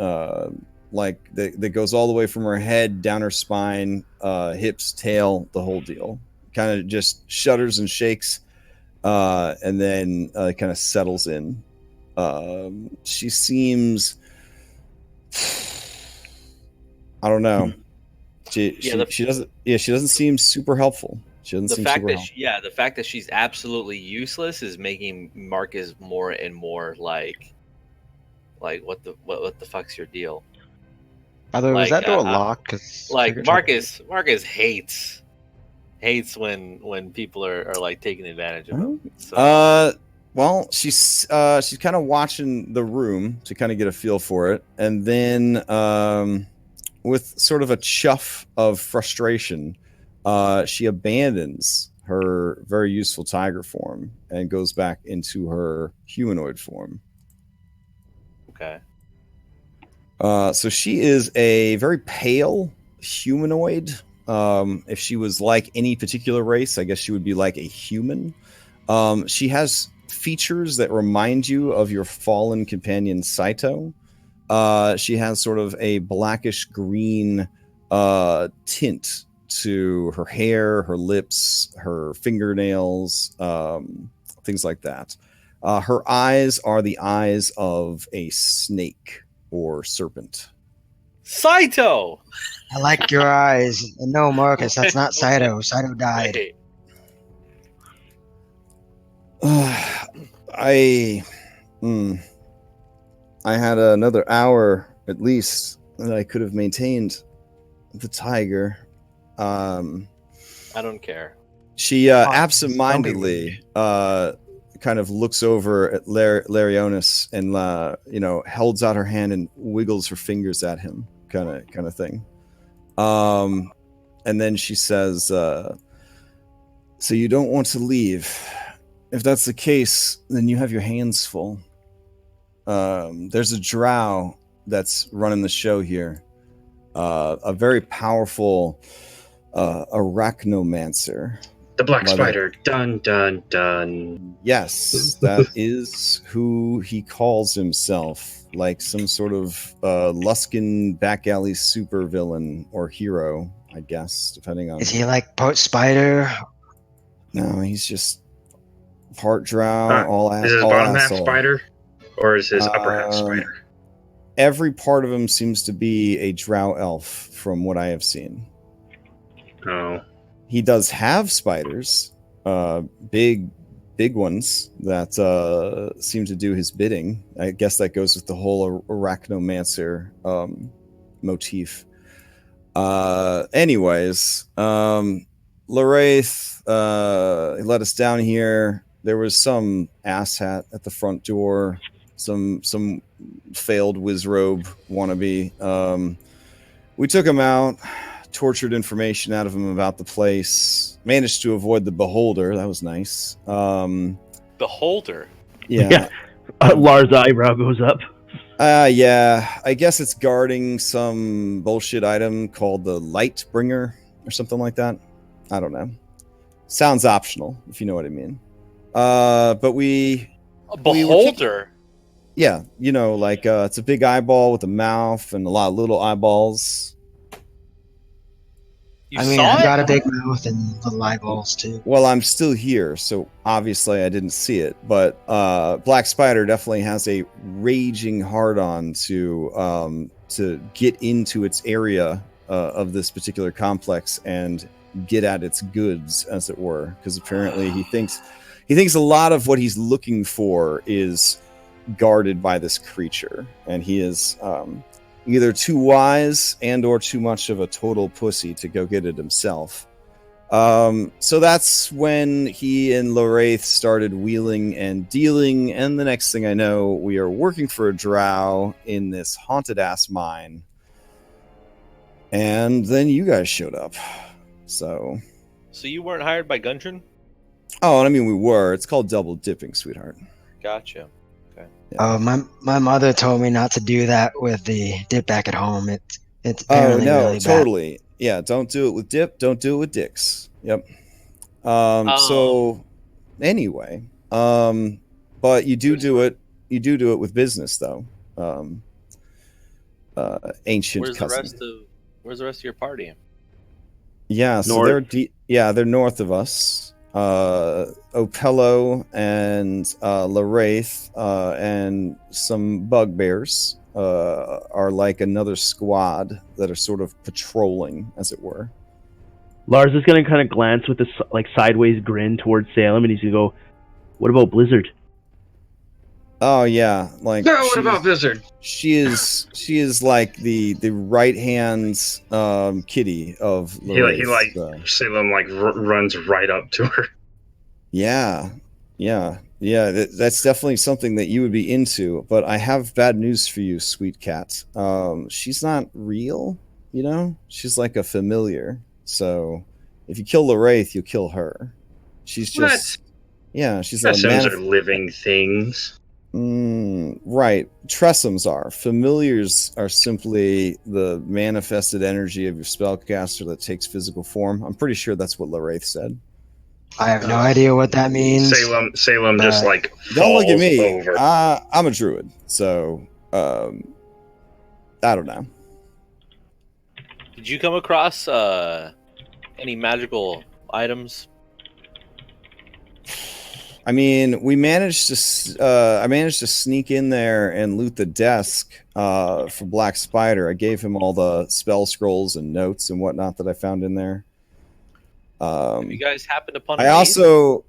like that goes all the way from her head down her spine, hips, tail, the whole deal. Kind of just shudders and shakes, and then kind of settles in. She seems, I don't know. She doesn't seem super helpful. She doesn't The seem fact super that helpful. the fact that she's absolutely useless is making Marcus more and more like what the fuck's your deal? By the way, was Like that door locked? 'Cause like Cricket tried to- Marcus hates when people are like taking advantage of him. So Well, she's kind of watching the room to kind of get a feel for it, and then with sort of a chuff of frustration, she abandons her very useful tiger form and goes back into her humanoid form. okay. So she is a very pale humanoid. If she was like any particular race, I guess she would be like a human. She has features that remind you of your fallen companion Saito. She has sort of a blackish green tint to her hair, her lips, her fingernails, things like that. Her eyes are the eyes of a snake or serpent. Saito. I like your eyes. And no, Marcus, that's not Saito. Saito died. Wait. I had another hour at least that I could have maintained the tiger. I don't care. She absentmindedly kind of looks over at Larionis and holds out her hand and wiggles her fingers at him, kind of thing. And then she says, "So you don't want to leave? If that's the case, then you have your hands full. There's a drow that's running the show here, a very powerful arachnomancer. The Black Spider. Dun, dun, dun. Yes, that is who he calls himself, like some sort of Luskin back alley supervillain or hero, I guess, depending on... Is he like part spider? No, he's just part drow, all Is his all bottom half asshole. spider? Or is his upper half spider? Every part of him seems to be a drow elf, from what I have seen. Oh. He does have spiders, big ones that seem to do his bidding. I guess that goes with the whole arachnomancer motif. Anyways, Laraith let us down here. There was some asshat at the front door, some failed Wizrobe wannabe. We took him out, tortured information out of him about the place, managed to avoid the beholder. That was nice. Beholder. Yeah. Lars' eyebrow goes up. Yeah. I guess it's guarding some bullshit item called the Light Bringer or something like that. I don't know. Sounds optional, if you know what I mean. But A beholder. Yeah, it's a big eyeball with a mouth and a lot of little eyeballs. I've got a big mouth and little eyeballs too. Well, I'm still here, so obviously I didn't see it. But Black Spider definitely has a raging hard-on to get into its area of this particular complex and get at its goods, as it were. Because apparently he thinks a lot of what he's looking for is guarded by this creature, and he is either too wise and or too much of a total pussy to go get it himself. So that's when he and Laraith started wheeling and dealing, and the next thing I know, we are working for a drow in this haunted ass mine. And then you guys showed up. So you weren't hired by Gundren? Oh, I mean, we were. It's called double dipping, sweetheart. Gotcha. Okay. Yeah. My mother told me not to do that with the dip back at home. It's apparently really totally bad. Yeah, don't do it with dip, don't do it with dicks. Yep. So anyway, but you do it with business though. Ancient cousin. Where's the rest of your party? Yeah, so they're north of us. Opello and Laraith and some bugbears are like another squad that are sort of patrolling, as it were. Lars is gonna kind of glance with this like sideways grin towards Salem, and he's gonna go, "What about Blizzard?" Oh yeah, like No, what about Blizzard? She is like the right hand kitty of Lorraine. Salem runs right up to her. Yeah. That's definitely something that you would be into. But I have bad news for you, sweet cat. She's not real. You know, she's like a familiar. So if you kill Lorraine, you kill her. She's just she's Tressums are living things. Right. Tressums are. Familiars are simply the manifested energy of your spellcaster that takes physical form. I'm pretty sure that's what Laraith said. I have no idea what that means. Salem just like don't look at me. Over. I'm a druid, so I don't know. Did you come across any magical items? I mean, we managed to. I managed to sneak in there and loot the desk for Black Spider. I gave him all the spell scrolls and notes and whatnot that I found in there. Have you guys happened upon? I also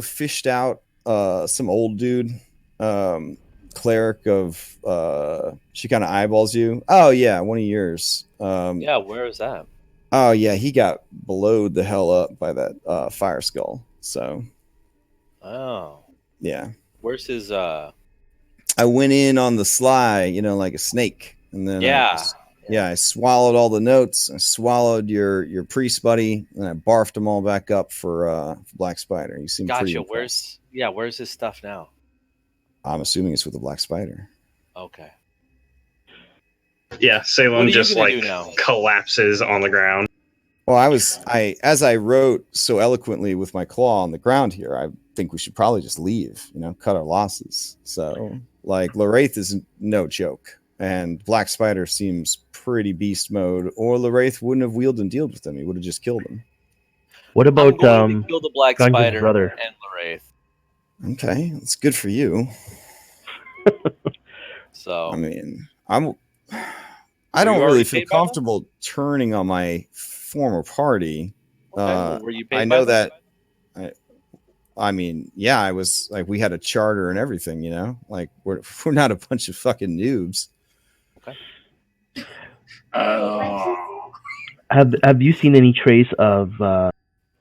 fished out some old dude, cleric of. She kind of eyeballs you. Oh yeah, one of yours. Yeah, where is that? Oh yeah, he got blowed the hell up by that fire skull. So. Oh. Yeah. Where's his I went in on the sly, like a snake. And then I swallowed all the notes. I swallowed your priest buddy, and I barfed them all back up for Black Spider. You seem pretty impressed. Where's his stuff now? I'm assuming it's with the Black Spider. Okay. Yeah, Salem just collapses on the ground. Well, as I wrote so eloquently with my claw on the ground here, I think we should probably just leave, cut our losses. So, Laraith is no joke, and Black Spider seems pretty beast mode, or Laraith wouldn't have wheeled and dealed with him. He would have just killed him. What about kill the Black Gungeon's Spider brother and Laraith? Okay, that's good for you. So, I mean, I don't really feel comfortable turning on my former party. Okay, were you paid I know that. I mean, yeah, I was we had a charter and everything, we're not a bunch of fucking noobs. Okay. Have you seen any trace of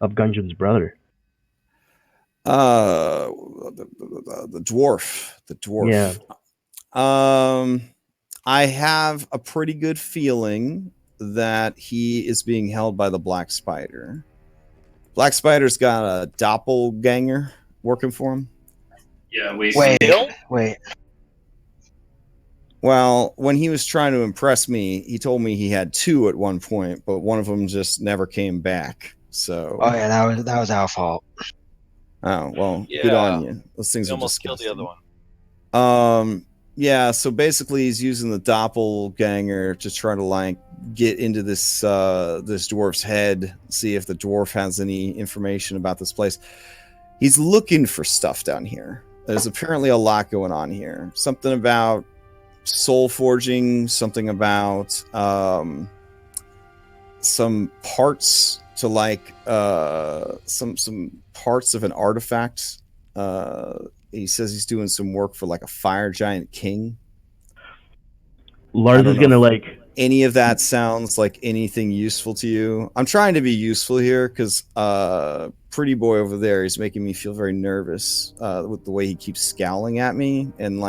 Gungeon's brother? The dwarf. Yeah. I have a pretty good feeling that he is being held by the Black Spider. Black Spider's got a doppelganger working for him. Yeah, wait. Well, when he was trying to impress me, he told me he had two at one point, but one of them just never came back. So. Oh yeah, that was our fault. Oh well, good on you. Those things almost disgusting. Killed the other one. Yeah, so basically he's using the doppelganger to try to get into this dwarf's head, see if the dwarf has any information about this place. He's looking for stuff down here. There's apparently a lot going on here. Something about soul forging, something about some parts to some parts of an artifact. He says he's doing some work for a fire giant king. Lars is gonna any of that sounds like anything useful to you. I'm trying to be useful here because pretty boy over there is making me feel very nervous with the way he keeps scowling at me, and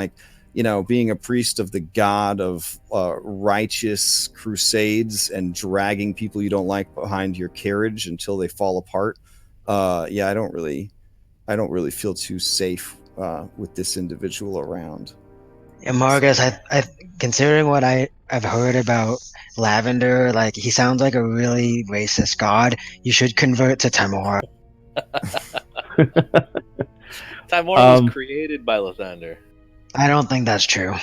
being a priest of the god of righteous crusades and dragging people you don't like behind your carriage until they fall apart. I don't really feel too safe with this individual around. Yeah, Marcus, I considering what I've heard about Lavender, he sounds like a really racist god. You should convert to Timora. Timora was created by Lathander. I don't think that's true.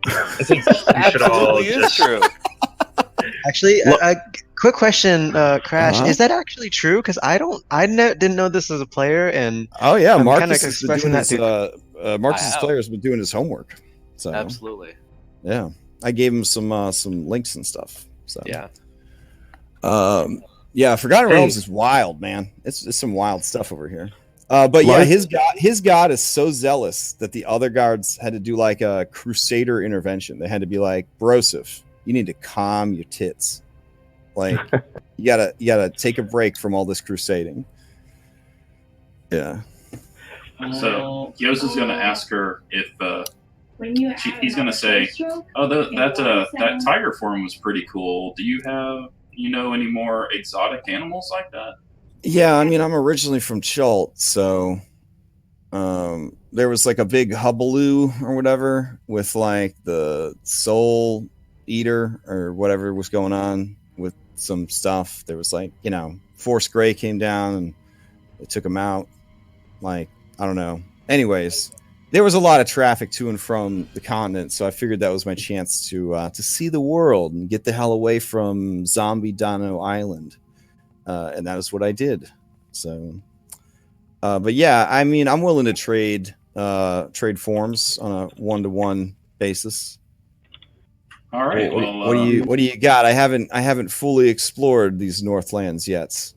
I think you should all is true. Actually, a quick question, Crash. Is that actually true? Because didn't know this as a player, and I'm Marcus has been doing Marcus's player has been doing his homework. So absolutely, yeah. I gave him some links and stuff. So Yeah, Forgotten Hey. Realms is wild, man. It's some wild stuff over here. But yeah, his god is so zealous that the other guards had to do like a crusader intervention. They had to be like, Broseph, you need to calm your tits. Like you gotta take a break from all this crusading. Yeah. So Yos is going to ask her if he's going to say, "Oh, that tiger form was pretty cool. Do you have any more exotic animals like that?" Yeah, I mean, I'm originally from Chult, so there was like a big hubbaloo or whatever with like the soul eater or whatever was going on with some stuff. There was like, Force Grey came down and they took him out. Like, I don't know. Anyways, there was a lot of traffic to and from the continent, so I figured that was my chance to see the world and get the hell away from Zombie Dano Island. And that is what I did. So, but yeah, I mean, I'm willing to trade forms on a 1-to-1 basis. All right. What do you got? I haven't fully explored these Northlands yet.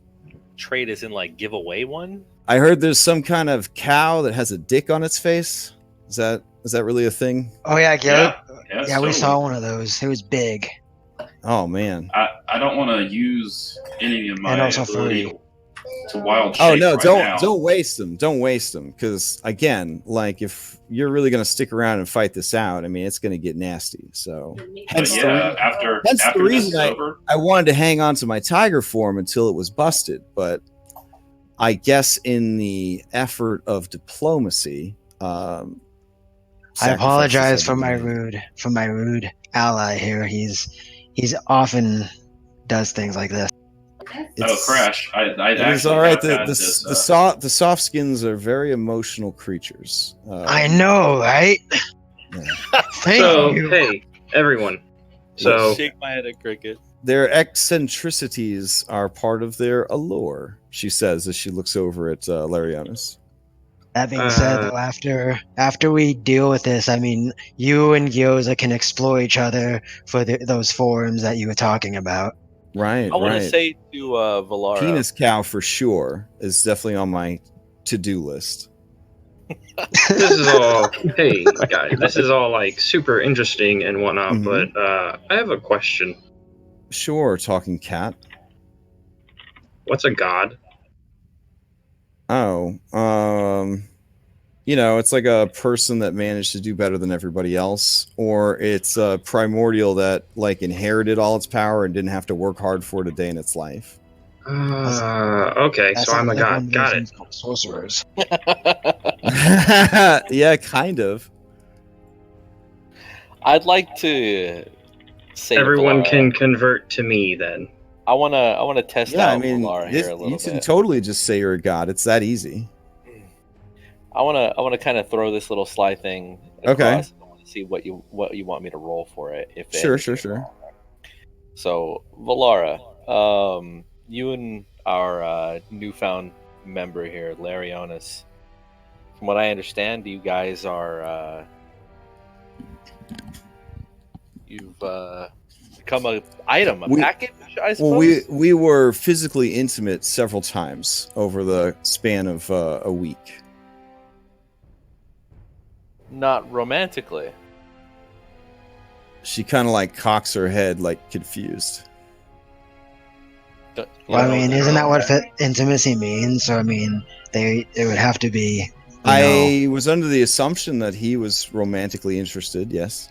Trade is in like give away one. I heard there's some kind of cow that has a dick on its face. Is that really a thing? Oh yeah, Yeah, we totally. saw one of those. It was big. Oh man. I don't want to use any of my And also ability to wild shape. Oh no, now. don't waste them. Don't waste them, because again, like if you're really gonna stick around and fight this out, I mean, it's gonna get nasty. So But yeah, after the this reason is over, I wanted to hang on to my tiger form until it was busted, but I guess in the effort of diplomacy, I apologize for my sacrifices rude ally here. He's often does things like this. Crash! It's all right. The soft skins are very emotional creatures. I know, right? Yeah. Thank you. Hey, everyone. So, Shake my head at Cricket. Their eccentricities are part of their allure, she says as she looks over at Larionis. That being said, though, after we deal with this, I mean, you and Gyoza can explore each other for those forums that you were talking about. Right, I want to say to Valara, penis cow for sure is definitely on my to-do list. this is all, hey, guys, this is all like super interesting and whatnot, Mhm. but I have a question. Sure, talking cat. What's a god? Oh, it's like a person that managed to do better than everybody else, or it's a primordial that like inherited all its power and didn't have to work hard for it a day in its life. Okay, so I'm a god. Got it. Sorcerers. Yeah, kind of. I'd like to say Everyone to Valara, can convert to me then. I wanna test Yeah, out I mean, Valara here a little you can bit. totally just say you're a god. It's that easy. I wanna kind of throw this little sly thing across. Okay. I want to see what you want me to roll for it. Sure. So Valara, you and our newfound member here, Larionis. From what I understand, you guys are you've become a package, I suppose. Well, we were physically intimate several times over the span of a week. Not romantically. She kind of like cocks her head, like confused. Well, I mean, isn't that what intimacy means? So, I mean, it would have to be. I was under the assumption that he was romantically interested. Yes.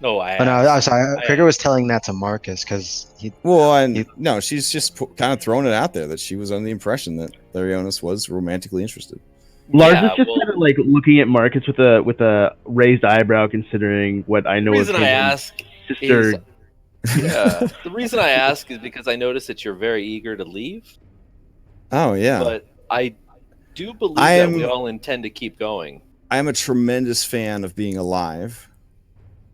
No, I'm sorry. Cricket was telling that to Marcus because he. Well, no, she's just kind of throwing it out there that she was under the impression that Larionis was romantically interested. Lars is just kind of like looking at Marcus with a raised eyebrow, considering what I know the of reason him. I ask Sister. Yeah, the reason I ask is because I noticed that you're very eager to leave. Oh yeah, but I do believe that we all intend to keep going. I am a tremendous fan of being alive.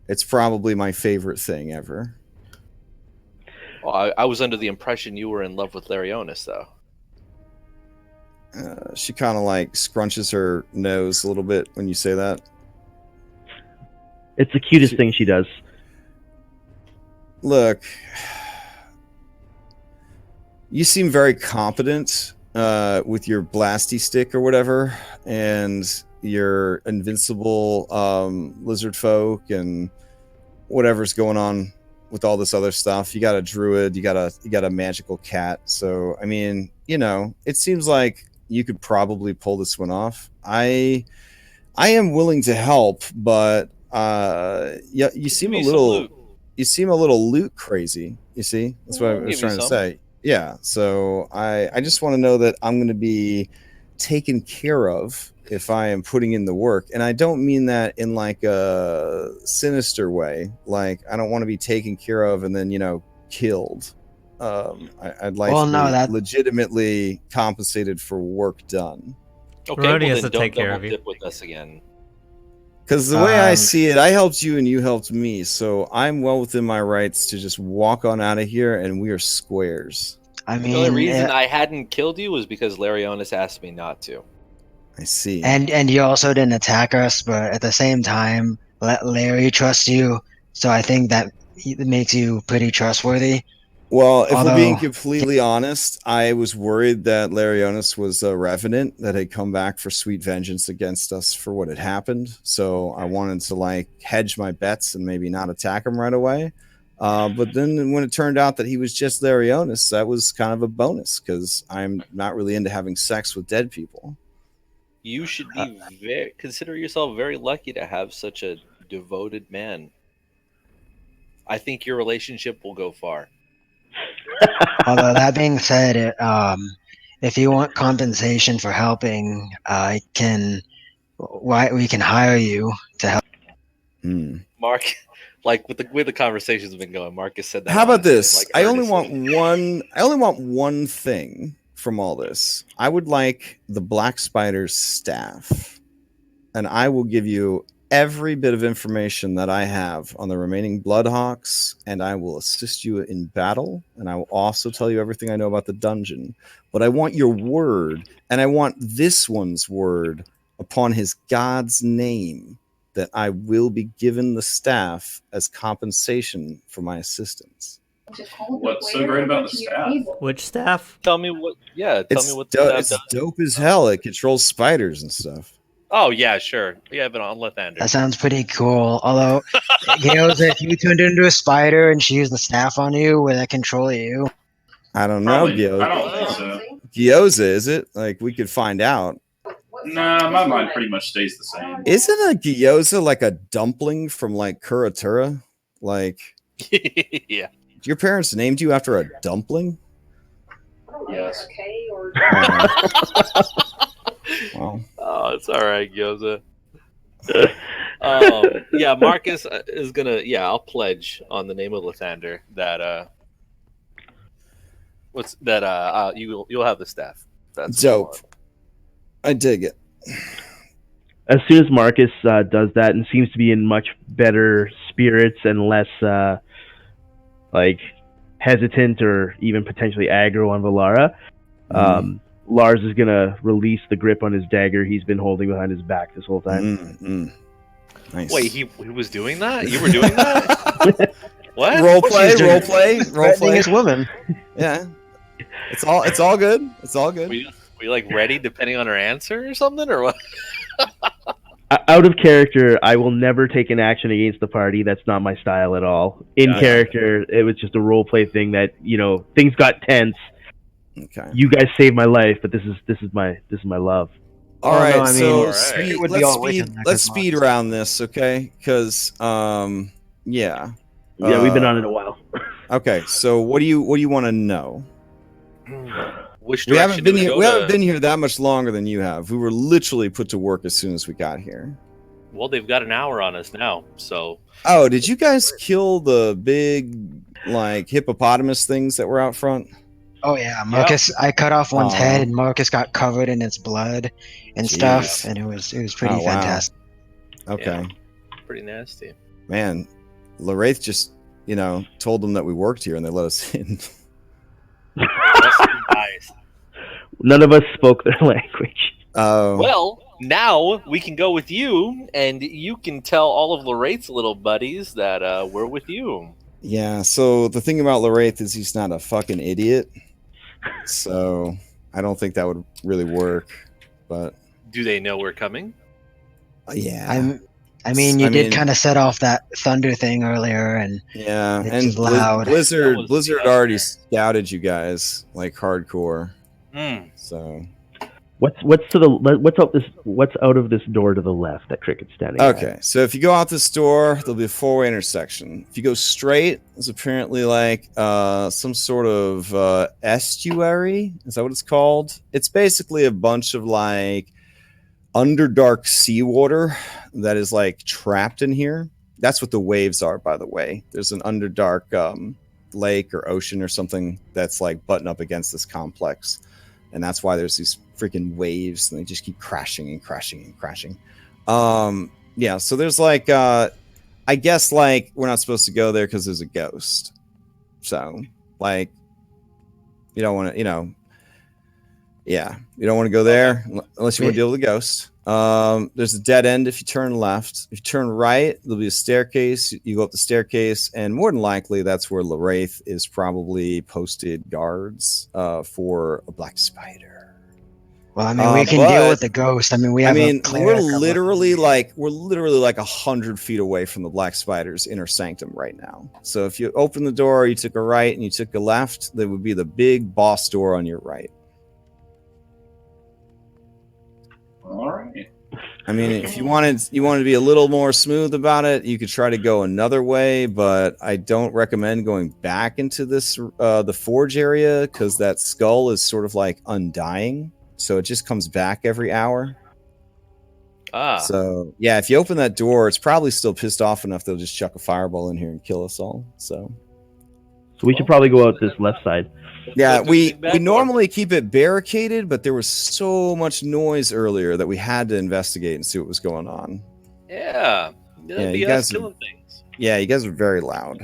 It's probably my favorite thing ever. Well, I was under the impression you were in love with Larionis, though. She kind of like scrunches her nose a little bit when you say that. It's the cutest thing she does. Look, You seem very competent with your blasty stick or whatever, and your invincible lizard folk and whatever's going on with all this other stuff. You got a druid, you got a magical cat. So I mean, it seems like you could probably pull this one off. I am willing to help, but yeah, you seem a little loot crazy. You see, that's what I was trying to say. Yeah, so I just want to know that I'm going to be taken care of if I am putting in the work, and I don't mean that in like a sinister way. Like I don't want to be taken care of and then killed. I'd like to be legitimately compensated for work done. Okay, well, then don't take care of you. Dip with us again. Because the way I see it, I helped you and you helped me, so I'm well within my rights to just walk on out of here, and we are squares. I mean, the only reason I hadn't killed you was because Larionis asked me not to. I see. And you also didn't attack us, but at the same time, let Larry trust you, so I think that makes you pretty trustworthy. Well, if we're being completely honest, I was worried that Larionis was a revenant that had come back for sweet vengeance against us for what had happened. So I wanted to hedge my bets and maybe not attack him right away. But then when it turned out that he was just Larionis, that was kind of a bonus because I'm not really into having sex with dead people. You should be consider yourself very lucky to have such a devoted man. I think your relationship will go far. Although that being said, if you want compensation for helping, we can hire you to help. Mark, with the way the conversations have been going, Marcus said that. How about this? I only want one thing from all this. I would like the Black Spider's staff, and I will give you every bit of information that I have on the remaining Bloodhawks, and I will assist you in battle, and I will also tell you everything I know about the dungeon. But I want your word, and I want this one's word upon his god's name that I will be given the staff as compensation for my assistance. What's so great about the staff? Which staff? Tell me what. Yeah, tell me what the staff does. It's dope as hell. It controls spiders and stuff. Oh, yeah, sure. We have it on Lathander. That sounds pretty cool. Although, if you turned into a spider and she used the staff on you, would that control you? I don't know, Gyoza. I don't think so. Gyoza, is it? We could find out. Nah, my mind pretty much stays the same. Isn't a gyoza like a dumpling from Kuratura? Yeah. Your parents named you after a dumpling? Yes. Wow. Oh, it's all right, Gyoza. Yeah, Marcus is gonna. Yeah, I'll pledge on the name of Lathander that you'll have the staff. That's dope. I dig it. As soon as Marcus does that and seems to be in much better spirits and less hesitant or even potentially aggro on Valara, Lars is gonna release the grip on his dagger he's been holding behind his back this whole time. Nice. Wait, he was doing that? You were doing that? What? Role play. His woman. Yeah. It's all good. It's all good. We ready depending on her answer or something, or what? Out of character, I will never take an action against the party. That's not my style at all. In character, it was just a role play thing that things got tense. Okay. You guys saved my life, but this is my love. All right, let's speed around this, okay? Because yeah, we've been on it a while. Okay, so what do you want to know? Which we haven't been here. We haven't been here that much longer than you have. We were literally put to work as soon as we got here. Well, they've got an hour on us now, so. Oh, did you guys kill the big hippopotamus things that were out front? Oh yeah, Marcus. Yep. I cut off one's head, and Marcus got covered in its blood and stuff, and it was pretty fantastic. Okay, yeah, pretty nasty. Man, Laraith just told them that we worked here, and they let us in. None of us spoke their language. Well, now we can go with you, and you can tell all of Laraith's little buddies that we're with you. Yeah. So the thing about Laraith is he's not a fucking idiot. So I don't think that would really work. But Do they know we're coming? yeah. I mean, you did kind of set off that thunder thing earlier, and yeah, it's and loud. Blizzard the already other. scouted you guys like hardcore. Hmm. So What's out of this door to the left that Cricket's standing okay, so if you go out this door, there'll be a 4-way intersection. If you go straight, there's apparently like some sort of estuary. Is that what it's called? It's basically a bunch of like underdark seawater that is like trapped in here. That's what the waves are, by the way. There's an underdark lake or ocean or something that's like buttoned up against this complex, and that's why there's these freaking waves, and they just keep crashing and crashing and crashing. Yeah, so there's like I guess like we're not supposed to go there because there's a ghost. So like you don't want to, yeah, you don't want to go there unless you want to deal with a ghost. There's a dead end if you turn left. If you turn right, there'll be a staircase. You go up the staircase, and more than likely, that's where Lwraith is probably posted guards for a black spider. Well, I mean, we can deal with the ghost. I mean, we're literally like 100 feet away from the black spider's inner sanctum right now. So if you open the door, you took a right and you took a left, there would be the big boss door on your right. All right. I mean, if you wanted to be a little more smooth about it, you could try to go another way, but I don't recommend going back into this the forge area because that skull is sort of like undying, so it just comes back every hour. So yeah, if you open that door, it's probably still pissed off enough they'll just chuck a fireball in here and kill us all. So we should probably go out this left side. Yeah, we normally keep it barricaded, but there was so much noise earlier that we had to investigate and see what was going on. Yeah, you guys killing things. Yeah, you guys are very loud.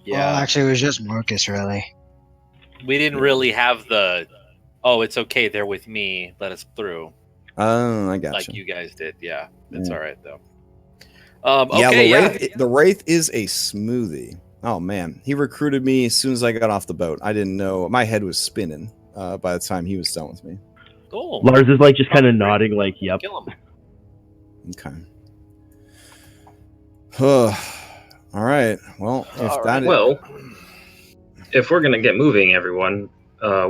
Yeah, well, actually, it was just Marcus, really. We didn't really have the, oh, it's okay, they're with me, let us through. Oh, I got like you guys did. Yeah, it's all right though. Okay, the Wraith is a smoothie. Oh man, he recruited me as soon as I got off the boat. I didn't know, my head was spinning by the time he was done with me. Cool. Lars is like just kind of nodding, like, "Yep." Kill him. Okay. All right. Well, if we're gonna get moving, everyone,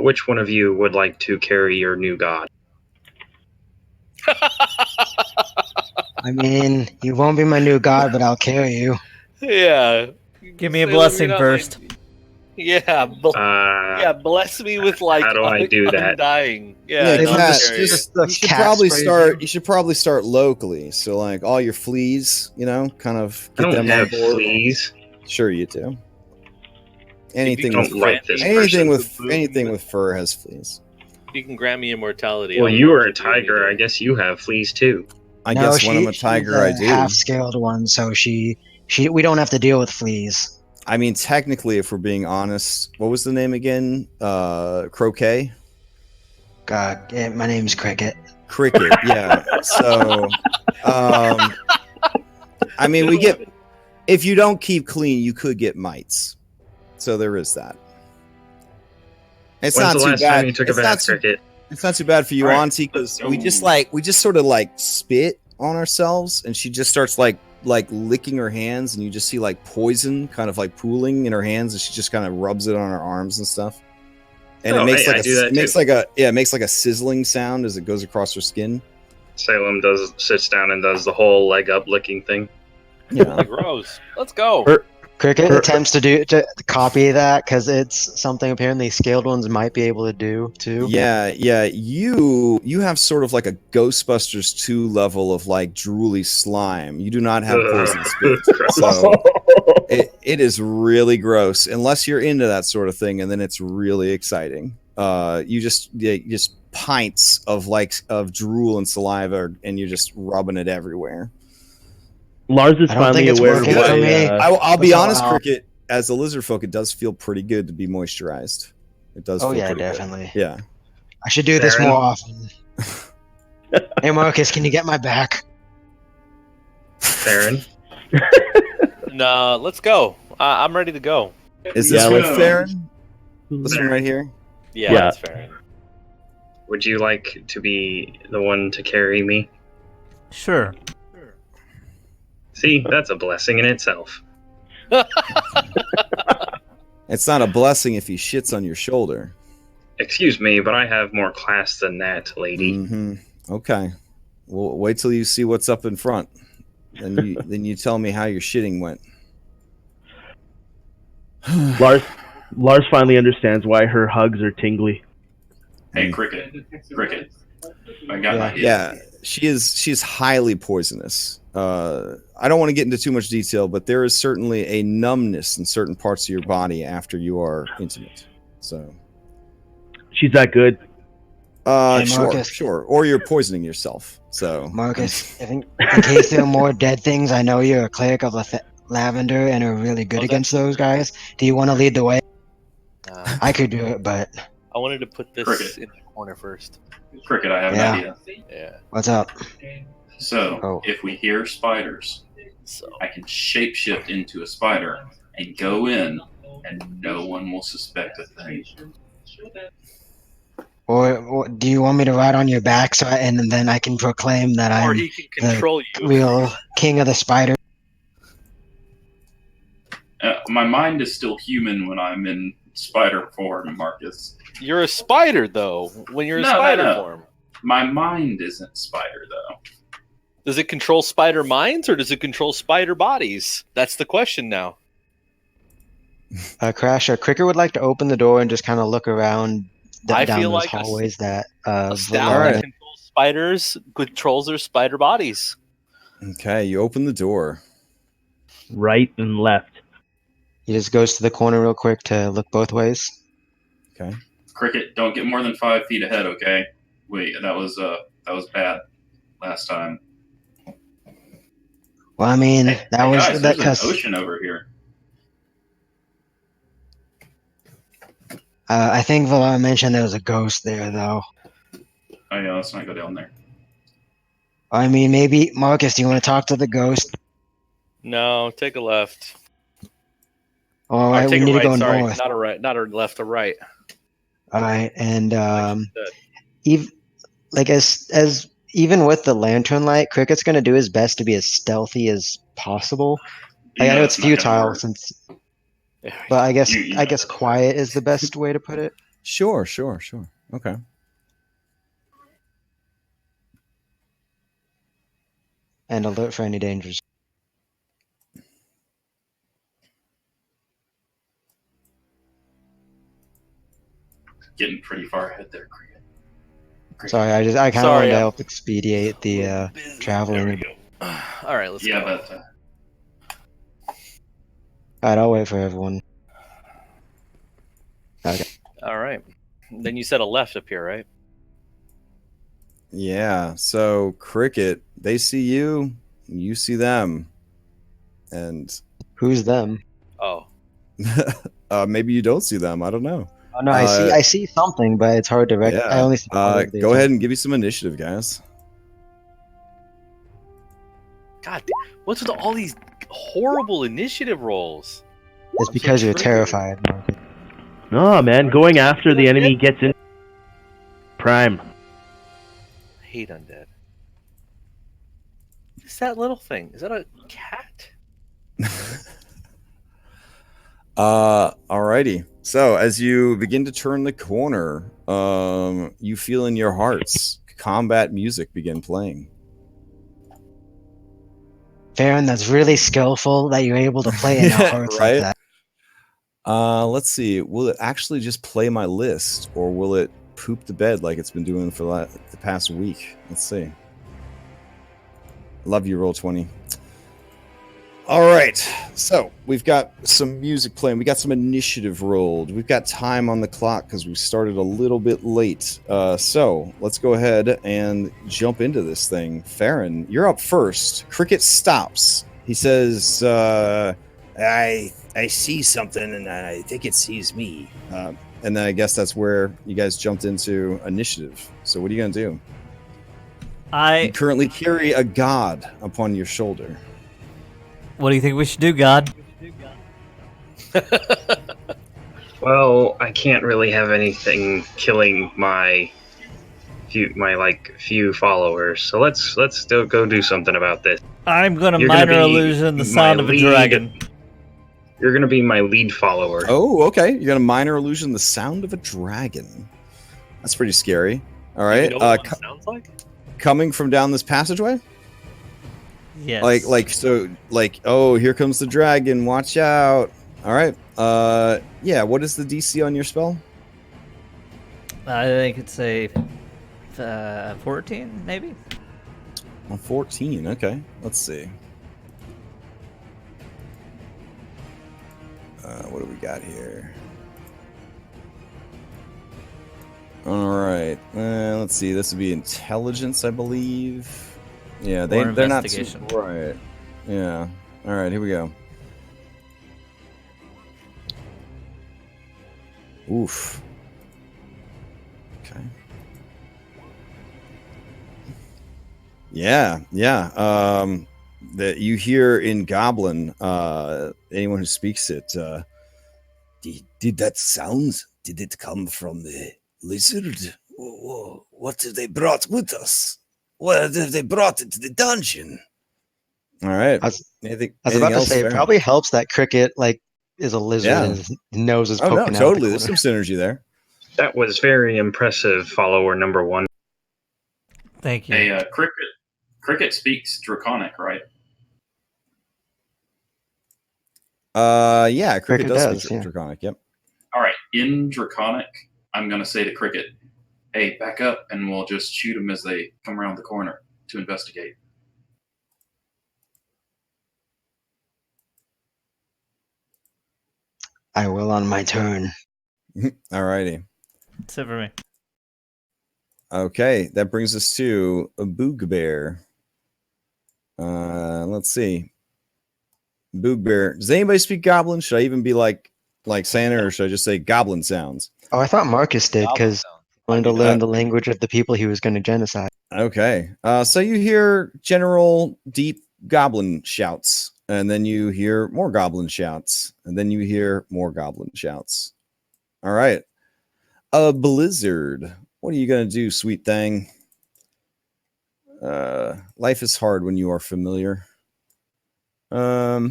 which one of you would like to carry your new god? I mean, you won't be my new god, but I'll carry you. Yeah. Give me a blessing first. Yeah. Bless me with like. How do I do that? Undying. Kat, you should probably start locally. So like all your fleas, kind of get them on board. Fleas. Sure, you do. Anything with fur has fleas. You can grant me immortality. Well, you are a tiger. I guess you have fleas too. I guess when I'm a tiger, I do. Half-scaled one, so we don't have to deal with fleas. I mean, technically, if we're being honest, what was the name again? Croquet? God, my name's Cricket. Cricket, yeah. So, I mean, if you don't keep clean, you could get mites. So there is that. It's not too bad. It's not too bad for you, Auntie, because we just sort of like spit on ourselves, and she just starts like licking her hands, and you just see like poison kind of like pooling in her hands, and she just kind of rubs it on her arms and stuff. And it makes like a sizzling sound as it goes across her skin. Salem sits down and does the whole leg up licking thing. Yeah, gross. Let's go. Cricket attempts to copy that because it's something apparently scaled ones might be able to do too. Yeah. You have sort of like a Ghostbusters 2 level of like drooly slime. You do not have poison spit, so it is really gross. Unless you're into that sort of thing, and then it's really exciting. You just pints of drool and saliva, and you're just rubbing it everywhere. Lars is finally aware of what I'll be honest, Cricket, as a lizard folk, it does feel pretty good to be moisturized. It does feel pretty definitely. Good. Yeah. I should do this more often. Hey, Marcus, can you get my back? Farron? No, let's go. I'm ready to go. Is this with Farron? This one right here? Yeah, Yeah. that's fair. Would you like to be the one to carry me? Sure. See, that's a blessing in itself. It's not a blessing if he shits on your shoulder. Excuse me, but I have more class than that, lady. Mm-hmm. Okay. Well, wait till you see what's up in front. Then you tell me how your shitting went. Lars finally understands why her hugs are tingly. Hey, Cricket. I got an idea. Yeah, she's highly poisonous. I don't want to get into too much detail, but there is certainly a numbness in certain parts of your body after you are intimate. So She's that good. Hey, Marcus. Sure. Or you're poisoning yourself. So Marcus, in case there are more dead things, I know you're a cleric of lavender and are really good against those guys. Do you want to lead the way? I could do it, but I wanted to put this Cricket. in the corner first. Cricket, I have an idea. Yeah. what's up? So, if we hear spiders, So I can shapeshift into a spider and go in, and no one will suspect a thing. Or do you want me to ride on your back and then I can proclaim that or I'm he can control you. real king of the spider? My mind is still human when I'm in spider form, Marcus. You're a spider, though. When you're in No, spider form, My mind isn't spider, though. does it control spider minds or does it control spider bodies? That's the question now. Crash, Cricket would like to open the door and just kind of look around I down feel those like hallways that A staff Valera- that controls spiders controls their spider bodies. okay, you open the door. Right and left. He just goes to the corner real quick to look both ways. Okay. Cricket, don't get more than 5 feet ahead, okay? Wait, that was bad last time. Well, I mean, Hey, that was guys, that there's an ocean over here. I think Valera mentioned there was a ghost there, though. Oh yeah, let's not go down there. I mean, maybe Marcus, do you want to talk to the ghost? No, take a left. All Or right, we take need a right, to go sorry. north. Not a right, not a left, a right. All right, and Like as even with the lantern light, Cricket's gonna do his best to be as stealthy as possible. You I know it's it's not gonna futile work. but I guess You I know guess that's quiet is the best way to put it. Sure. Okay. And alert for any dangers. Getting pretty far ahead there, Cricket. Sorry, I kind of Sorry, wanted to I'm help expedite the traveling. There we go. all right, let's Yeah, go. but All right, I'll wait for everyone. Okay. All right. Then you said a left up here, right? Yeah. So Cricket, they see you, you see them, and Who's them? Oh, maybe you don't see them. I don't know. Oh no, I see something, but it's hard to Yeah. I only see part of the Go ahead and give me some initiative, guys. God, what's with all these horrible initiative rolls? It's I'm because so you're triggered. terrified, Marcus. No, man, going after the enemy gets in prime. I hate undead. What's that little thing? Is that a cat? Alrighty. So as you begin to turn the corner, you feel in your hearts combat music begin playing. Farron, that's really skillful that you're able to play in our hearts Right? like that. Let's see. Will it actually just play my list, or will it poop the bed like it's been doing for the past week? Let's see. Love you, Roll20. All right. So we've got some music playing. We got some initiative rolled. We've got time on the clock because we started a little bit late. So let's go ahead and jump into this thing. Farron, you're up first. Cricket stops. He says, I see something, and I think it sees me. And then I guess that's where you guys jumped into initiative. So what are you going to do? You currently carry a god upon your shoulder. What do you think we should do, God? Well, I can't really have anything killing my few followers. So let's still go do something about this. I'm gonna You're gonna minor be illusion the my sound of a lead- dragon. You're gonna be my lead follower. Oh, okay. You're gonna minor illusion the sound of a dragon. That's pretty scary. All right. You know what it sounds like? Coming from down this passageway. Yes. Like, oh, here comes the dragon. Watch out. All right. Yeah. What is the DC on your spell? I think it's a 14, maybe. 14. Okay. Let's see. What do we got here? All right. Let's see. This would be intelligence, I believe. Yeah, they're not investigation. right. Yeah. All right. Here we go. Oof. Okay. Yeah. That you hear in Goblin. Anyone who speaks it. Did that sound? Did it come from the lizard? What have they brought with us? What have they brought into the dungeon? All right. I was anything about to else say, there? it probably helps that Cricket is a lizard Yeah. and his nose is Oh poking no, out. totally. There's some synergy there. That was very impressive, follower number 1. Thank you. Hey, Cricket speaks Draconic, right? Yeah, Cricket does does, speak yeah. Draconic. Yep. All right. In Draconic, I'm going to say to Cricket, hey, back up, and we'll just shoot them as they come around the corner to investigate. I will on my turn. All righty. That's it for me. Okay, that brings us to a Boogbear. Let's see. Boogbear. Does anybody speak Goblin? Should I even be like Santa, or should I just say Goblin sounds? Oh, I thought Marcus did Goblin because sound. he wanted to learn the language of the people he was going to genocide. Okay. So you hear general deep Goblin shouts, and then you hear more Goblin shouts, and then you hear more Goblin shouts. All right. A Blizzard. What are you going to do, sweet thing? Life is hard when you are familiar. Oh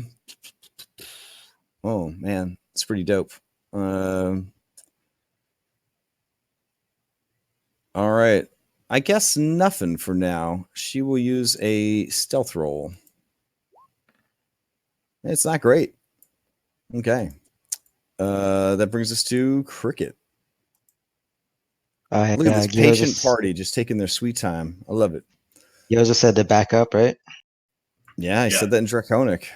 man, it's pretty dope. All right. I guess nothing for now. She will use a stealth roll. It's not great. Okay. That brings us to Cricket. Look at this patient party just taking their sweet time. I love it. Yoza said to back up, right? Yeah, I said that in Draconic.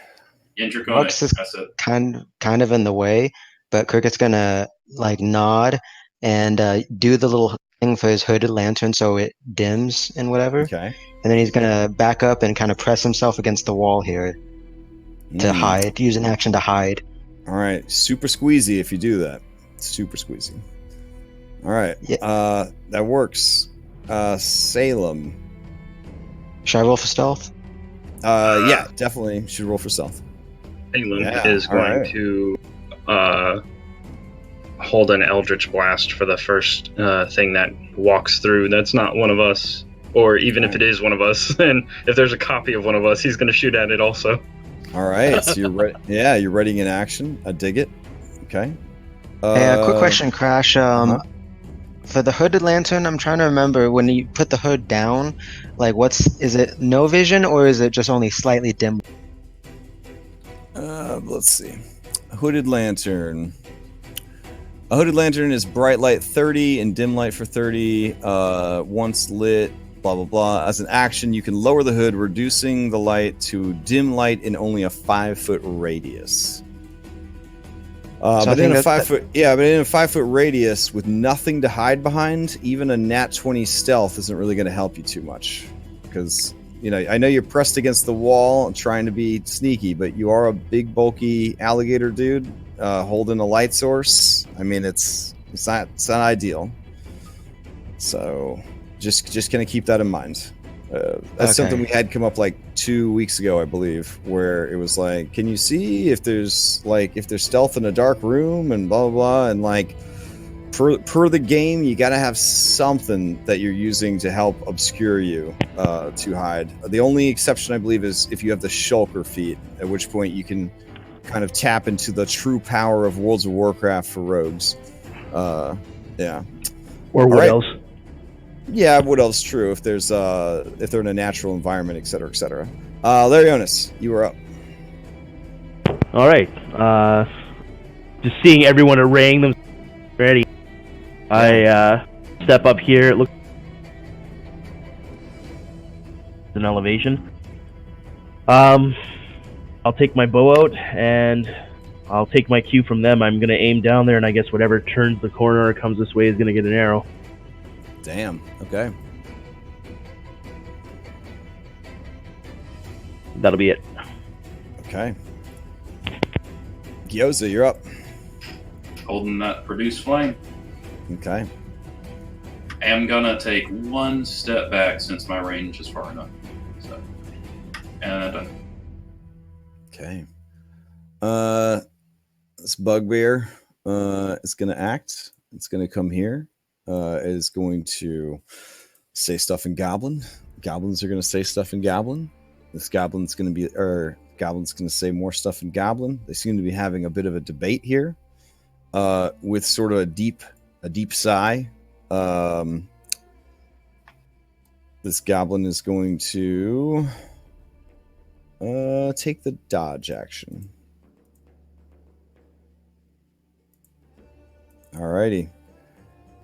In Draconic, Marcus is that's it. kind of in the way, but Cricket's gonna nod and do the little thing for his hooded lantern so it dims and whatever. Okay. And then he's gonna back up and kind of press himself against the wall here to hide. Use an action to hide. All right, super squeezy if you do that. Super squeezy. All right. Yeah. That works. Salem. Should I roll for stealth? Yeah, definitely should roll for stealth. Salem Yeah, is going alright. to hold an Eldritch Blast for the first thing that walks through. That's not one of us, or even if it is one of us, and if there's a copy of one of us, he's going to shoot at it also. All right, so you're ready. Yeah, you're ready in action. I dig it. Okay. Hey, quick question, Crash. For the hooded lantern, I'm trying to remember when you put the hood down, is it no vision or is it just only slightly dim? Let's see. A hooded lantern. A hooded lantern is bright light 30 and dim light for 30. Once lit, blah, blah, blah. As an action, you can lower the hood, reducing the light to dim light in only a 5-foot radius. But in a 5-foot radius with nothing to hide behind, even a nat 20 stealth isn't really going to help you too much. Because, I know you're pressed against the wall trying to be sneaky, but you are a big, bulky alligator dude holding a light source. I mean, it's not ideal. So just going to keep that in mind. That's something we had come up like 2 weeks ago, I believe, where it was like, can you see if there's stealth in a dark room and blah blah blah, and like per the game, you got to have something that you're using to help obscure you to hide. The only exception, I believe, is if you have the shulker feat, at which point you can kind of tap into the true power of Worlds of Warcraft for rogues. Yeah. Or what else? Yeah, what else? True. If they're in a natural environment, etc., etc. Larionis, you were up. All right. Just seeing everyone arraying them ready. I step up here. It looks an elevation. I'll take my bow out and I'll take my cue from them. I'm gonna aim down there, and I guess whatever turns the corner or comes this way is gonna get an arrow. Damn. Okay. That'll be it. Okay. Gyoza, you're up. Holding that produce flame. Okay. I am gonna take one step back since my range is far enough. So, and okay. This bugbear is gonna act. It's gonna come here. Is going to say stuff in Goblin. Goblins are gonna say stuff in Goblin. This Goblin's gonna say more stuff in Goblin. They seem to be having a bit of a debate here, with sort of a deep sigh. This Goblin is going to take the dodge action. Alrighty.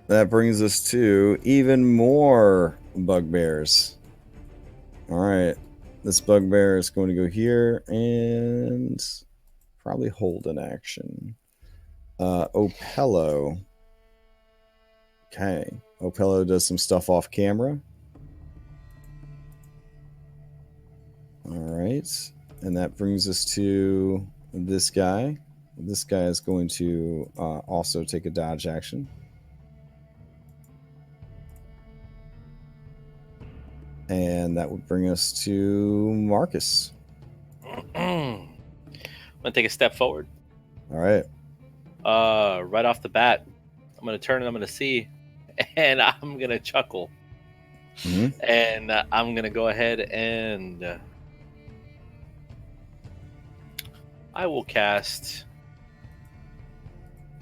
That brings us to even more bugbears. Alright. This bugbear is going to go here and probably hold an action. Opello. Okay. Opello does some stuff off camera. Alright. And that brings us to this guy. This guy is going to also take a dodge action. And that would bring us to Marcus. I'm gonna take a step forward. All right. Right off the bat, I'm gonna turn and I'm gonna see, and I'm gonna chuckle, and I'm gonna go ahead and I will cast.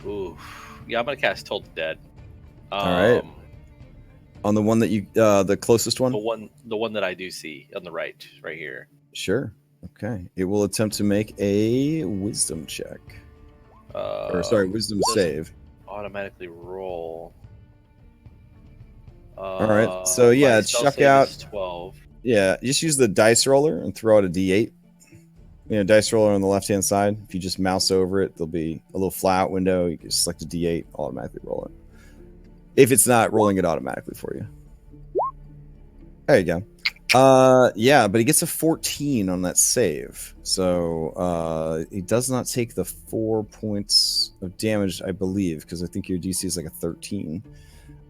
Ooh, yeah, I'm gonna cast Toll the Dead. All right. On the one that you, the closest one? The one that I do see on the right here. Sure. Okay. It will attempt to make a wisdom check. Wisdom save. Automatically roll. All right. So yeah, chuck out 12. Yeah, just use the dice roller and throw out a D8. Dice roller on the left-hand side. If you just mouse over it, there'll be a little fly-out window. You can select a D8, automatically roll it. If it's not rolling it automatically for you. There you go. Yeah, but he gets a 14 on that save. So he does not take the 4 points of damage, I believe, because I think your DC is like a 13.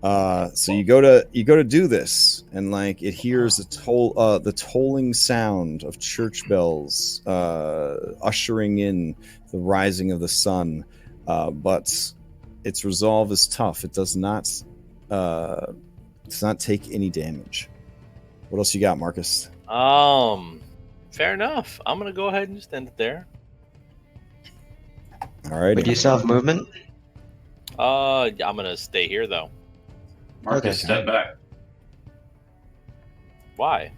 So you go to do this, and like it hears the tolling sound of church bells ushering in the rising of the sun. But its resolve is tough. It does not take any damage. What else you got, Marcus? Fair enough. I'm gonna go ahead and just end it there. All right. But do you still have movement? I'm gonna stay here though. Marcus, step back. Why?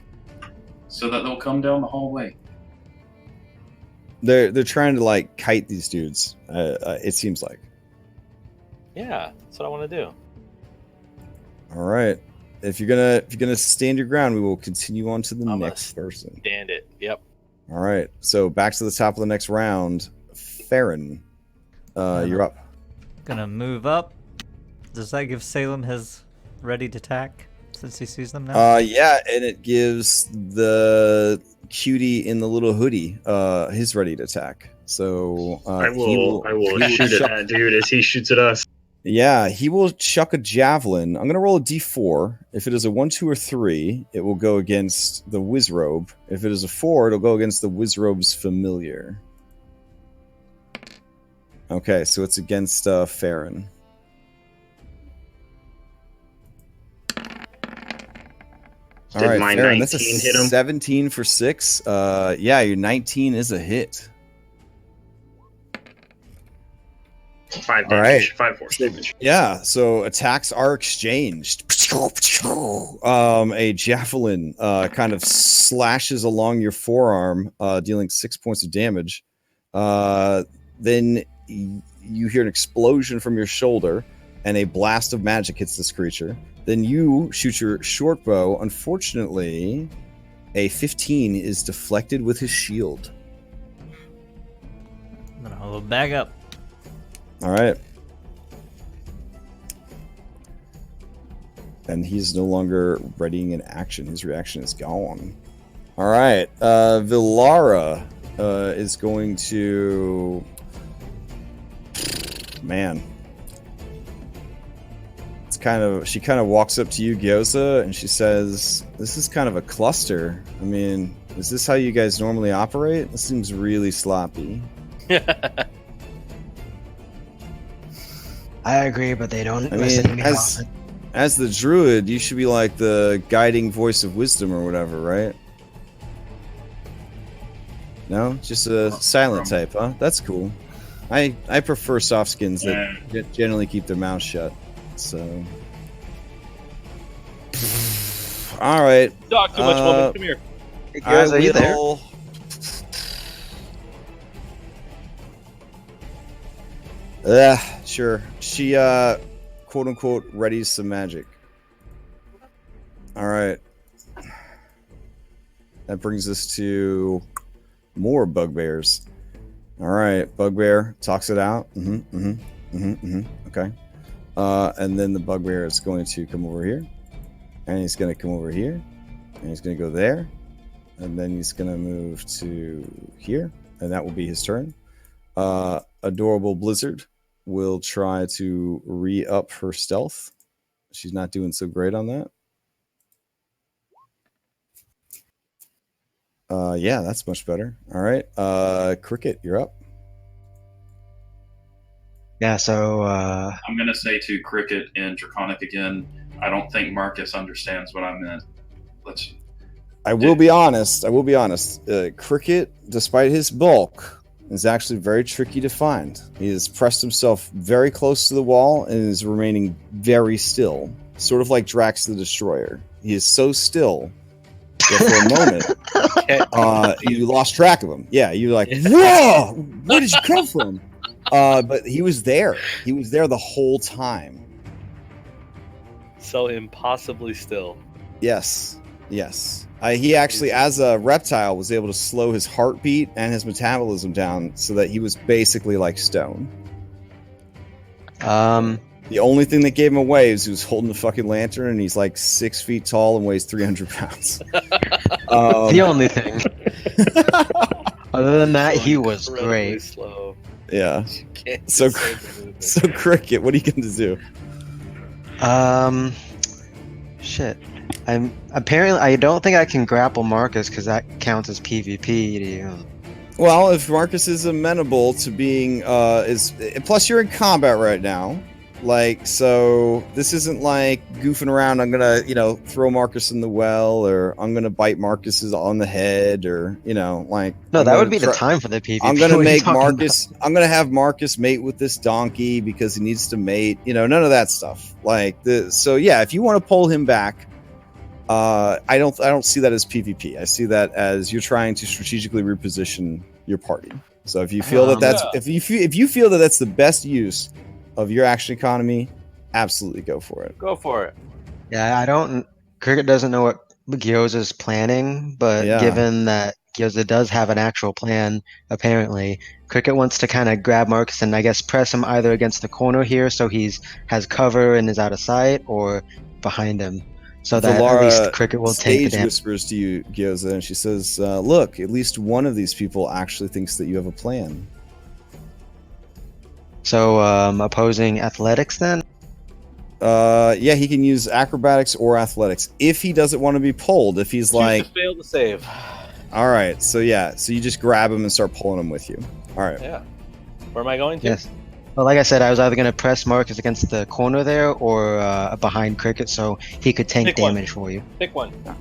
So that they'll come down the hallway. They're trying to like kite these dudes. It seems like. Yeah, that's what I want to do. All right. If you're gonna stand your ground, we will continue on to the next person. Stand it. Yep. All right. So back to the top of the next round. Farron, you're up. Gonna move up. Does that give Salem his ready to attack since he sees them now? Yeah, and it gives the cutie in the little hoodie his ready to attack. So I will shoot at that dude as he shoots at us. Yeah, he will chuck a javelin. I'm going to roll a d4. If it is a 1, 2, or 3, it will go against the Wizrobe. If it is a 4, it'll go against the Wizrobe's familiar. Okay, so it's against Farron. All Did right, my Farron, 19 that's a hit him? 17 for 6. Yeah, your 19 is a hit. 5 damage. All right. 5 force damage. Yeah, so attacks are exchanged. A javelin kind of slashes along your forearm, dealing 6 points of damage. Then you hear an explosion from your shoulder, and a blast of magic hits this creature. Then you shoot your short bow. Unfortunately, a 15 is deflected with his shield. I'm gonna hold back up. All right. And he's no longer readying an action. His reaction is gone. All right. Villara is going to... Man. It's she kind of walks up to you, Gyoza, and she says, this is kind of a cluster. I mean, is this how you guys normally operate? This seems really sloppy. I agree, but they don't listen to me often. As the druid, you should be like the guiding voice of wisdom or whatever, right? No? Just a silent type, huh? That's cool. I prefer soft skins that generally keep their mouths shut. So... Alright. Talk too much, woman. Come here. Hey, guys, are you there? Sure. She, quote unquote, readies some magic. Alright. That brings us to more bugbears. Alright, bugbear talks it out. Okay. And then the bugbear is going to come over here. And he's going to come over here. And he's going to go there. And then he's going to move to here. And that will be his turn. Adorable Blizzard will try to re-up her stealth. She's not doing so great on that. Yeah, that's much better. All right. Cricket, you're up. Yeah, so... I'm going to say to Cricket in Draconic again, I don't think Marcus understands what I meant. I will be honest. Cricket, despite his bulk, is actually very tricky to find. He has pressed himself very close to the wall and is remaining very still, sort of like Drax the Destroyer. He is so still that for a moment, you lost track of him. Yeah, you're like, whoa, where did you come from? But he was there. He was there the whole time. So impossibly still. Yes. He actually, as a reptile, was able to slow his heartbeat and his metabolism down so that he was basically like stone. The only thing that gave him away is he was holding the fucking lantern, and he's like 6 feet tall and weighs 300 pounds. The only thing. Other than that, he was great. Slow. Yeah. So Cricket, what are you going to do? Shit. I don't think I can grapple Marcus because that counts as PvP. Well, if Marcus is amenable to being plus you're in combat right now, like, so this isn't like goofing around. I'm gonna throw Marcus in the well, or I'm gonna bite Marcus on the head, or like, no, that would be the time for the PvP. I'm gonna make Marcus. I'm gonna have Marcus mate with this donkey because he needs to mate. None of that stuff. Like so yeah, if you want to pull him back. I don't see that as PvP. I see that as you're trying to strategically reposition your party. So if you feel if you feel that that's the best use of your action economy, absolutely go for it. Go for it. Yeah, Cricket doesn't know what Gyoza's planning, but given that Gyoza does have an actual plan, apparently, Cricket wants to kind of grab Marcus and I guess press him either against the corner here so has cover and is out of sight, or behind him. So that at least Cricket will take the damage. Whispers to you, Gyoza, and she says, look, at least one of these people actually thinks that you have a plan. So opposing athletics then. Yeah, he can use acrobatics or athletics if he doesn't want to be pulled. If he's Choose like, to fail to save. all right, so yeah, so you just grab him and start pulling him with you. All right. Yeah. Where am I going to? Yes. Well, like I said, I was either going to press Marcus against the corner there or behind Cricket, so he could tank Pick one. damage for you. Pick one. All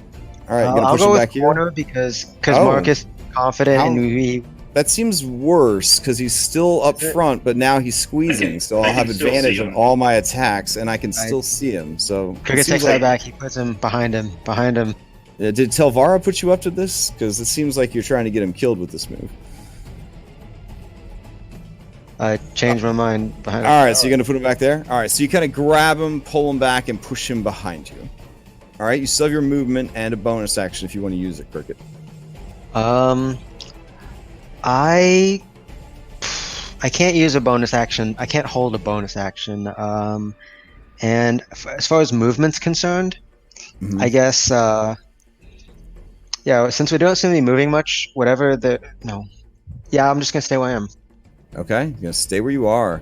right, you gonna I'll push go him with back here? corner because Oh. Marcus is confident How- and he. That seems worse because he's still up Is it? front, but now he's squeezing, so I I'll can have still advantage see on him. all my attacks, and I can still see him. So it Cricket seems takes like- that back. He puts him behind him. Did Telvara put you up to this? Because it seems like you're trying to get him killed with this move. I changed my mind behind him. All right, so you're gonna put him back there. All right, so you kind of grab him, pull him back, and push him behind you. All right, you still have your movement and a bonus action if you want to use it, Cricket. I can't use a bonus action. I can't hold a bonus action. And as far as movement's concerned, Mhm. I guess yeah. Since we don't seem to be moving much, whatever the no. Yeah, I'm just gonna stay where I am. Okay, you're gonna stay where you are.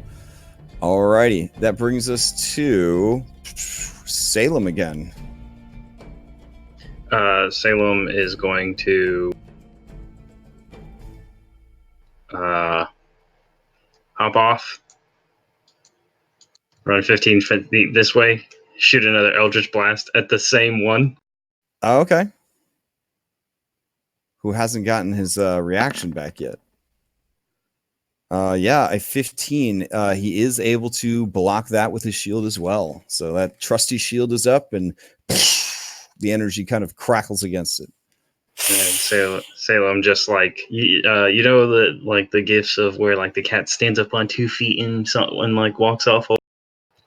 Alrighty, that brings us to Salem again. Salem is going to hop off, run 15 feet this way, shoot another Eldritch Blast at the same one. Oh, okay. Who hasn't gotten his reaction back yet? Yeah, a 15. He is able to block that with his shield as well. So that trusty shield is up, and the energy kind of crackles against it. And Salem just like you know the gifs of where like the cat stands up on 2 feet and like walks off.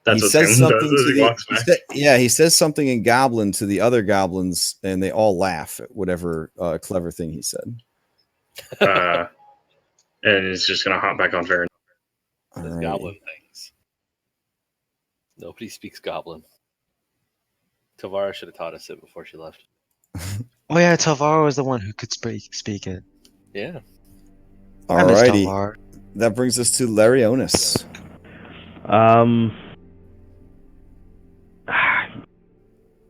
That's He what says Salem something does to as he walks back. he says something in Goblin to the other goblins, and they all laugh at whatever clever thing he said. And it's just gonna hop back on Farron. Those Alrighty. goblin things. Nobody speaks goblin. Tavara should have taught us it before she left. Oh yeah, Telvara was the one who could speak it. Yeah. I miss Alrighty, Telvara. that brings us to Larionis.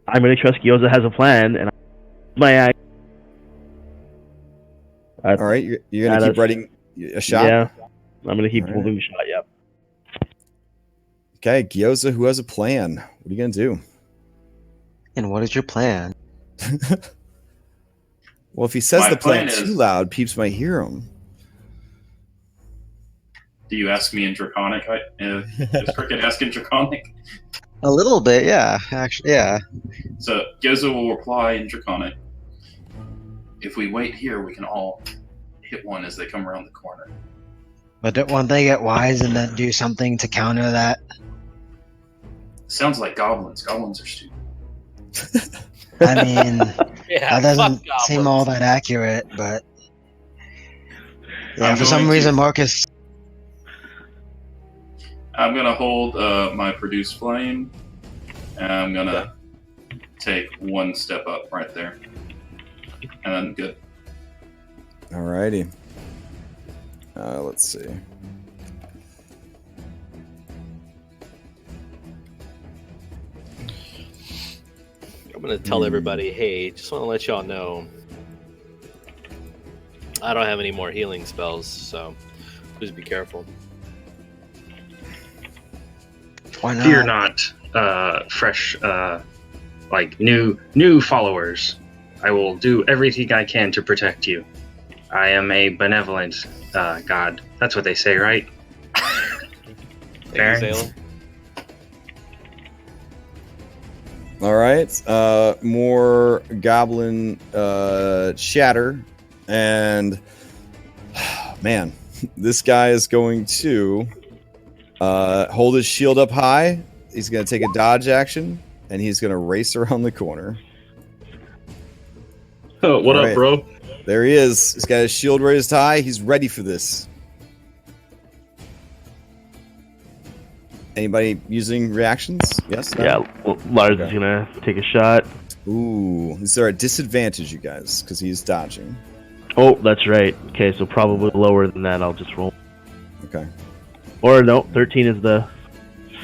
I'm gonna trust Gyoza has a plan, and my act. All right, you're gonna keep writing a shot. Yeah, I'm gonna keep All right. holding the shot. Yep. Okay, Gyoza, who has a plan? What are you gonna do? And what is your plan? Well, if he says My the plan plan too is- loud, peeps might hear him. Do you ask me in Draconic? Is Cricket asking Draconic? A little bit, yeah. Actually, yeah. So Gyoza will reply in Draconic. If we wait here, we can all hit one as they come around the corner. But don't they get wise and then do something to counter that? Sounds like goblins. Goblins are stupid. I mean, Yeah. that doesn't fuck seem goblins. all that accurate, but yeah, I'm for some going to- reason, Marcus. I'm gonna hold my produce flame, and I'm gonna take one step up right there, and then good. Alrighty. Let's see. I'm gonna tell everybody, hey, just want to let y'all know, I don't have any more healing spells, so please be careful. Why not? Fear not, fresh, like new followers. I will do everything I can to protect you. I am a benevolent god. That's what they say, right? Thank Fair. you, Salem. All right. More goblin chatter, and man, this guy is going to hold his shield up high. He's going to take a dodge action, and he's going to race around the corner. Oh, what All up, right. bro? There he is. He's got his shield raised high. He's ready for this. Anybody using reactions? Yes? No? Yeah, Lars is gonna take a shot. Ooh. Is there a disadvantage, you guys? Because he's dodging. Oh, that's right. Okay, so probably lower than that. I'll just roll. Okay. Or no, 13 is the.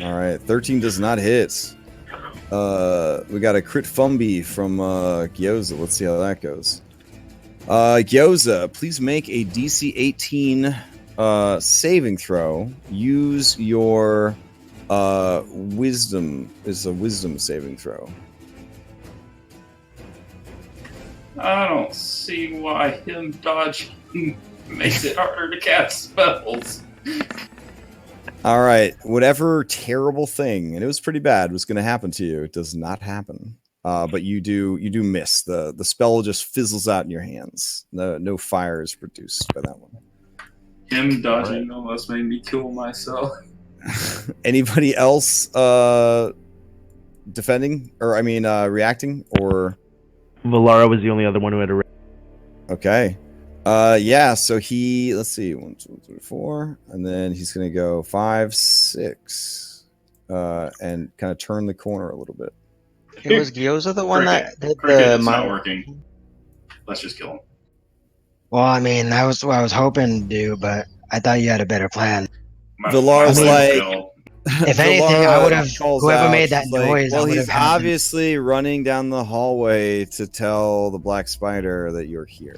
All right, 13 does not hit. We got a crit Fumby from Gyoza. Let's see how that goes. Gyoza, please make a DC 18 saving throw. Use your wisdom. It's a wisdom saving throw. I don't see why him dodging makes it harder to cast spells. All right, whatever terrible thing, and it was pretty bad, was going to happen to you, it does not happen. But you do miss. The spell just fizzles out in your hands. No fire is produced by that one. Him dodging almost made me kill myself. Anybody else defending, or I mean reacting, or Valara was the only other one who had a. okay. Yeah, so he, let's see, 1, 2, 3, 4, and then he's gonna go 5, 6, and kind of turn the corner a little bit. It was Gyoza the one Cricket. that did Cricket, the it's not mine. working. Let's just kill him. Well, I mean, that was what I was hoping to do, but I thought you had a better plan. Valara's I mean, like, Bill. If anything, I Valara would have. calls Whoever out, made that she's like, noise, well, I would he's have had them. obviously running down the hallway to tell the black spider that you're here.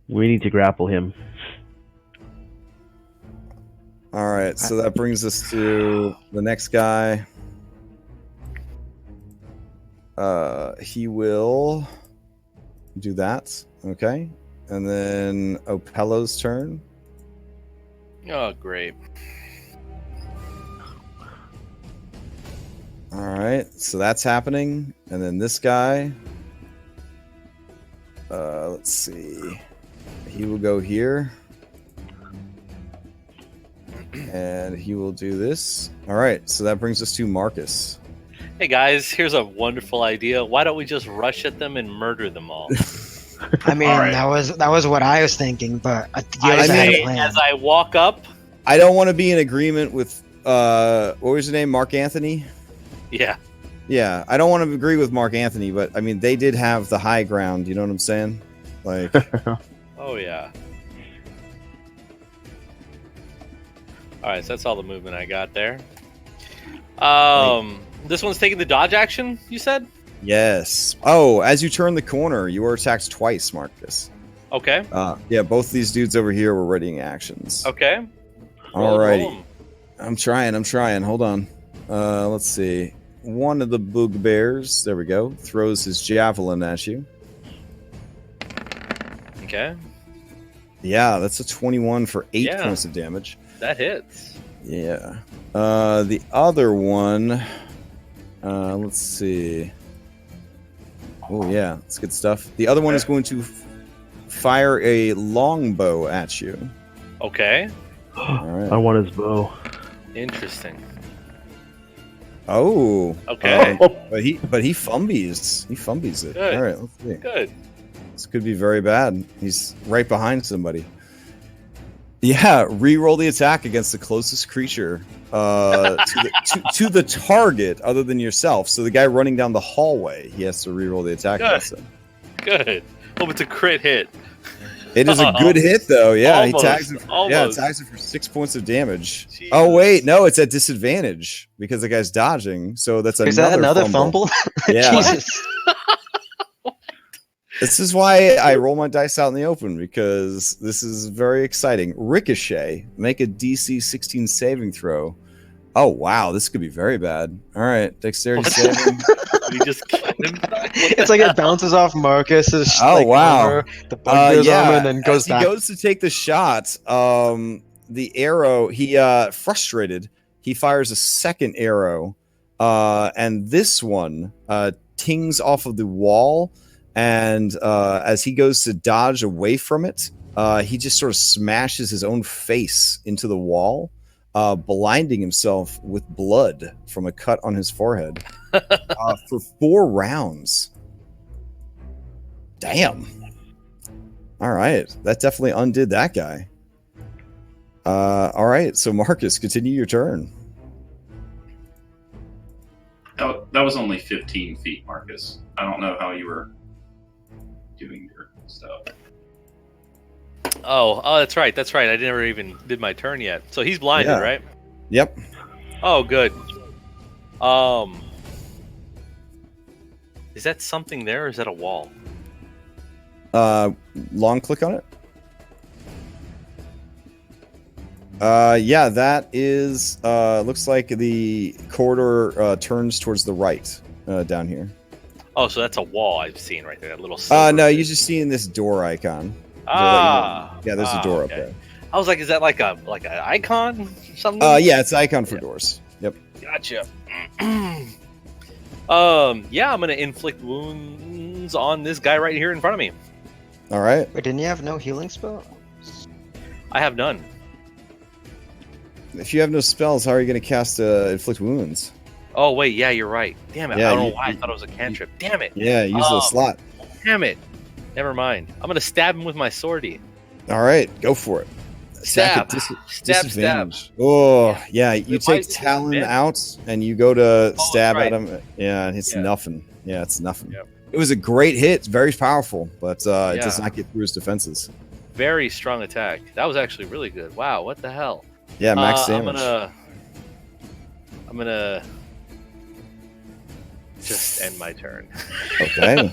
We need to grapple him. All right, so that brings us to the next guy. He will do that, okay? And then Opello's turn. Oh, great. All right, so that's happening. And then this guy, let's see. He will go here. And he will do this. All right, so that brings us to Marcus. Hey guys, here's a wonderful idea. Why don't we just rush at them and murder them all? I mean, All right. that was what I was thinking, but I Gyoza had say, a plan. as I walk up, I don't want to be in agreement with, what was his name? Mark Anthony? yeah, Yeah, I don't want to agree with Mark Anthony, but I mean, they did have the high ground. You know what I'm saying? Like, oh yeah. All right, so that's all the movement I got there. This one's taking the dodge action, you said? yes. Oh, as you turn the corner, you were attacked twice, Marcus. Okay. Yeah, both these dudes over here were readying actions. Okay. Alrighty. I'm trying. Hold on. Let's see. One of the bugbears, there we go, throws his javelin at you. Okay. Yeah, that's a 21 for 8 Yeah. points of damage. That hits. Yeah. The other one, let's see. Oh, yeah, that's good stuff. The other one is going to fire a longbow at you. Okay. All right. I want his bow. Interesting. Oh. Okay. But he fumbies. He fumbies it. Good. All right, let's see. Good. This could be very bad. He's right behind somebody. Yeah, re-roll the attack against the closest creature to the target other than yourself. So the guy running down the hallway, he has to re-roll the attack against him. Good. Hope it's a crit hit. It is a good hit, though. Yeah, Almost, he tags it. almost. Tags it for 6 points of damage. Jesus. Oh wait, no, it's at disadvantage because the guy's dodging. So that's Is that another fumble. fumble? Yeah. Jesus. This is why I roll my dice out in the open, because this is very exciting. Ricochet, make a DC 16 saving throw. Oh, wow, this could be very bad. All right, dexterity saving. Did he just kill him? It's like it bounces off Marcus's wow. armor, the bugbear's armor, and then goes As he back. goes to take the shot, the arrow, he, frustrated, he fires a second arrow, and this one tings off of the wall. And as he goes to dodge away from it, he just sort of smashes his own face into the wall, blinding himself with blood from a cut on his forehead for 4 rounds. Damn. All right. That definitely undid that guy. All right. So, Marcus, continue your turn. That was only 15 feet, Marcus. I don't know how you were doing your stuff. Oh, that's right. That's right. I never even did my turn yet. So he's blinded, Yeah. right? Yep. Oh, good. Is that something there, or is that a wall? Long click on it. Yeah, that is. Looks like the corridor turns towards the right down here. Oh, so that's a wall I've seen right there. That little. No, thing. you're just seeing this door icon. Ah. Yeah, there's a door okay. up there. I was like, is that like an icon or something? Yeah, it's an icon for doors. Yep. Gotcha. Yeah, I'm gonna inflict wounds on this guy right here in front of me. All right. Wait, didn't you have no healing spell? I have none. If you have no spells, how are you going to cast inflict wounds? Oh wait, yeah, you're right. Damn it! Yeah, I don't know why I thought it was a cantrip. Damn it! Yeah, use the slot. Damn it! Never mind. I'm gonna stab him with my swordy. All right, go for it. Stab. Stab. Disadvantage. Oh, yeah. You Wait, why take is it Talon disadvantage? out and you go to stab right. at him. Yeah, and it's Yeah. nothing. Yeah, it's nothing. Yep. It was a great hit. It's very powerful, but it Yeah. does not get through his defenses. Very strong attack. That was actually really good. Wow, what the hell? Yeah, max damage. I'm gonna just end my turn. Okay.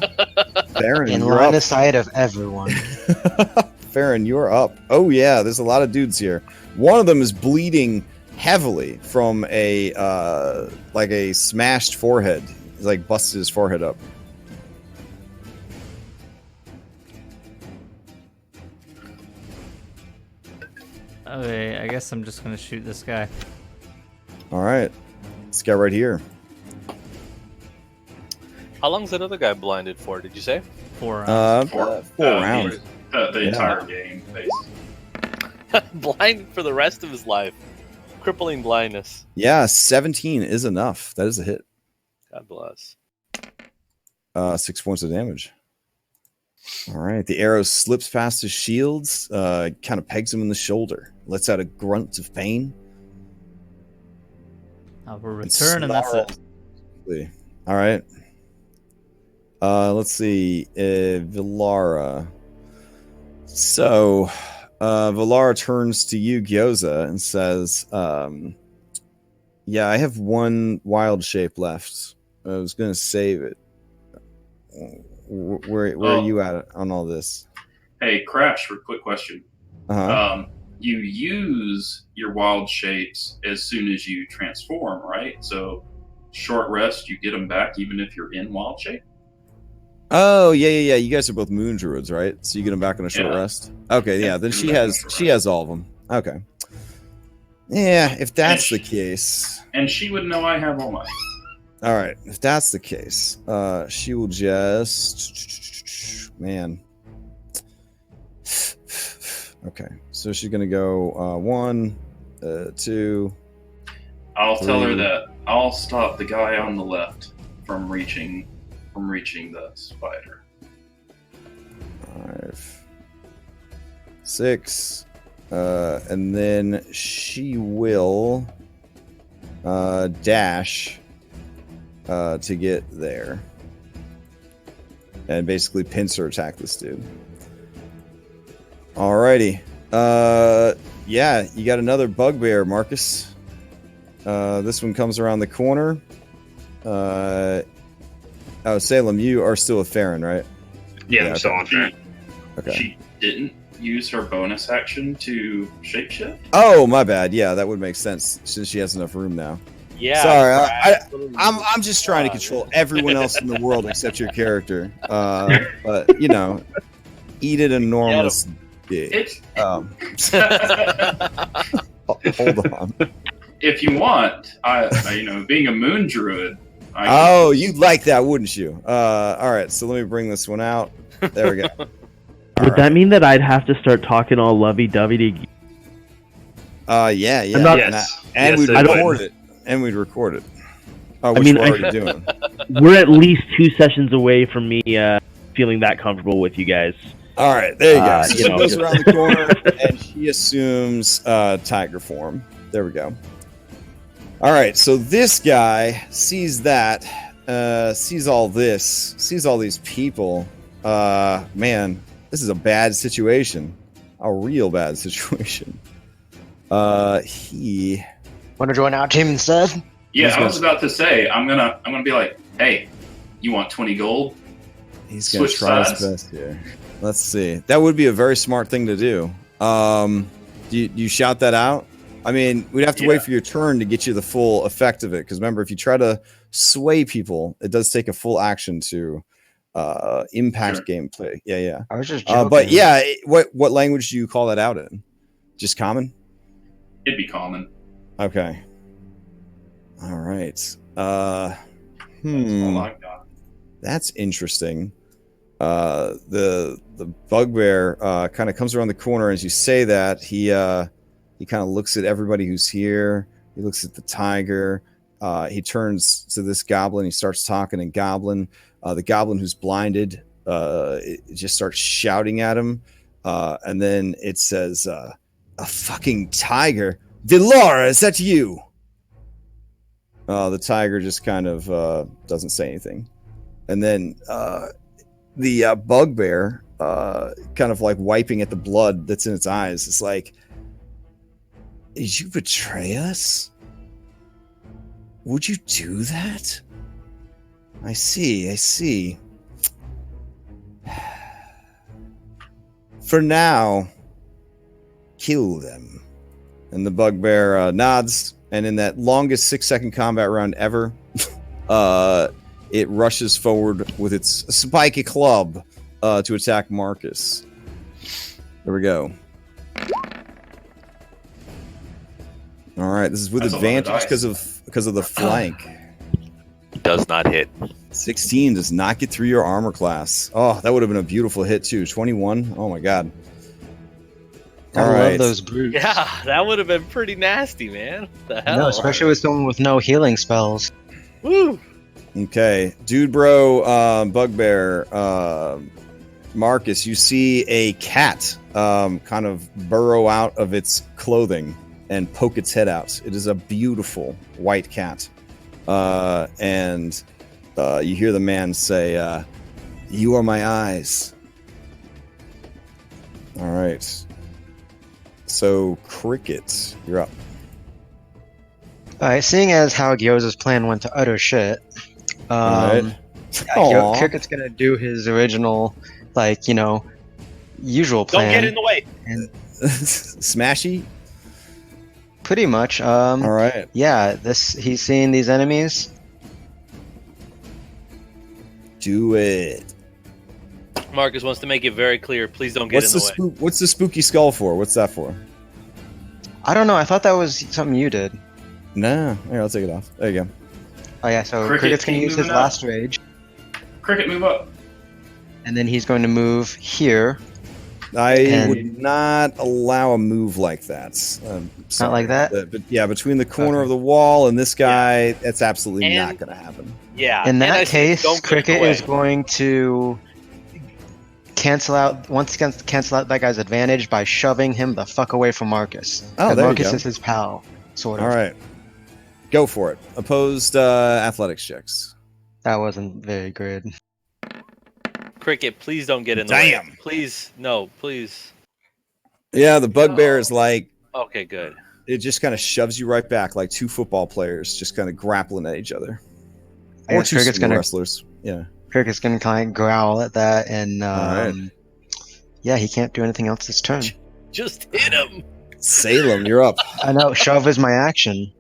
Farron, In you're line up. of sight of everyone. Farron, you're up. Oh yeah, there's a lot of dudes here. One of them is bleeding heavily from a like a smashed forehead. He's like busted his forehead up. Okay, I guess I'm just gonna shoot this guy. All right, this guy right here. How long's that other guy blinded for? Did you say? 4 rounds. Four rounds. The Yeah. entire game, basically. Blinded for the rest of his life. Crippling blindness. Yeah, 17 is enough. That is a hit. God bless. 6 points of damage. All right, the arrow slips past his shields, kind of pegs him in the shoulder, lets out a grunt of pain. I will return, and that's it. All right. Let's see. Villara. So, Villara turns to you, Gyoza, and says, yeah, I have one wild shape left. I was going to save it. Where are you at on all this? Hey, Crash, quick question. Uh-huh. You use your wild shapes as soon as you transform, right? So, short rest, you get them back even if you're in wild shape? Oh, yeah. You guys are both moon druids, right? So you get them back on a short Yeah. rest? Okay, yeah. Then she has all of them. Okay. Yeah, if that's the case. And she would know I have all mine. All right, if that's the case, she will just, man. Okay, so she's gonna go 1, 2. I'll tell her 3. that I'll stop the guy on the left from reaching the spider. 5, 6, and then she will dash to get there and basically pincer attack this dude. Alrighty. Yeah, you got another bugbear, Marcus. This one comes around the corner. Oh, Salem, you are still a Farron, right? Yeah, Yeah, I'm still on track. Okay. She didn't use her bonus action to shapeshift? Oh, my bad. Yeah, that would make sense since she has enough room now. Yeah. Sorry, I'm just trying to control everyone else in the world except your character. But you know, eat it enormous dick. Hold on. If you want, being a moon druid. Oh, you'd like that, wouldn't you? All right, so let me bring this one out. There we go. Would that mean that I'd have to start talking all lovey-dovey to you? Yeah. not- Yes. And Yes, we'd it would. record it. And we'd record it. Oh, I which mean, we're I- already doing. We're at least 2 sessions away from me feeling that comfortable with you guys. All right, there you go. So you she know, goes just- around the corner and she assumes tiger form. There we go. All right, so this guy sees that, sees all this, sees all these people. Man, this is a bad situation. a real bad situation. He Want to join our team instead? Yeah, I was about to say I'm gonna be like, hey, you want 20 gold? He's gonna Switch try sides? his best here. Let's see. That would be a very smart thing to do. You shout that out? I mean, we'd have to wait for your turn to get you the full effect of it. Because remember, if you try to sway people, it does take a full action to impact gameplay. Yeah. I was just joking. But yeah, what language do you call that out in? Just common? It'd be common. Okay. All right. That's all I got. That's interesting. The bugbear kind of comes around the corner as you say that. He kind of looks at everybody who's here. He looks at the tiger. He turns to this goblin. He starts talking in goblin. The goblin who's blinded it just starts shouting at him. And then it says, a fucking tiger. Villara, is that you? The tiger just kind of doesn't say anything. And then the bugbear, kind of like wiping at the blood that's in its eyes, is like, did you betray us? Would you do that? I see. For now, kill them. And the bugbear nods, and in that longest 6-second combat round ever, it rushes forward with its spiky club to attack Marcus. There we go. All right, this is with That's advantage because of the flank. Does not hit. 16 does not get through your armor class. Oh, that would have been a beautiful hit too. 21. Oh my god. I love those brutes. Yeah, that would have been pretty nasty, man. What the hell? No, especially with someone with no healing spells. Woo! Okay, dude, bro, bugbear, Marcus, you see a cat kind of burrow out of its clothing and poke its head out. It is a beautiful white cat. And you hear the man say, you are my eyes. All right. So, Cricket, you're up. Alright, seeing as how Gyoza's plan went to utter shit, Alright. Cricket's gonna do his original, usual plan. Don't get in the way. And Smashy? pretty much, Alright. yeah, he's seeing these enemies. Do it. Marcus wants to make it very clear. Please don't get in the way. What's the spooky skull for? What's that for? I don't know, I thought that was something you did. Nah. Here, I'll take it off. There you go. Oh yeah, so Cricket, Cricket's gonna keep use his moving up. last rage, Cricket, move up. and then he's going to move here. I would not allow a move like that. Not like that? But yeah, between the corner of the wall and this guy, that's absolutely not going to happen. Yeah. In and I that said, case, don't get in the Cricket way. is going to cancel out that guy's advantage by shoving him the fuck away from Marcus. Oh, 'Cause there you Marcus go. is his pal, sort of. All right. Go for it. Opposed athletics checks. That wasn't very good. Cricket, please don't get in the Damn. way. Please, no, please. Yeah, the bugbear is like, Okay, good. it just kind of shoves you right back like two football players just kind of grappling at each other. I Or guess two Cricket's sumo gonna wrestlers. Yeah. Cricket's gonna kind of growl at that, and right. yeah, he can't do anything else this turn. Just hit him. Salem, you're up. I know, shove is my action.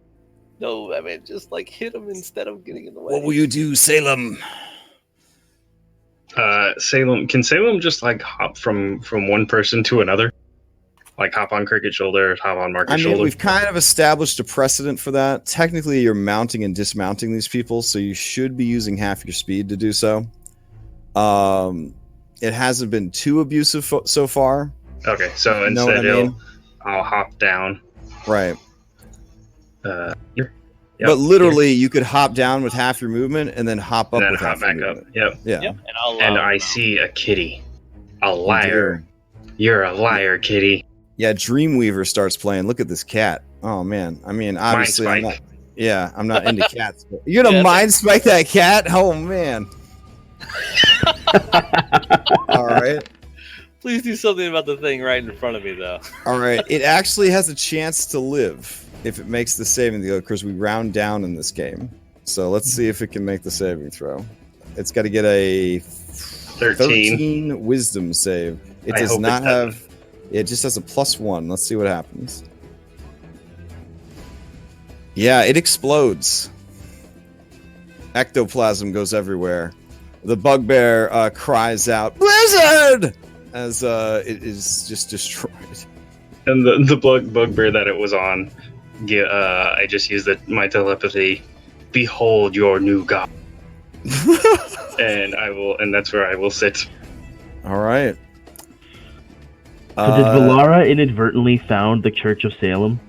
No, I mean, just hit him instead of getting in the way. What will you do, Salem? Salem, can Salem just hop from one person to another? Like hop on Cricket's shoulder, hop on Marcus' shoulder? We've kind of established a precedent for that. Technically, you're mounting and dismounting these people, so you should be using half your speed to do so. It hasn't been too abusive so far. Okay, so You know what instead I mean? I'll hop down. Right. Here. Yep, But literally, you could hop down with half your movement and then hop up and then with hop half your back up. movement. Yep. Yeah. Yep, and And I see a kitty. A Oh, liar. dear. You're a liar, kitty. Yeah, Dreamweaver starts playing. Look at this cat. Oh, man. I mean, obviously, I'm Spike. not... I'm not into cats. But you're going to Yeah, mind spike that cat? Oh, man. All right. Please do something about the thing right in front of me, though. All right, it actually has a chance to live if it makes the saving throw, because we round down in this game. So let's see if it can make the saving throw. It's got to get a 13 wisdom save. It does not have. It just has a +1. Let's see what happens. Yeah, it explodes. Ectoplasm goes everywhere. The bugbear cries out, "Blizzard!" as it is just destroyed. And the bugbear that it was on, I just used my telepathy. Behold your new god. and that's where I will sit. All right. So did Valara inadvertently found the Church of Salem?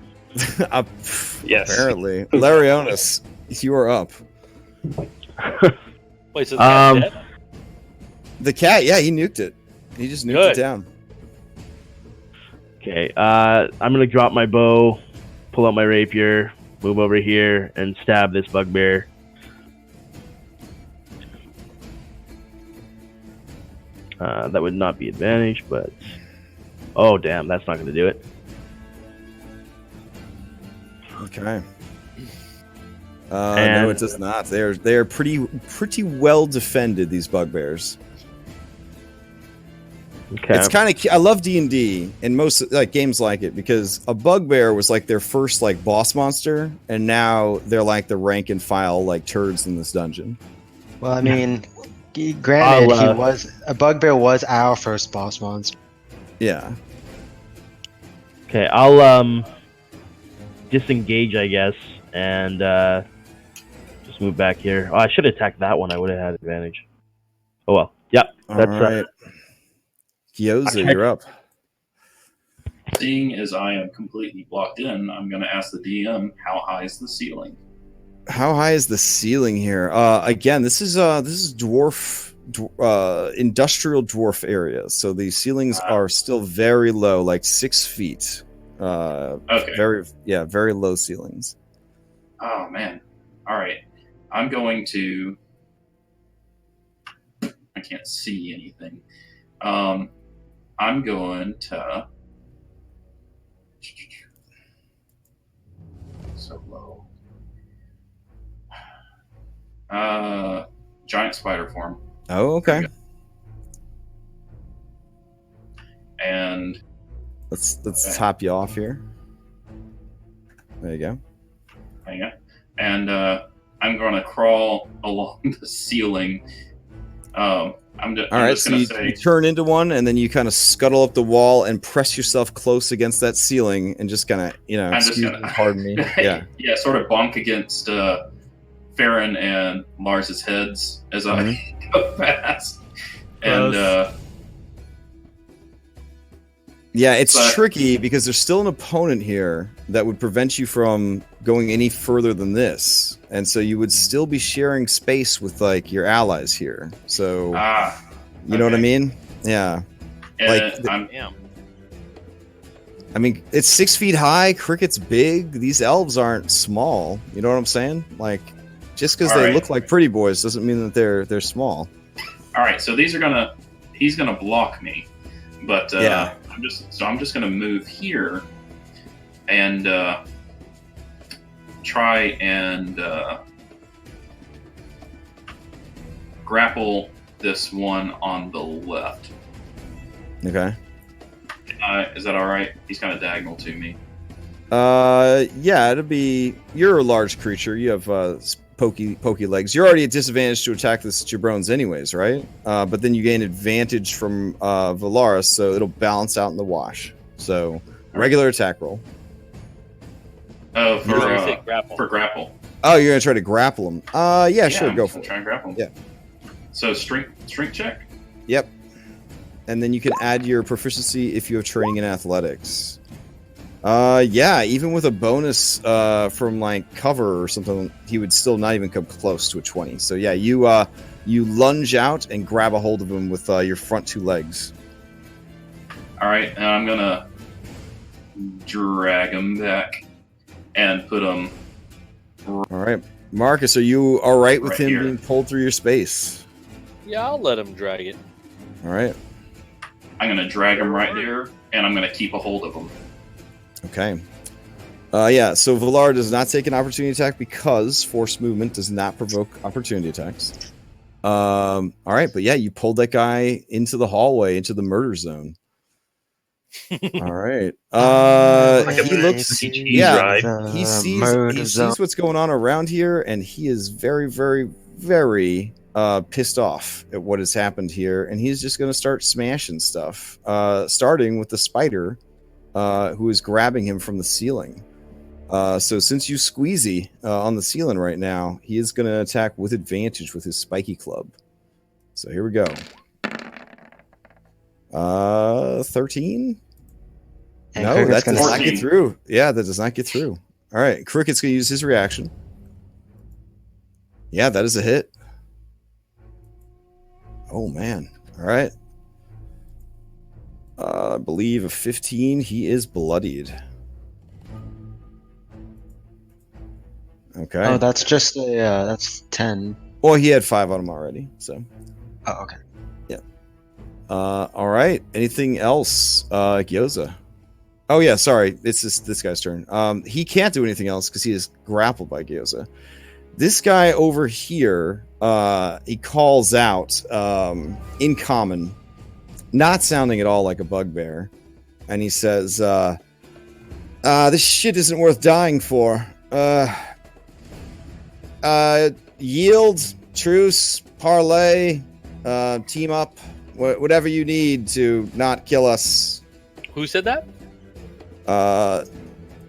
Yes. Apparently. Larionis, you are up. Wait, so the cat's dead? The cat, yeah, he nuked it. He just nuked it down. Okay, I'm gonna drop my bow, pull out my rapier, move over here, and stab this bugbear. That would not be advantage, but... Oh, damn, that's not gonna do it. Okay. No, it does not. They're pretty well defended, these bugbears. Okay. It's kind of I love D&D and most like games like it because a bugbear was like their first like boss monster, and now they're like the rank and file like turds in this dungeon. Well, I mean, granted, a bugbear was our first boss monster. Yeah. Okay, I'll disengage, I guess, and just move back here. Oh, I should have attacked that one. I would have had advantage. Oh well. Yep. That's right. Gyoza, you're up. Seeing as I am completely blocked in, I'm going to ask the DM, how high is the ceiling? How high is the ceiling here? Again, this is dwarf, industrial dwarf area, so the ceilings are still very low, like 6 feet. Okay. Very low ceilings. Oh man! All right, I'm going to. I can't see anything. I'm going to. So low. Giant spider form. Oh, okay. And let's top you off here. There you go. Hang on. And I'm going to crawl along the ceiling. You turn into one, and then you kind of scuttle up the wall and press yourself close against that ceiling, and just kind of, pardon me. Yeah. Yeah, sort of bonk against Farron and Lars's heads as I go past. And yeah, it's tricky because there's still an opponent here that would prevent you from going any further than this, and so you would still be sharing space with like your allies here. So, you know what I mean? Yeah. I mean, it's 6 feet high. Cricket's big. These elves aren't small. You know what I'm saying? Like, just because they look like pretty boys doesn't mean that they're small. All right, so he's gonna block me, but I'm just gonna move here and try and grapple this one on the left. Okay. Is that all right? He's kind of diagonal to me. Yeah, it'll be. You're a large creature. You have pokey legs. You're already at disadvantage to attack this jabrones anyways, right? But then you gain advantage from Valara, so it'll balance out in the wash. So regular attack roll. Oh, for grapple. Oh, you're gonna try to grapple him. Yeah, sure, go for it. Try and grapple him. Yeah. So strength check. Yep. And then you can add your proficiency if you have training in athletics. Yeah, even with a bonus from like cover or something, he would still not even come close to a 20. So yeah, you lunge out and grab a hold of him with your front 2 legs. All right, and I'm gonna drag him back and put him. All right, Marcus, are you all right with him here. being pulled through your space? Yeah, I'll let him drag it. All right. I'm going to drag him right there, and I'm going to keep a hold of him. Okay. Yeah, so Valar does not take an opportunity attack because forced movement does not provoke opportunity attacks. All right, but yeah, you pulled that guy into the hallway, into the murder zone. All right. He looks. Yeah, he sees what's going on around here, and he is very, very, very pissed off at what has happened here, and he's just going to start smashing stuff. Starting with the spider, who is grabbing him from the ceiling. So since you squeezy on the ceiling right now, he is going to attack with advantage with his spiky club. So here we go. 13? And No, Cricket's that does gonna not get through. Yeah, that does not get through. All right, Cricket's going to use his reaction. Yeah, that is a hit. Oh, man. All right. I believe a 15. He is bloodied. Okay. Oh, that's just a that's 10. Well, he had 5 on him already, so. Oh, okay. Yeah. All right. Anything else, Gyoza? Oh yeah, sorry. It's this guy's turn. He can't do anything else because he is grappled by Gyoza. This guy over here, he calls out in common, not sounding at all like a bugbear, and he says, "This shit isn't worth dying for. Yield, truce, parlay, team up, whatever you need to not kill us." Who said that?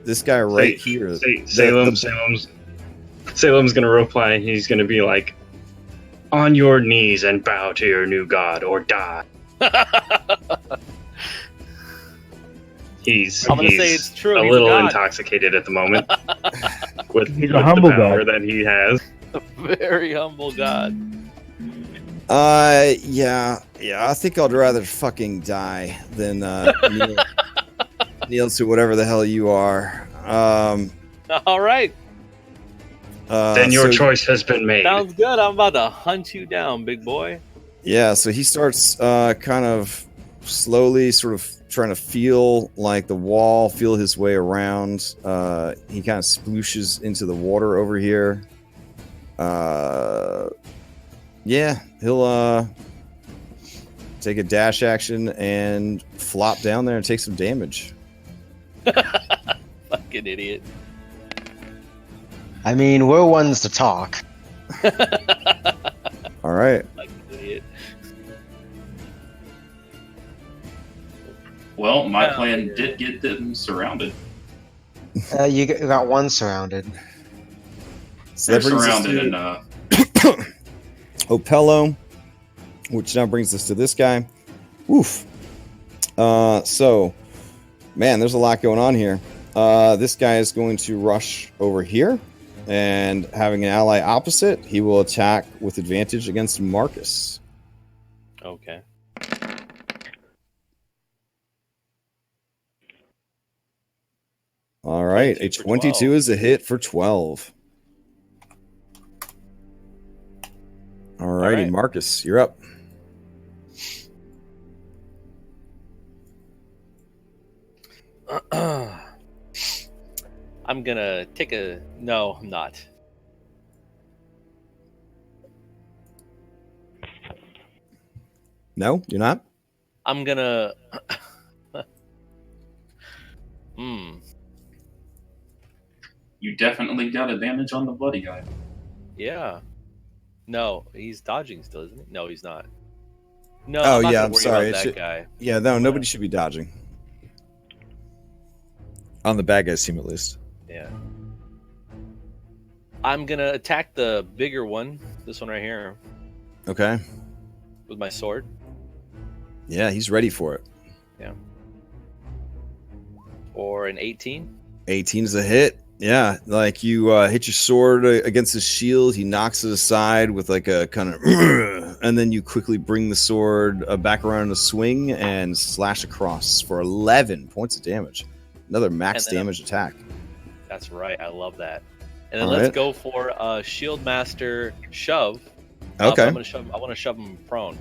This guy right here. Salem's gonna reply, and he's gonna be like, "On your knees and bow to your new god, or die." He's I'm gonna say it's true. A He's little a god. intoxicated at the moment with a humble the power god. that he has. A very humble god. Yeah. I think I'd rather fucking die than kneel to whatever the hell you are. All right. Then your choice has been made. Sounds good. I'm about to hunt you down, big boy. Yeah, so he starts kind of slowly sort of trying to feel like the wall, feel his way around. He kind of splooshes into the water over here. Yeah, he'll take a dash action and flop down there and take some damage. Fucking idiot. I mean, we're ones to talk. All right. Fucking idiot. Well, my plan did get them surrounded. You got one surrounded. So They're that brings surrounded us and to Opello, which now brings us to this guy. Oof. So, man, there's a lot going on here. This guy is going to rush over here, and having an ally opposite, he will attack with advantage against Marcus. Okay. All right, 22 a for 22 12. is a hit for 12. All righty, right. Marcus, you're up. I'm gonna take a... No, I'm not. No, you're not? I'm gonna... you definitely got advantage on the bloody guy. Yeah. No, he's dodging still, isn't he? No, he's not. No, Oh, I'm not yeah, gonna I'm worry sorry. about that guy. Yeah, no, nobody should be dodging. On the bad guys team, at least. Yeah. I'm gonna attack the bigger one, this one right here, Okay. with my sword. Yeah, he's ready for it. Yeah. Or an 18. 18 is a hit. Yeah, like you hit your sword against his shield. He knocks it aside with like a kind of, and then you quickly bring the sword back around in a swing and slash across for 11 points of damage. Another max damage attack. That's right. I love that. And then All let's right. go for a Shield Master shove. Okay. I want to shove him prone.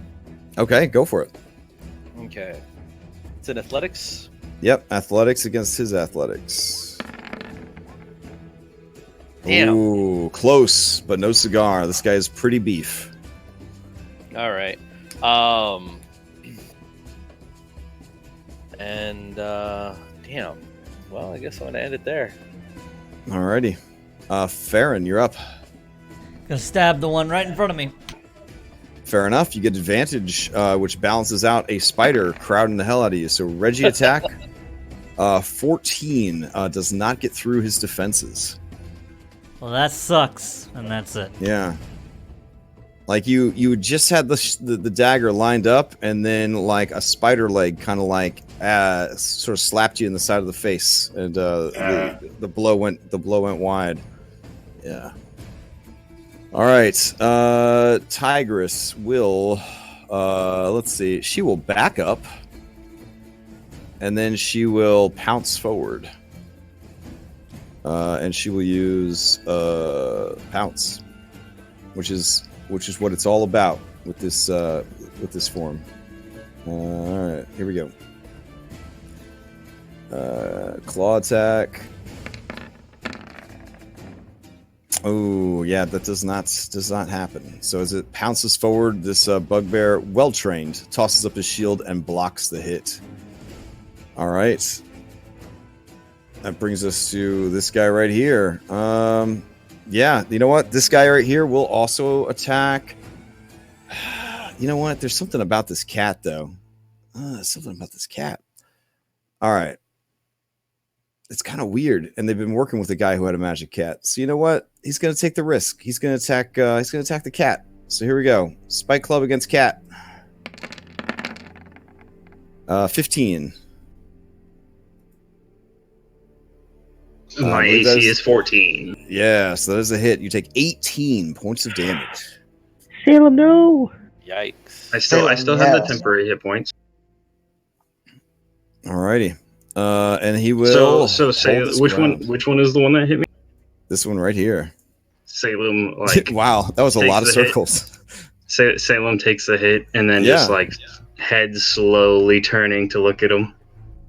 Okay, go for it. Okay. It's in athletics. Yep, athletics against his athletics. Damn. Ooh, close, but no cigar. This guy is pretty beef. All right. And damn. Well, I guess I'm gonna end it there. Alrighty. Farron, you're up. Gonna stab the one right in front of me. Fair enough. You get advantage, which balances out a spider crowding the hell out of you. So Reggie attack. 14 does not get through his defenses. Well, that sucks, and that's it. Yeah. Like you just had the dagger lined up, and then like a spider leg kind of like sort of slapped you in the side of the face, and the blow went wide. Yeah. All right. Tigress will let's see. She will back up, and then she will pounce forward, and she will use pounce, which is what it's all about with this form. All right, here we go. Claw attack. Oh yeah, that does not happen. So as it pounces forward, this bugbear, well trained, tosses up his shield and blocks the hit. All right, that brings us to this guy right here. Yeah, you know what? This guy right here will also attack. You know what? There's something about this cat, though. Something about this cat. All right. It's kind of weird, and they've been working with a guy who had a magic cat. So you know what? He's going to take the risk. He's going to attack. He's going to attack the cat. So here we go. Spike Club against cat. 15. My AC is 14. Yeah, so that is a hit. You take 18 points of damage. Salem, no. Yikes. I still have the temporary hit points. Alrighty. And he will. So say which one is the one that hit me? This one right here. Salem, like wow, that was a lot of circles. Salem takes the hit and then just like head slowly turning to look at him.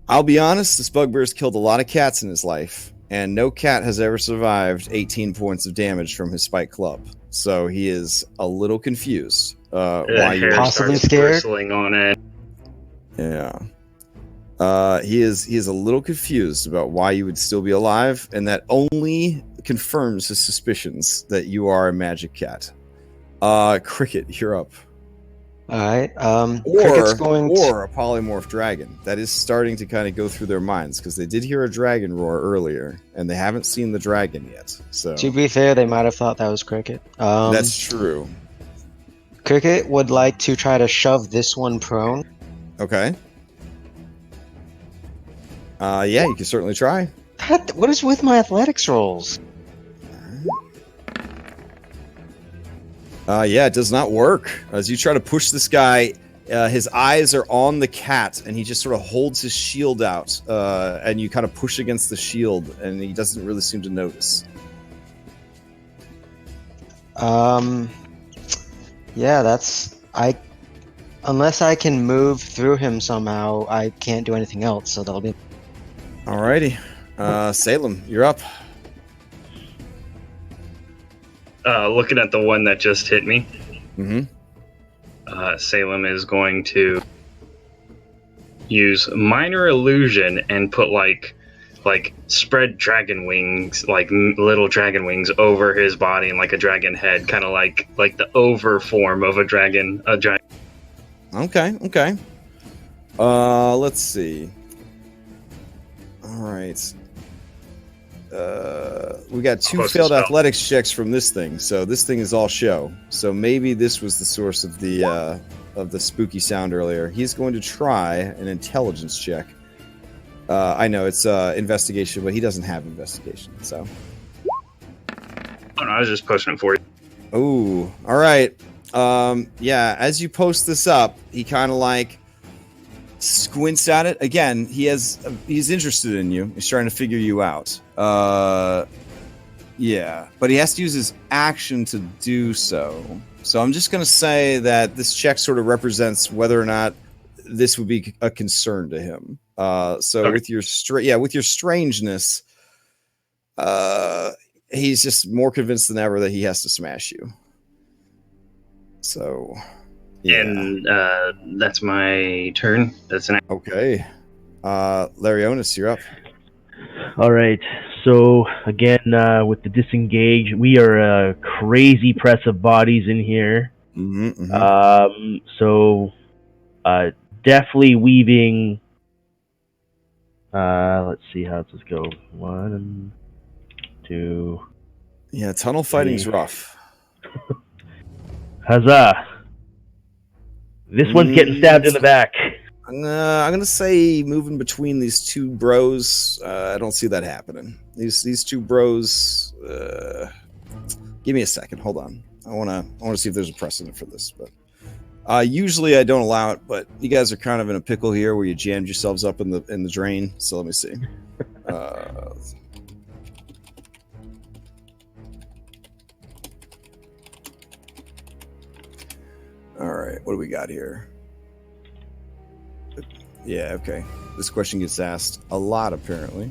I'll be honest, this bugbear's killed a lot of cats in his life, and no cat has ever survived 18 points of damage from his spike club. So he is a little confused. Why you're possibly scared? On it. Yeah. He is a little confused about why you would still be alive, and that only confirms his suspicions that you are a magic cat. Cricket, you're up. All right. Or a polymorph dragon. That is starting to kind of go through their minds, because they did hear a dragon roar earlier, and they haven't seen the dragon yet. So to be fair, they might have thought that was Cricket. That's true. Cricket would like to try to shove this one prone. Okay. Yeah, you can certainly try. What is with my athletics rolls? Yeah, it does not work. As you try to push this guy, his eyes are on the cat, and he just sort of holds his shield out, and you kind of push against the shield, and he doesn't really seem to notice. Yeah, unless I can move through him somehow, I can't do anything else, so that'll be... Alrighty. Salem, you're up. Looking at the one that just hit me, Mm-hmm. Salem is going to use minor illusion and put like spread dragon wings, like little dragon wings over his body and like a dragon head, kind of like the over form of a dragon. Okay. Let's see. All right. We got two failed athletics checks from this thing, so this thing is all show. So maybe this was the source of the spooky sound earlier. He's going to try an intelligence check. I know it's investigation, but he doesn't have investigation. So. Oh no, I was just pushing it for you. Oh, all right. Yeah, as you post this up, he kind of like squints at it. Again, he's interested in you. He's trying to figure you out. Yeah, but he has to use his action to do so. So I'm just going to say that this check sort of represents whether or not this would be a concern to him. So Okay. with your strangeness, he's just more convinced than ever that he has to smash you. So, yeah. And that's my turn. That's an Okay. Larionis, you're up. All right. So again, with the disengage, we are a crazy press of bodies in here. So definitely weaving. Let's see how does this go. 1, 2. Yeah, tunnel fighting's rough. Huzzah! This one's getting stabbed in the back. I'm gonna say moving between these two bros. I don't see that happening. These two bros. Give me a second. Hold on. I wanna see if there's a precedent for this. But usually I don't allow it. But you guys are kind of in a pickle here where you jammed yourselves up in the drain. So let me see. All right. What do we got here? Yeah, okay. This question gets asked a lot, apparently.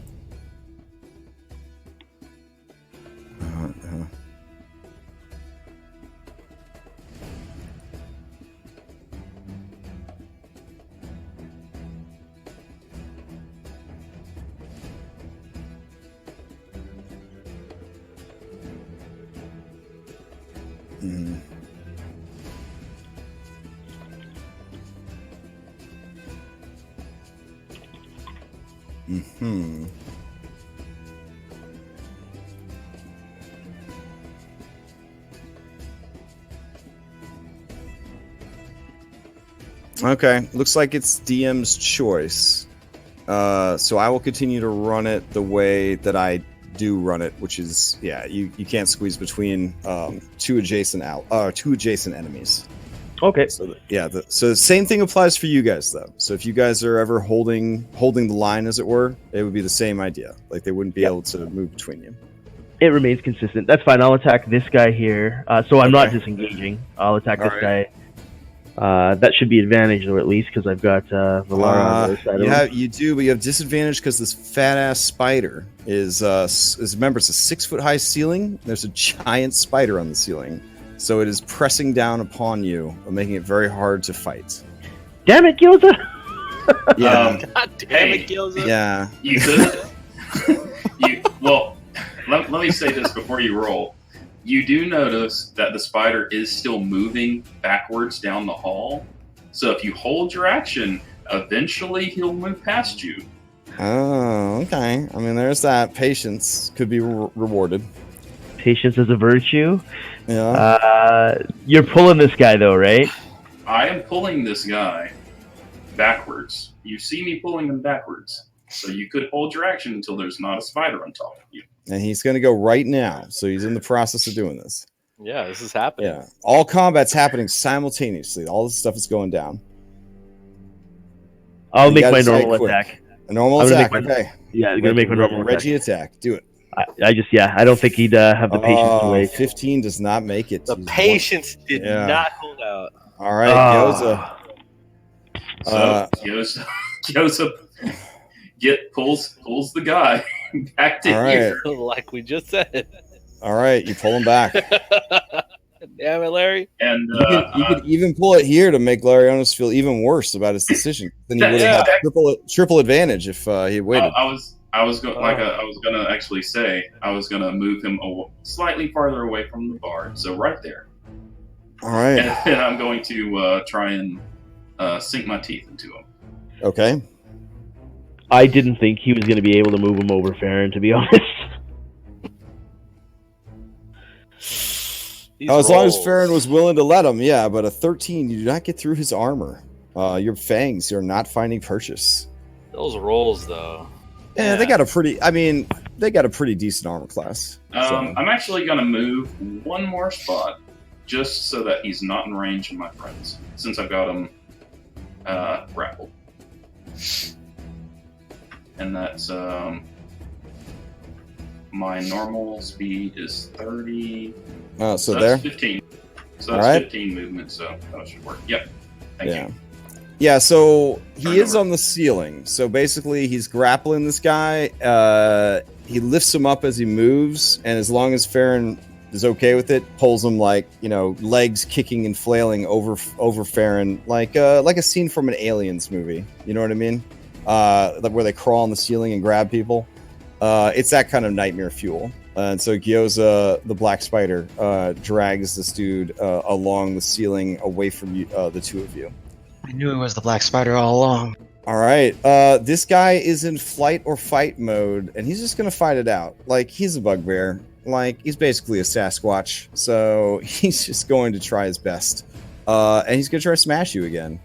Okay, looks like it's DM's choice. So I will continue to run it the way that I do run it, which is, yeah, you can't squeeze between two adjacent enemies. Okay. So so the same thing applies for you guys though. So if you guys are ever holding the line, as it were, it would be the same idea. Like they wouldn't be able to move between you. It remains consistent. That's fine. I'll attack this guy here. So I'm not disengaging. I'll attack this guy. That should be advantage though, at least, because I've got Valara on the other side of him. You do, but you have disadvantage because this fat ass spider is remember, it's a 6-foot high ceiling. There's a giant spider on the ceiling, so it is pressing down upon you, making it very hard to fight. Damn it, Gyoza! Yeah. God damn it, Gyoza. Yeah. You could. Well, let me say this before you roll. You do notice that the spider is still moving backwards down the hall. So if you hold your action, eventually he'll move past you. Oh, okay. I mean, there's that. Patience could be rewarded. Patience is a virtue. Yeah. You're pulling this guy though, right? I am pulling this guy backwards. You see me pulling him backwards. So you could hold your action until there's not a spider on top of you. And he's going to go right now. So he's in the process of doing this. Yeah, this is happening. Yeah. All combat's happening simultaneously. All this stuff is going down. I'll make my normal attack. A normal attack, okay. Yeah, I'm going to make my normal Reggie attack. Do it. I don't think he'd have the patience to wait. 15 does not make it. The patience did not hold out. All right, Gyoza. So Gyoza pulls the guy back to here. Like we just said. All right, you pull him back. Damn it, Larry. And you could even pull it here to make Larionis feel even worse about his decision. Then he would have had triple advantage if he waited. I was gonna actually say I was gonna move him slightly farther away from the bar, so right there. All right. And I'm going to try and sink my teeth into him. Okay. I didn't think he was going to be able to move him over Farron, to be honest. As long as Farron was willing to let him, yeah, but a 13, you do not get through his armor. Your fangs are not finding purchase. Those rolls, though. Yeah, they got a pretty decent armor class. I'm actually going to move one more spot just so that he's not in range of my friends, since I've got him grappled. And that's my normal speed is 30. So there? 15. So that's 15 movement, so that should work. Yep. Thank you. Yeah, so he is on the ceiling. So basically, he's grappling this guy. He lifts him up as he moves, and as long as Farron is okay with it, pulls him like, you know, legs kicking and flailing over Farron, like a scene from an Aliens movie. You know what I mean? Like where they crawl on the ceiling and grab people. It's that kind of nightmare fuel. And so Gyoza, the black spider, drags this dude along the ceiling away from you, the two of you. I knew it was the black spider all along. All right. This guy is in flight or fight mode, and he's just going to fight it out. Like, he's a bugbear. Like, he's basically a Sasquatch. So he's just going to try his best. And he's going to try to smash you again.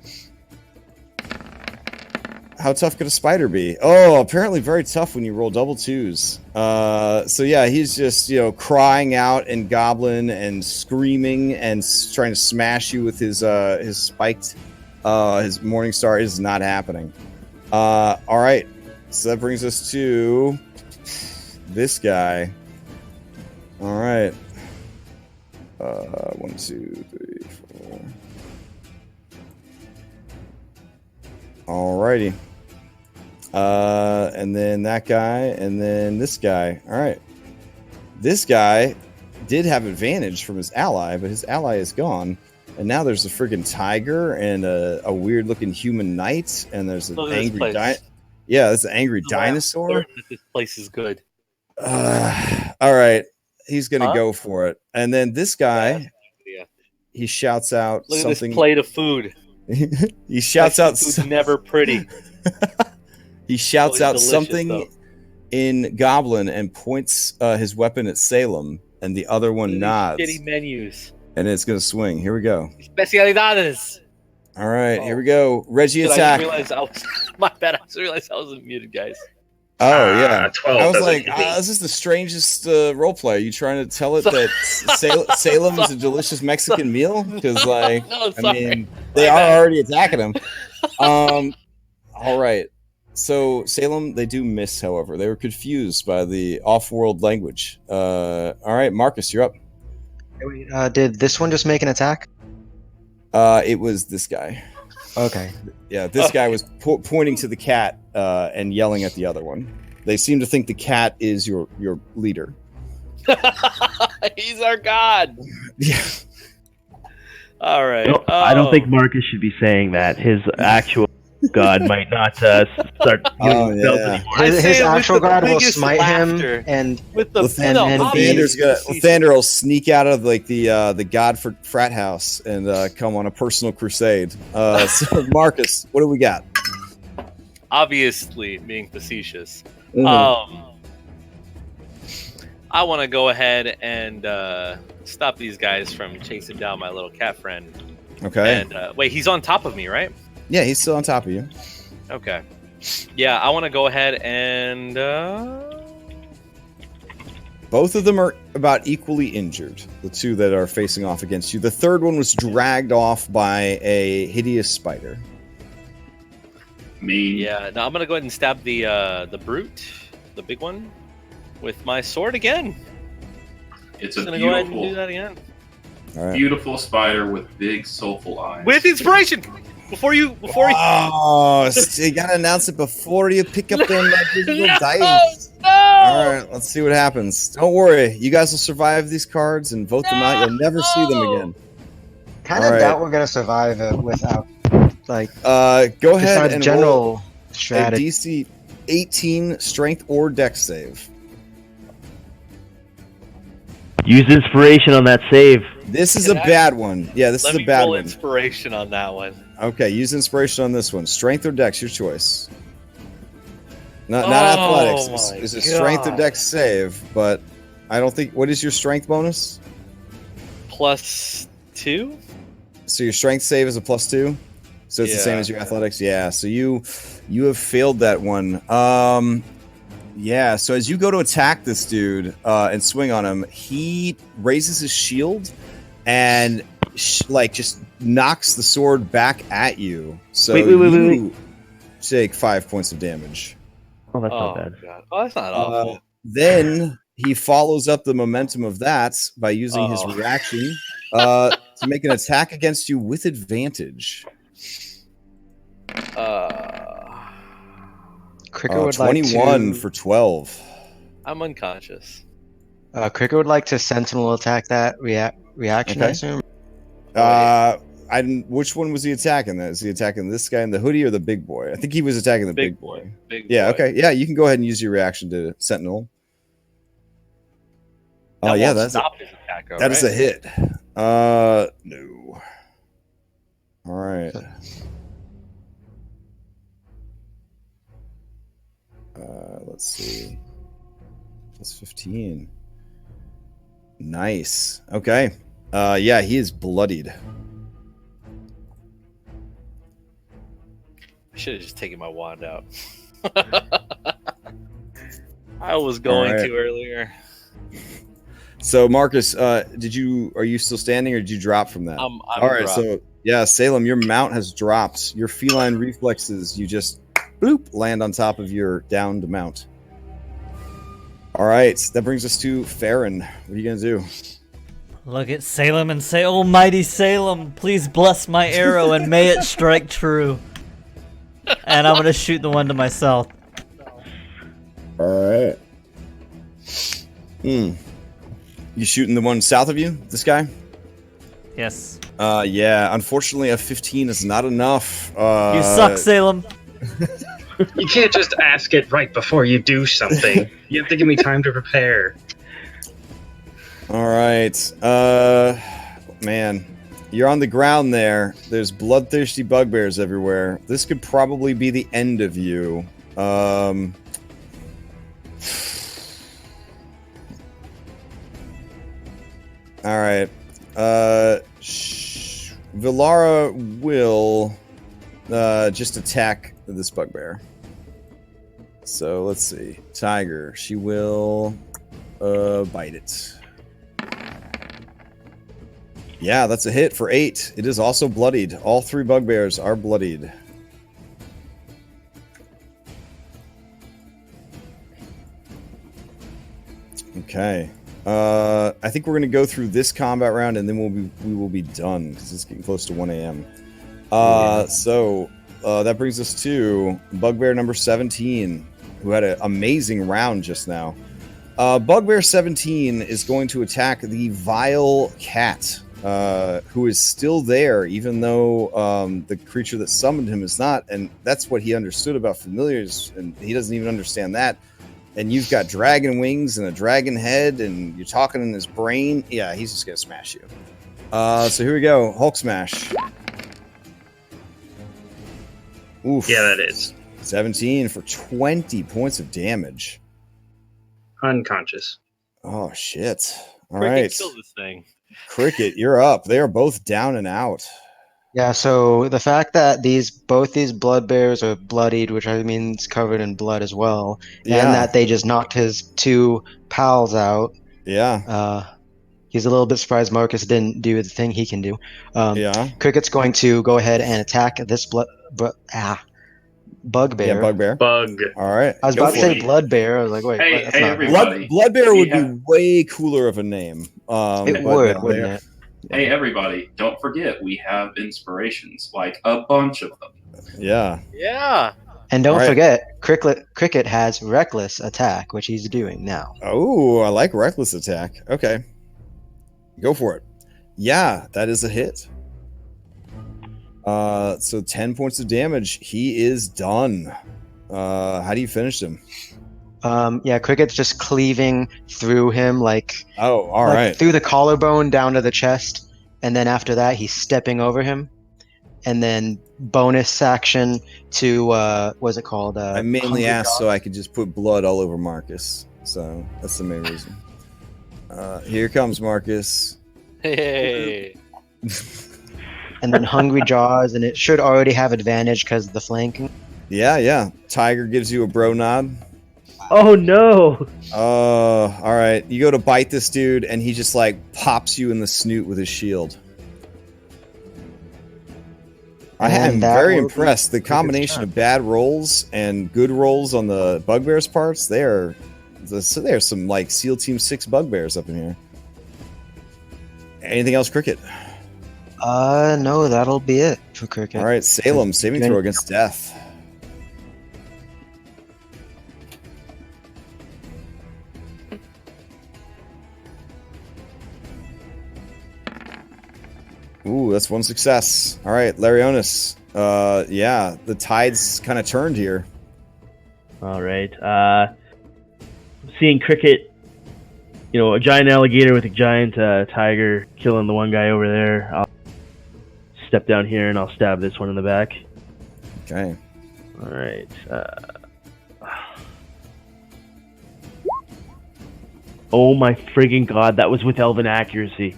How tough could a spider be? Oh, apparently very tough when you roll double twos. So yeah, he's just, you know, crying out and goblin and screaming and trying to smash you with his spiked, his morning star. Is not happening. All right, so that brings us to this guy. All right. 1, 2, 3, 4. Alrighty. And then that guy, and then this guy. All right. This guy did have advantage from his ally, but his ally is gone. And now there's a friggin' tiger and a weird looking human knight, and there's an angry yeah, there's an angry dinosaur. This place is good. All right. He's gonna go for it. And then this guy, he shouts out Look something. At this plate of food. He shouts out never pretty. He shouts out something though. in Goblin and points his weapon at Salem, and the other one nods. Shitty menus. And it's going to swing. Here we go. Especialidades. All right, here we go. Reggie attack. My bad. I just realized I wasn't muted, guys. Oh, yeah. 12 I was like, this is the strangest role play. Are you trying to tell it that Salem is a delicious Mexican meal? Because, like, No, I mean, they are already attacking him. All right. So Salem, they do miss, however. They were confused by the off-world language. All right, Marcus, you're up. Did this one just make an attack? It was this guy. Okay. Yeah, this guy was pointing to the cat and yelling at the other one. They seem to think the cat is your leader. He's our god. Yeah. All right. No, I don't think Marcus should be saying that. His actual god might not start using spells anymore. His actual god will smite him, and with the Lathander will sneak out of like the god for frat house and come on a personal crusade. So Marcus, what do we got? Obviously, being facetious. Mm-hmm. I want to go ahead and stop these guys from chasing down my little cat friend. Okay. And wait, he's on top of me, right? Yeah, he's still on top of you. Okay. Yeah, I want to go ahead and... Both of them are about equally injured, the two that are facing off against you. The third one was dragged off by a hideous spider. Yeah, now I'm going to go ahead and stab the brute, the big one, with my sword again. It's a go ahead and do that again. All right. Beautiful spider with big soulful eyes. With inspiration! Before you... Oh, you gotta announce it before you pick up them digital dice. No! All right, let's see what happens. Don't worry, you guys will survive these cards and vote them out. You'll never see them again. Kind of doubt we're gonna survive it without, like, go ahead and general roll strategy. a DC 18 Strength or Dex save. Use inspiration on that save. This is a bad one. Yeah, this is a bad roll one. Inspiration on that one. Okay, use inspiration on this one. Strength or Dex, your choice. Not athletics. It's a strength or Dex save, but I don't think. What is your strength bonus? +2. So your strength save is a +2. So it's the same as your athletics. Yeah. So you have failed that one. Yeah. So as you go to attack this dude and swing on him, he raises his shield and just knocks the sword back at you. So you take 5 points of damage. Oh, that's not bad. God. Oh, that's not awful. Then he follows up the momentum of that by using his reaction to make an attack against you with advantage. Cricket would like 21 to. for 12. I'm unconscious. Cricket would like to sentinel attack that reaction. I Okay. assume. I didn't. Which one was he attacking? That is he attacking this guy in the hoodie or the big boy? I think he was attacking the big boy. Big Yeah. boy. Okay. Yeah. You can go ahead and use your reaction to sentinel. That Yeah. won't That's stop his attack, though, that is right? a hit. No. All right. Let's see. Plus 15. Nice. Okay. Yeah, he is bloodied. I should have just taken my wand out. I was going Alright. to earlier. So Marcus, are you still standing or did you drop from that? I'm All right, dropped. so yeah, Salem, your mount has dropped. Your feline reflexes, you just bloop, land on top of your downed mount. All right, that brings us to Farron. What are you gonna do? Look at Salem and say, "Almighty Salem, please bless my arrow and may it strike true." And I'm gonna shoot the one to myself. All right. You shooting the one south of you? This guy? Yes. Yeah. Unfortunately, a 15 is not enough. You suck, Salem. You can't just ask it right before you do something. You have to give me time to prepare. All right. Man, you're on the ground there. There's bloodthirsty bugbears everywhere. This could probably be the end of you. All right. Villara will just attack this bugbear. So let's see. Tiger. She will bite it. Yeah, that's a hit for 8. It is also bloodied. All 3 bugbears are bloodied. Okay. I think we're going to go through this combat round and then we will be done because it's getting close to 1 a.m. So that brings us to bugbear number 17, who had an amazing round just now. Bugbear 17 is going to attack the vile cat, who is still there, even though the creature that summoned him is not. And that's what he understood about familiars, and he doesn't even understand that. And you've got dragon wings and a dragon head, and you're talking in his brain. Yeah, he's just going to smash you. So here we go. Hulk smash. Oof. Yeah, that is. 17 for 20 points of damage. Unconscious. Oh, shit. All Freaking right. kill this thing. Cricket, you're up. They are both down and out. Yeah, so the fact that both these blood bears are bloodied, which I mean is covered in blood as well, Yeah. and that they just knocked his 2 pals out. Yeah. He's a little bit surprised Marcus didn't do the thing he can do. Yeah. Cricket's going to go ahead and attack this bugbear. Yeah, bugbear. Bug. All right. I was Go about to for say it. blood bear. I was like, wait, Hey, that's hey, not everybody. Bloodbear would We be way cooler of a name. It but would, no, wouldn't they're- it? Hey, everybody, don't forget we have inspirations, like a bunch of them. Yeah. Yeah. And don't All right. forget, Cricket has reckless attack, which he's doing now. Oh, I like reckless attack. Okay. Go for it. Yeah, that is a hit. So 10 points of damage. He is done. How do you finish him? Yeah, Cricket's just cleaving through him, like Oh, all right. through the collarbone down to the chest, and then after that he's stepping over him, and then bonus action to what's it called? I mainly Hungry asked Dog. so I could just put blood all over Marcus. So that's the main reason. Here comes Marcus. Hey. and then Hungry Jaws, and it should already have advantage because of the flanking. Yeah. Tiger gives you a bro nod. Oh no! All right. You go to bite this dude, and he just like pops you in the snoot with his shield. I And am that very will be impressed. The Cricket's combination turn. of bad rolls and good rolls on the bugbears parts. There's some like SEAL Team 6 bugbears up in here. Anything else, Cricket? No, that'll be it for Cricket. All right, Salem, saving throw against death. Ooh, that's one success. All right, Larionis. Yeah, the tide's kind of turned here. All right. Seeing Cricket, a giant alligator with a giant tiger killing the one guy over there. I'll step down here and I'll stab this one in the back. Okay. All right. Oh my friggin' god, that was with elven accuracy.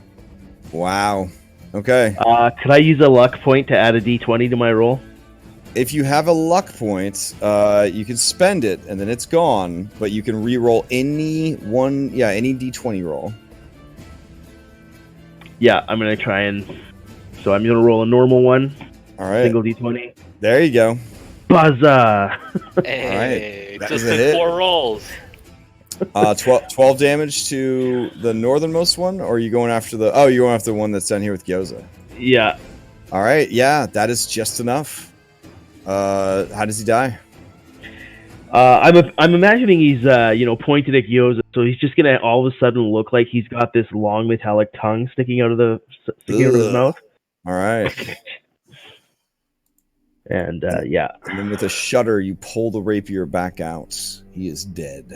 Wow. Okay. Could I use a luck point to add a d20 to my roll? If you have a luck point, you can spend it and then it's gone, but you can re-roll any d20 roll. Yeah, I'm gonna try and. So I'm gonna roll a normal one. All right. Single d20. There you go. Buzza! Hey, That just was a in hit. 4 rolls. 12 damage to the northernmost one, or are you going after the? Oh, you're going after the one that's down here with Gyoza. Yeah. All right. Yeah, that is just enough. How does he die? I'm imagining he's pointed at Gyoza, so he's just gonna all of a sudden look like he's got this long metallic tongue sticking out of his mouth. All right. And yeah. And then with a shudder, you pull the rapier back out. He is dead.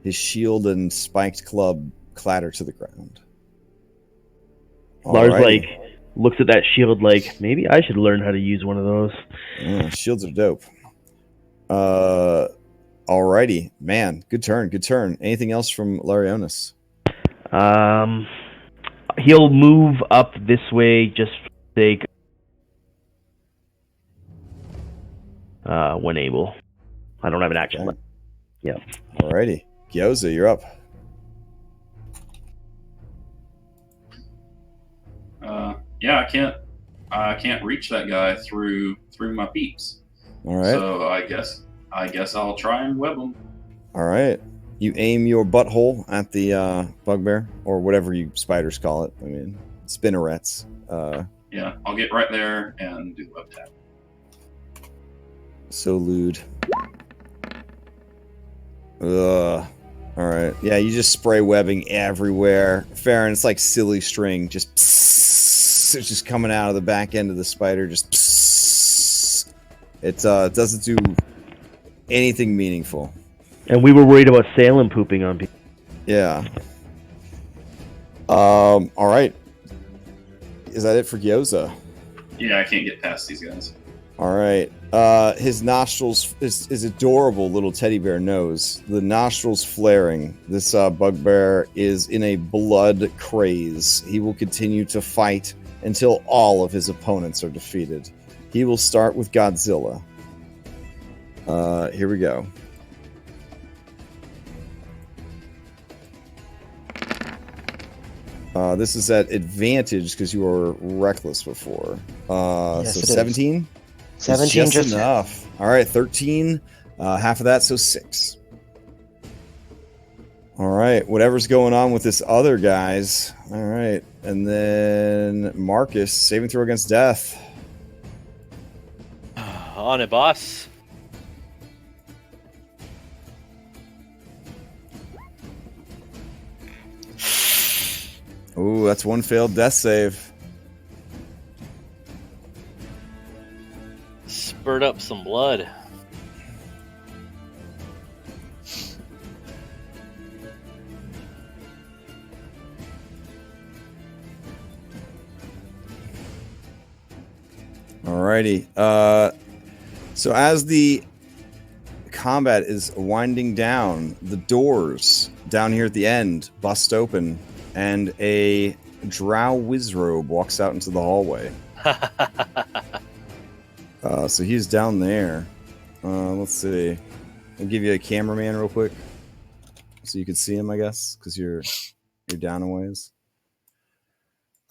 His shield and spiked club clatter to the ground. Lars Alrighty. looks at that shield like, maybe I should learn how to use one of those. Yeah, shields are dope. Alrighty, man. Good turn. Good turn. Anything else from Larionis? He'll move up this way just for the sake. When able. I don't have an action left. Yeah. Alrighty. Gyoza, you're up. Yeah, I can't reach that guy through my peeps. All right. So I guess I'll try and web him. All right. You aim your butthole at the bugbear, or whatever you spiders call it. I mean, spinnerets. Yeah, I'll get right there and do web tap. So lewd. Ugh. All right. Yeah, you just spray webbing everywhere. Farron, it's like silly string. Just psss, it's just coming out of the back end of the spider. Just psss. It doesn't do anything meaningful. And we were worried about Salem pooping on people. Yeah. All right. Is that it for Gyoza? Yeah, I can't get past these guys. All right. His nostrils, his adorable little teddy bear nose, the nostrils flaring. This bugbear is in a blood craze. He will continue to fight until all of his opponents are defeated. He will start with Godzilla. Here we go. This is at advantage because you were reckless before. Yes, so it is. 17? 17 just enough. All right, 13. Half of that, so 6. All right, whatever's going on with this other guys. All right, and then Marcus, saving throw against death. On it, boss. Ooh, that's one failed death save. Spurt up some blood. Alrighty. So as the combat is winding down, the doors down here at the end bust open, and a drow wizrobe walks out into the hallway. So he's down there. Let's see. I'll give you a cameraman real quick, so you can see him, I guess, because you're down a ways.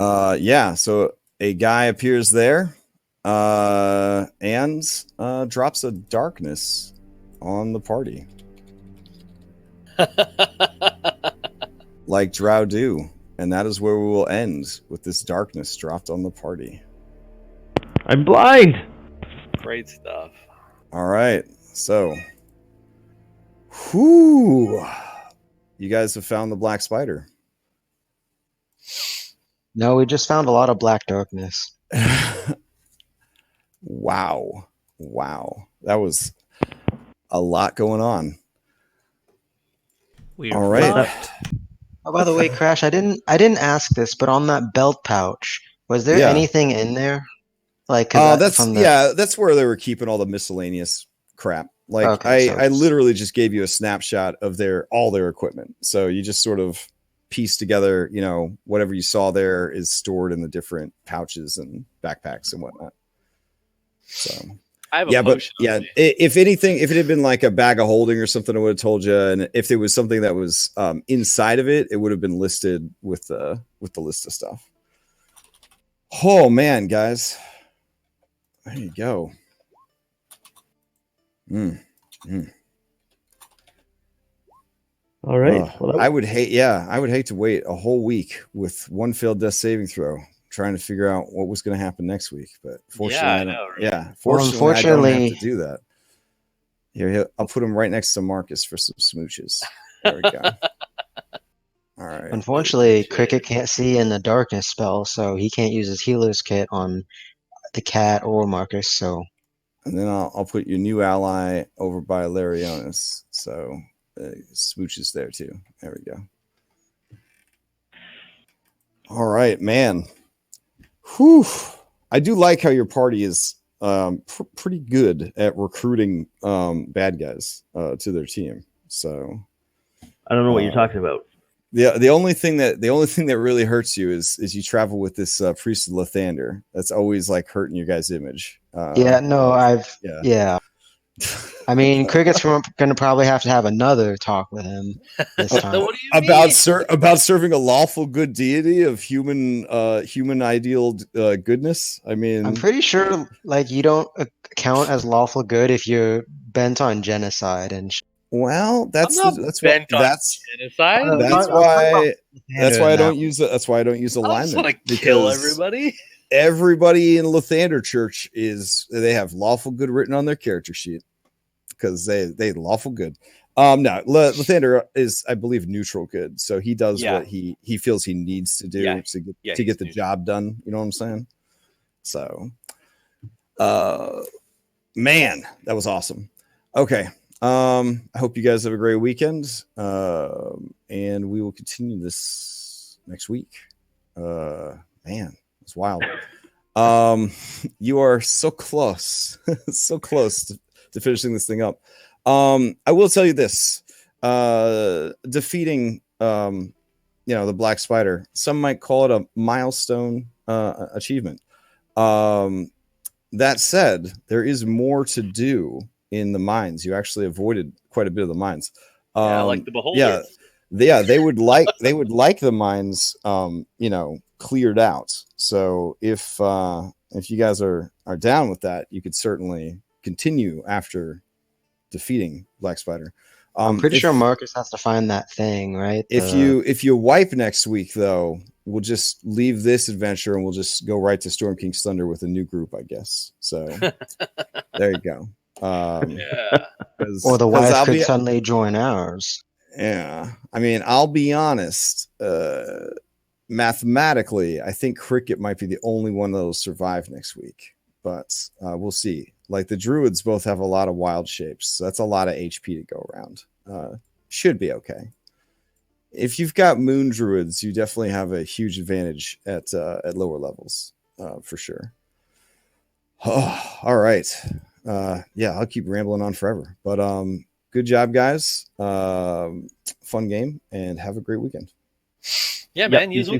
Yeah. So a guy appears there, and drops a darkness on the party, like drow do. And that is where we will end with this darkness dropped on the party. I'm blind. Great stuff. All right. So, whoo. You guys have found the black spider. No, we just found a lot of black darkness. Wow. That was a lot going on. We All are right. fucked. Oh, by the way, Crash, I didn't ask this, but on that belt pouch, was there Yeah. anything in there? Like, That's from the that's where they were keeping all the miscellaneous crap. Like Okay, so I literally just gave you a snapshot of all their equipment. So you just sort of piece together, whatever you saw there is stored in the different pouches and backpacks and whatnot. So I have a potion. if anything, if it had been like a bag of holding or something, I would have told you. And if there was something that was inside of it, it would have been listed with the list of stuff. Oh man, guys, there you go. All right. Well, I would hate to wait a whole week with one failed death saving throw, trying to figure out what was going to happen next week. But fortunately, unfortunately, I don't have to do that. Here, I'll put him right next to Marcus for some smooches. There we go. All right. Unfortunately, Cricket can't see in the darkness spell, so he can't use his healer's kit on the cat or Marcus. So, and then I'll put your new ally over by Larionis. So smooches there too. There we go. All right, man. Whew. I do like how your party is pretty good at recruiting bad guys to their team. So I don't know what you're talking about. The only thing that really hurts you is you travel with this priest of Lathander. That's always like hurting your guys' image. Yeah. I mean, Cricket's going to probably have to have another talk with him this time. What do you mean? About serving a lawful good deity of human ideal goodness. I mean, I'm pretty sure like you don't count as lawful good if you're bent on genocide and. Well, that's why I don't use alignment. I just want to kill everybody. Everybody in Lathander Church they have lawful good written on their character sheet because they lawful good. No, Lathander is, I believe, neutral good. So he does what he feels he needs to do to get the job done. You know what I'm saying? So, man, that was awesome. Okay. I hope you guys have a great weekend. And we will continue this next week. Man, it's wild. You are so close, so close to finishing this thing up. I will tell you this, defeating, the black spider, some might call it a milestone, achievement. That said, there is more to do in the mines. You actually avoided quite a bit of the mines. Like the beholder. They would like the mines, cleared out. So if you guys are down with that, you could certainly continue after defeating Black Spider. I'm pretty sure Marcus has to find that thing, right? If you wipe next week, though, we'll just leave this adventure and we'll just go right to Storm King's Thunder with a new group, I guess. So there you go. Or the wife could suddenly join ours. Yeah, I mean, I'll be honest. Mathematically, I think Cricket might be the only one that'll survive next week, but we'll see. Like the Druids both have a lot of wild shapes, so that's a lot of HP to go around. Should be okay. If you've got Moon Druids, you definitely have a huge advantage at lower levels, for sure. Oh, all right. I'll keep rambling on forever, but good job, guys. Fun game, and have a great weekend. Yeah, man. Usually